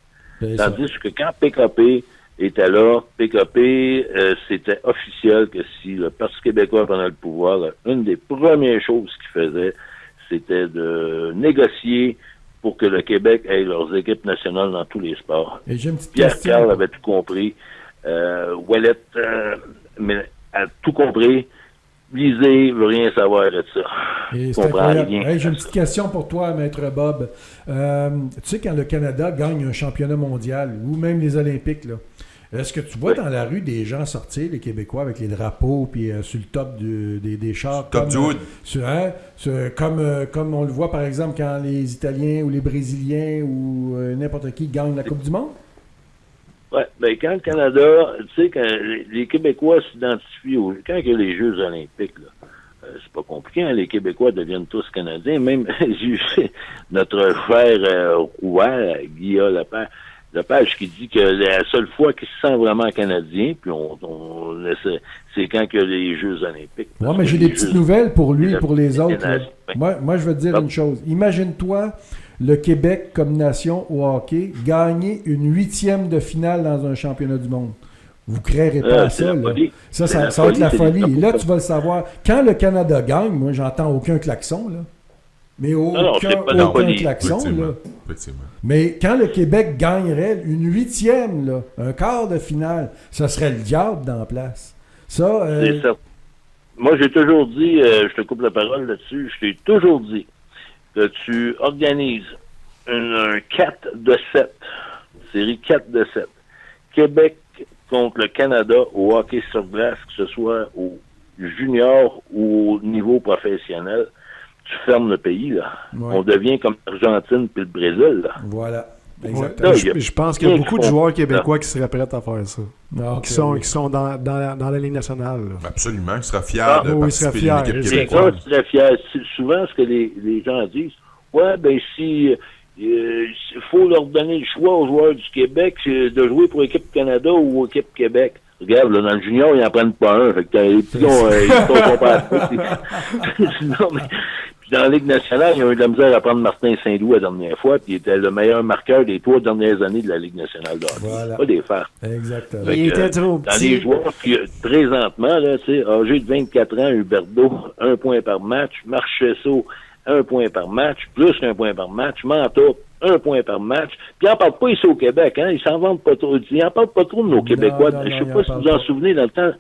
Tandis que quand PKP était là, PKP, c'était officiel que si le Parti québécois prenait le pouvoir, une des premières choses qu'il faisait, c'était de négocier pour que le Québec ait leurs équipes nationales dans tous les sports. Pierre Carl avait tout compris. Ouellette a tout compris. Lisez, veut rien savoir de ça. C'est incroyable. Hey, j'ai une petite question pour toi, Maître Bob. Tu sais, quand le Canada gagne un championnat mondial, ou même les Olympiques, là, est-ce que tu vois dans la rue des gens sortir, les Québécois, avec les drapeaux, puis sur le top des chars? Top du hood. Comme on le voit, par exemple, quand les Italiens ou les Brésiliens ou n'importe qui gagnent la Coupe du Monde? Ouais, ben quand le Canada, tu sais, quand les Québécois s'identifient quand il y a les Jeux olympiques, là, c'est pas compliqué, hein, les Québécois deviennent tous Canadiens, même notre frère Rouen, Guillaume Lepage, qui dit que la seule fois qu'il se sent vraiment Canadien, puis c'est quand il y a les Jeux olympiques. Ouais, mais j'ai des petites nouvelles pour lui et pour les autres. Moi, je veux te dire une chose. Imagine-toi le Québec comme nation au hockey gagner une 8e de finale dans un championnat du monde. Vous ne créerez pas à ça. Là. Ça va être la folie. Et là, tu vas le savoir. Quand le Canada gagne, moi, j'entends aucun klaxon. Là. Mais aucun klaxon. Là. Mais quand le Québec gagnerait une 8e, là, un quart de finale, ça serait le diable dans la place. Ça, c'est ça. Moi, j'ai toujours dit, je te coupe la parole là-dessus, je t'ai toujours dit que tu organises un 4 de 7, série 4 de 7, Québec contre le Canada au hockey sur glace, que ce soit au junior ou au niveau professionnel, tu fermes le pays, là. Ouais. On devient comme l'Argentine puis le Brésil, là. Voilà. Exactement. Je pense qu'il y a beaucoup de joueurs québécois qui seraient prêts à faire ça. Qui sont dans la Ligue nationale. Là. Absolument. Ils seraient fiers de participer à l'équipe québécoise. C'est ça, ils seraient fiers. Souvent, ce que les gens disent, ouais, ben si il faut leur donner le choix aux joueurs du Québec de jouer pour l'équipe Canada ou l'équipe Québec. Regarde, là, dans le junior, ils n'en prennent pas un. Fait que les petits, ils sont pas non, mais puis dans la Ligue nationale, ils ont eu de la misère à prendre Martin Saint-Loup la dernière fois, puis il était le meilleur marqueur des 3 dernières années de la Ligue nationale de hockey. Voilà. Pas des farces. Exactement. Il était trop petit. Dans les joueurs, présentement, là, tu sais, âgé de 24 ans, Huberdeau, 1 point par match, Marchessault, 1 point par match, plus qu'un point par match, Manta, 1 point par match. Puis ils n'en parlent pas ici au Québec, hein. Ils s'en vendent pas trop. Ils n'en parlent pas trop de nos Québécois. Je ne sais pas si vous en souvenez, dans le temps,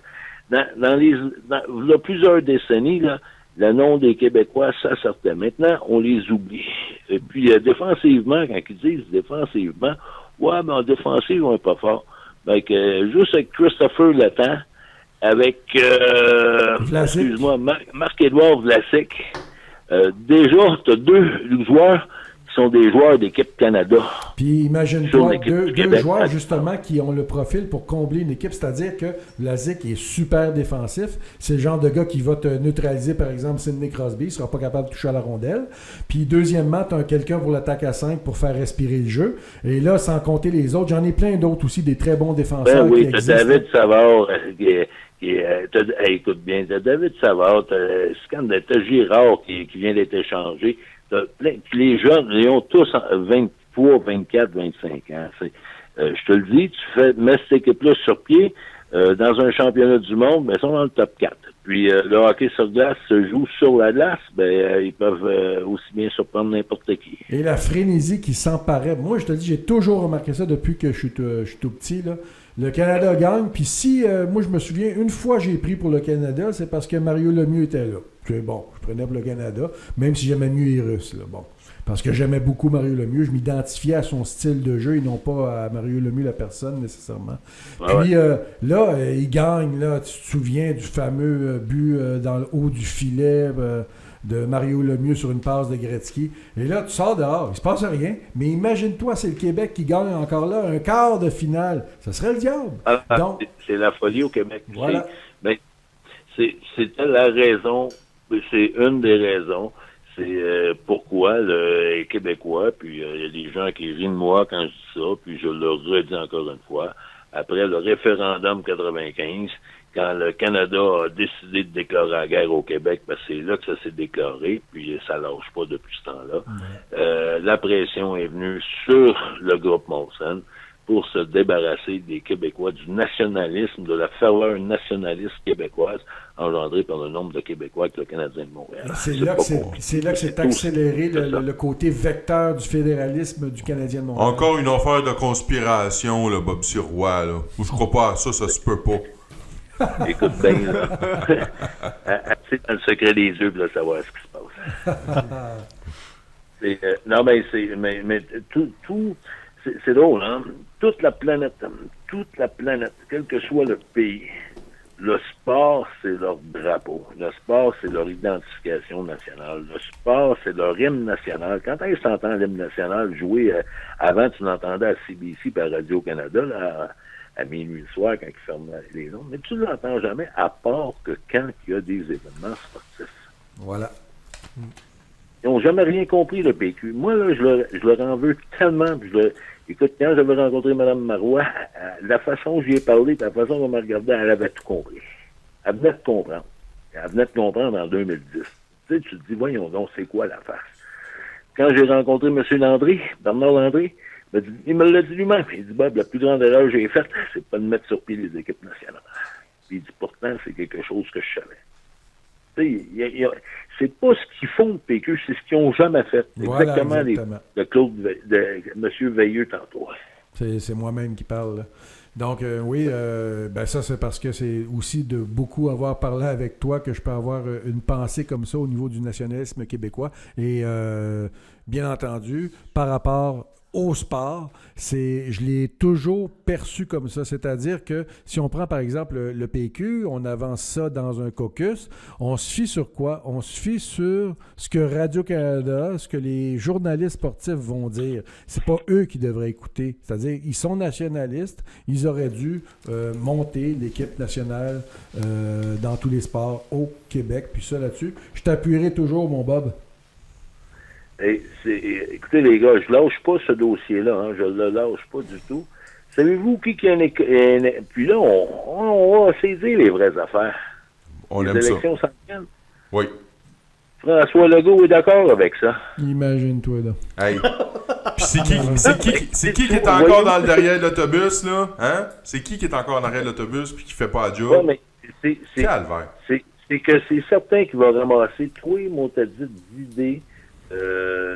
il y a plusieurs décennies, là, le nom des Québécois, ça sortait. Maintenant, on les oublie. Et puis, défensivement, quand ils disent défensivement, ouais, mais en défensive, on n'est pas fort. Donc, juste avec Christopher Letang, avec, excuse-moi, Marc-Édouard Vlasic, déjà, tu as 2 joueurs qui sont des joueurs d'équipe Canada. Puis imagine-toi deux joueurs justement qui ont le profil pour combler une équipe, c'est-à-dire que Vlasic est super défensif. C'est le genre de gars qui va te neutraliser, par exemple, Sidney Crosby, il ne sera pas capable de toucher à la rondelle. Puis deuxièmement, tu as quelqu'un pour l'attaque à 5 pour faire respirer le jeu. Et là, sans compter les autres, j'en ai plein d'autres aussi, des très bons défenseurs. Ben oui, tu as David Savard écoute bien, t'as David Savard, t'as Girard qui vient d'être échangé. Les jeunes, ils ont tous 23, 24, 25 ans. Je te le dis, mets cette équipe-là sur pied dans un championnat du monde, ben, ils sont dans le top 4. Puis le hockey sur glace se joue sur la glace, ben ils peuvent aussi bien surprendre n'importe qui. Et la frénésie qui s'emparait. Moi, je te dis, j'ai toujours remarqué ça depuis que je suis tout petit, là. Le Canada gagne, puis si, moi je me souviens, une fois j'ai pris pour le Canada, c'est parce que Mario Lemieux était là. C'est bon, je prenais pour le Canada, même si j'aimais mieux les Russes, là, bon. Parce que j'aimais beaucoup Mario Lemieux, je m'identifiais à son style de jeu et non pas à Mario Lemieux, la personne, nécessairement. Puis là, il gagne, là, tu te souviens du fameux but dans le haut du filet de Mario Lemieux sur une passe de Gretzky. Et là, tu sors dehors, il se passe rien, mais imagine-toi, c'est le Québec qui gagne encore là, un quart de finale. Ça serait le diable. Donc, c'est la folie au Québec. Voilà. Mais c'était la raison, c'est une des raisons, c'est pourquoi les Québécois, puis il y a des gens qui rient de moi quand je dis ça, puis je le redis encore une fois, après le référendum 95, quand le Canada a décidé de déclarer la guerre au Québec, ben c'est là que ça s'est déclaré, puis ça lâche pas depuis ce temps-là. La pression est venue sur le groupe Molson pour se débarrasser des Québécois, du nationalisme, de la ferveur nationaliste québécoise engendrée par le nombre de Québécois que le Canadien de Montréal. C'est là que c'est accéléré le côté vecteur du fédéralisme du Canadien de Montréal. Encore une affaire de conspiration, là, Bob Sirois, là. Je crois pas à ça se peut pas. Écoute bien, c'est dans le secret des yeux pour savoir ce qui se passe. Non, mais tout c'est drôle, hein? Toute la planète, quel que soit le pays, le sport, c'est leur drapeau. Le sport, c'est leur identification nationale. Le sport, c'est leur hymne national. Quand est-ce que tu entends l'hymne national jouer, avant, tu l'entendais à CBC par Radio-Canada, là, à minuit le soir, quand ils ferment les ondes, mais tu ne l'entends jamais, à part que quand il y a des événements sportifs. Voilà. Ils n'ont jamais rien compris, le PQ. Moi, là, je leur en veux tellement. Écoute, quand j'avais rencontré Mme Marois, la façon que j'y ai parlé, la façon qu'on m'a regardé, elle avait tout compris. Elle venait de comprendre. Elle venait de comprendre en 2010. Tu sais, tu te dis, voyons donc, c'est quoi la farce? Quand j'ai rencontré M. Landry, Bernard Landry, il me l'a dit lui-même. Il dit, Bob, la plus grande erreur que j'ai faite, c'est pas de mettre sur pied les équipes nationales. Puis il dit, pourtant, c'est quelque chose que je savais. C'est pas ce qu'ils font, le PQ, c'est ce qu'ils n'ont jamais fait. Voilà, exactement. De M. Veilleux tantôt. C'est moi-même qui parle, là. Donc, oui, ça, c'est parce que c'est aussi de beaucoup avoir parlé avec toi que je peux avoir une pensée comme ça au niveau du nationalisme québécois. Et, bien entendu, par rapport au sport, je l'ai toujours perçu comme ça. C'est-à-dire que si on prend par exemple le PQ, on avance ça dans un caucus, on se fie sur quoi? On se fie sur ce que Radio-Canada, ce que les journalistes sportifs vont dire. C'est pas eux qui devraient écouter. C'est-à-dire, ils sont nationalistes, ils auraient dû monter l'équipe nationale dans tous les sports au Québec. Puis ça, là-dessus, je t'appuierai toujours, mon Bob. Écoutez, les gars, je lâche pas ce dossier-là, hein, je le lâche pas du tout. Savez-vous qui a puis là, on va saisir les vraies affaires. On les aime ça. élections s'en viennent. Oui. François Legault est d'accord avec ça. Imagine-toi, là. Hey. Puis c'est qui est encore dans le derrière de l'autobus, là? Hein? C'est qui est encore en arrière de l'autobus puis qui fait pas la job? Ouais, mais Calvaire. c'est que c'est certain qu'il va ramasser tous les mots d'idées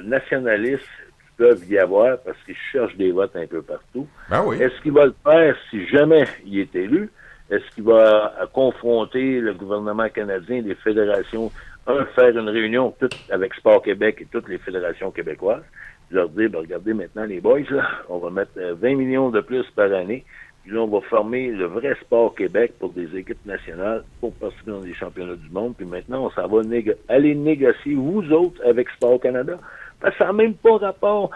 nationalistes qui peuvent y avoir parce qu'ils cherchent des votes un peu partout. Ben oui. Est-ce qu'il va le faire si jamais il est élu? Est-ce qu'il va confronter le gouvernement canadien, les fédérations, faire une réunion toute avec Sport Québec et toutes les fédérations québécoises, leur dire, regardez maintenant les boys, là, on va mettre 20 millions de plus par année, puis là, on va former le vrai Sport Québec pour des équipes nationales pour participer dans les championnats du monde. Puis maintenant, on s'en va aller négocier, vous autres, avec Sport Canada. Parce que ça n'a même pas rapport.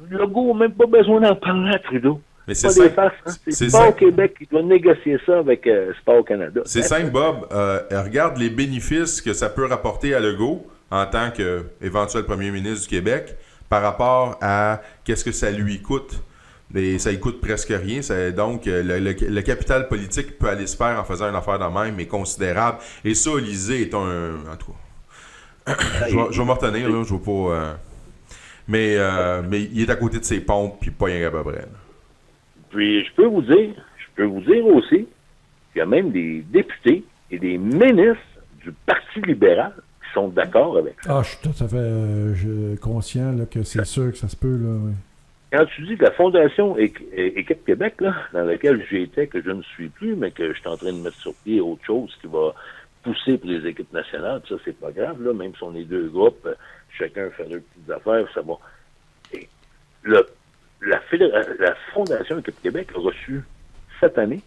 Le Legault n'a même pas besoin d'en parler à Trudeau. Mais c'est pas des simple. faces, hein. C'est Sport Québec qui doit négocier ça avec Sport Canada. C'est simple, Bob. Regarde les bénéfices que ça peut rapporter à Legault en tant qu'éventuel premier ministre du Québec par rapport à qu'est-ce que ça lui coûte. Mais ça ne coûte presque rien. Donc, le capital politique peut aller se faire en faisant une affaire de même, mais considérable. Et ça, Lisée est en tout cas. Je vais m'en retenir, là. Je veux pas. Mais il est à côté de ses pompes, puis pas rien à peu près. Puis, je peux vous dire aussi qu'il y a même des députés et des ministres du Parti libéral qui sont d'accord avec ça. Ah, je suis tout à fait conscient là, que c'est sûr que ça se peut, là, oui. Quand tu dis que la Fondation Équipe Québec, là, dans laquelle j'étais, que je ne suis plus, mais que je suis en train de mettre sur pied autre chose qui va pousser pour les équipes nationales, ça, c'est pas grave, là, même si on est deux groupes, chacun fait leurs petites affaires, ça va. Et la Fondation Équipe Québec a reçu, cette année,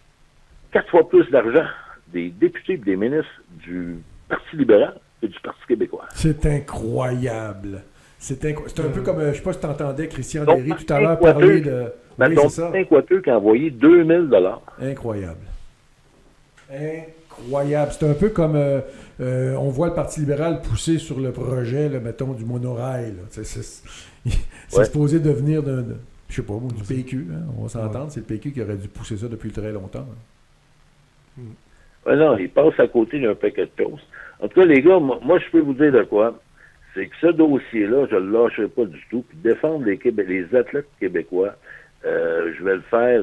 4 fois plus d'argent des députés et des ministres du Parti libéral que du Parti québécois. C'est incroyable. C'est un peu comme, je ne sais pas si tu entendais Christian Derry tout à l'heure parler de... Oui, c'est ça. Quatuor qui a envoyé 2000 $. Incroyable. Incroyable. C'est un peu comme, on voit le Parti libéral pousser sur le projet, là, mettons, du monorail. Là. C'est supposé devenir je sais pas, du PQ. Hein, on va s'entendre, c'est le PQ qui aurait dû pousser ça depuis très longtemps. Hein. Non, il passe à côté d'un paquet de choses. En tout cas, les gars, moi, je peux vous dire de quoi. C'est que ce dossier-là, je ne le lâcherai pas du tout. Puis défendre les athlètes québécois, je vais le faire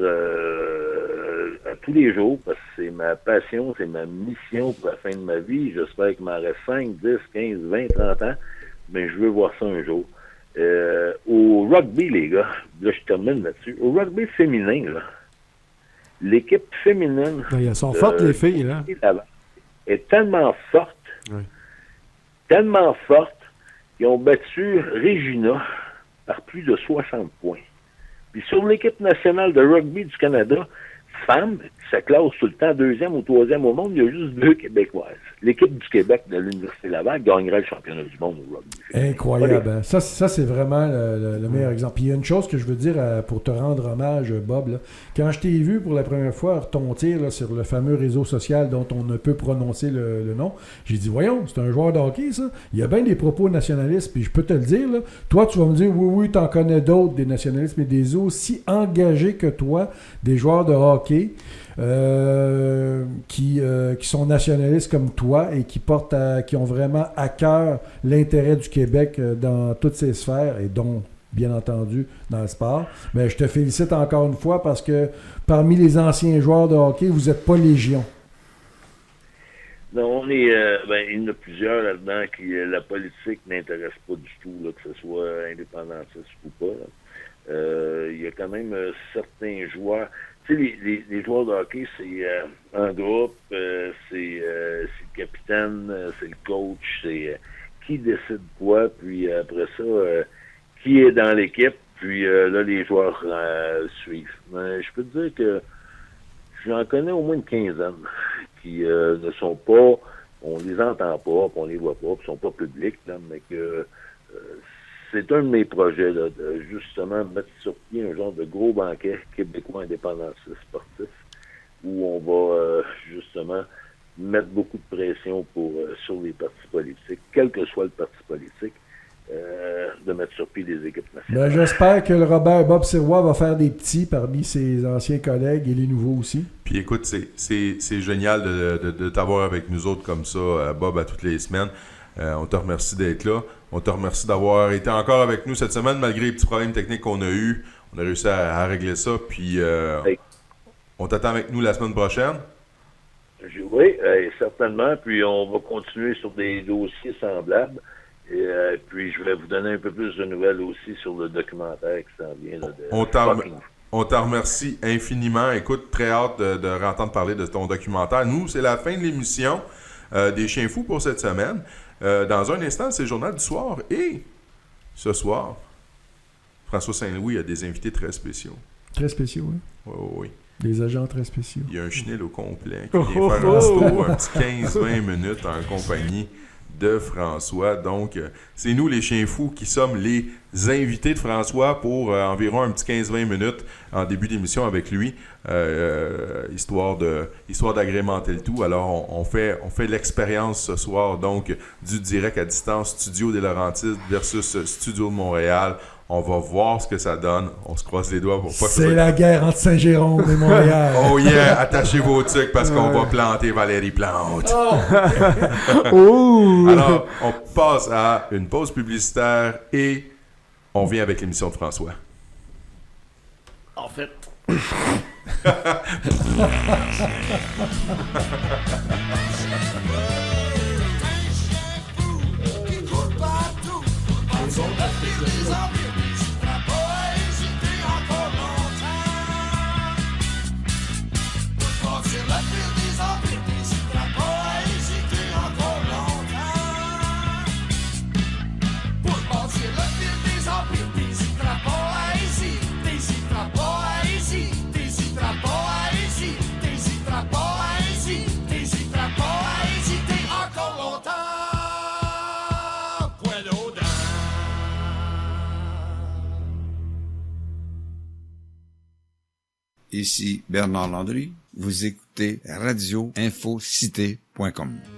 à tous les jours parce que c'est ma passion, c'est ma mission pour la fin de ma vie. J'espère qu'il m'en reste 5, 10, 15, 20, 30 ans, mais je veux voir ça un jour. Au rugby, les gars, là, je termine là-dessus. Au rugby féminin, là, l'équipe féminine... Elles sont fortes, les filles, là. Est tellement forte, qu'ils ont battu Regina par plus de 60 points. Puis sur l'équipe nationale de rugby du Canada, femmes, ça classe tout le temps 2e ou 3e au monde, il y a juste 2 Québécoises. L'équipe du Québec de l'Université Laval gagnerait le championnat du monde au rugby. Incroyable. Hein? Ça, c'est vraiment le meilleur exemple. Puis il y a une chose que je veux dire pour te rendre hommage, Bob. Là. Quand je t'ai vu pour la première fois retontir là, sur le fameux réseau social dont on ne peut prononcer le nom, j'ai dit, voyons, c'est un joueur de hockey, ça. Il y a bien des propos nationalistes, puis je peux te le dire. Là. Toi, tu vas me dire, oui, t'en connais d'autres, des nationalistes, mais des aussi engagés que toi, des joueurs de hockey. Qui sont nationalistes comme toi et qui ont vraiment à cœur l'intérêt du Québec dans toutes ses sphères et dont, bien entendu, dans le sport. Mais je te félicite encore une fois parce que parmi les anciens joueurs de hockey, vous n'êtes pas légion. Non, on est, il y en a plusieurs là-dedans qui la politique n'intéresse pas du tout, là, que ce soit indépendantiste ou pas. Il y a quand même certains joueurs. Tu sais, les joueurs de hockey, c'est un groupe, c'est le capitaine, c'est le coach, c'est qui décide quoi, puis après ça, qui est dans l'équipe, puis là, les joueurs suivent. Mais je peux te dire que j'en connais au moins une quinzaine qui ne sont pas, on les entend pas, puis on les voit pas, puis sont pas publics, là, mais que c'est un de mes projets, là, de justement mettre sur pied un genre de gros banquet québécois indépendantiste sportif où on va justement mettre beaucoup de pression sur les partis politiques, quel que soit le parti politique, de mettre sur pied des équipes nationales. J'espère que le Bob Sirois va faire des petits parmi ses anciens collègues et les nouveaux aussi. Puis écoute, c'est génial de t'avoir avec nous autres comme ça, Bob, à toutes les semaines. On te remercie d'être là. On te remercie d'avoir été encore avec nous cette semaine, malgré les petits problèmes techniques qu'on a eus. On a réussi à régler ça, puis on t'attend avec nous la semaine prochaine. Oui, certainement. Puis on va continuer sur des dossiers semblables. Et puis je vais vous donner un peu plus de nouvelles aussi sur le documentaire qui s'en vient. Là, on t'en remercie infiniment. Écoute, très hâte de entendre parler de ton documentaire. Nous, c'est la fin de l'émission des Chiens Fous pour cette semaine. Dans un instant, c'est le Journal du soir. Et ce soir, François Saint-Louis a des invités très spéciaux. Très spéciaux, oui. Oui. Des agents très spéciaux. Il y a un chenil au complet qui vient faire un tour, un petit 15-20 minutes en compagnie de François. Donc, c'est nous, les Chiens Fous, qui sommes les invités de François pour environ un petit 15-20 minutes en début d'émission avec lui, histoire d'agrémenter le tout. Alors, on fait l'expérience ce soir, donc, du direct à distance, Studio des Laurentides versus Studio de Montréal. On va voir ce que ça donne. On se croise les doigts pour pas que c'est la guerre entre Saint-Jérôme et Montréal. Oh yeah! Attachez vos trucs parce qu'on va planter Valérie Plante. Oh. Alors, on passe à une pause publicitaire et on vient avec l'émission de François. En fait... Ici Bernard Landry, vous écoutez radioinfocité.com.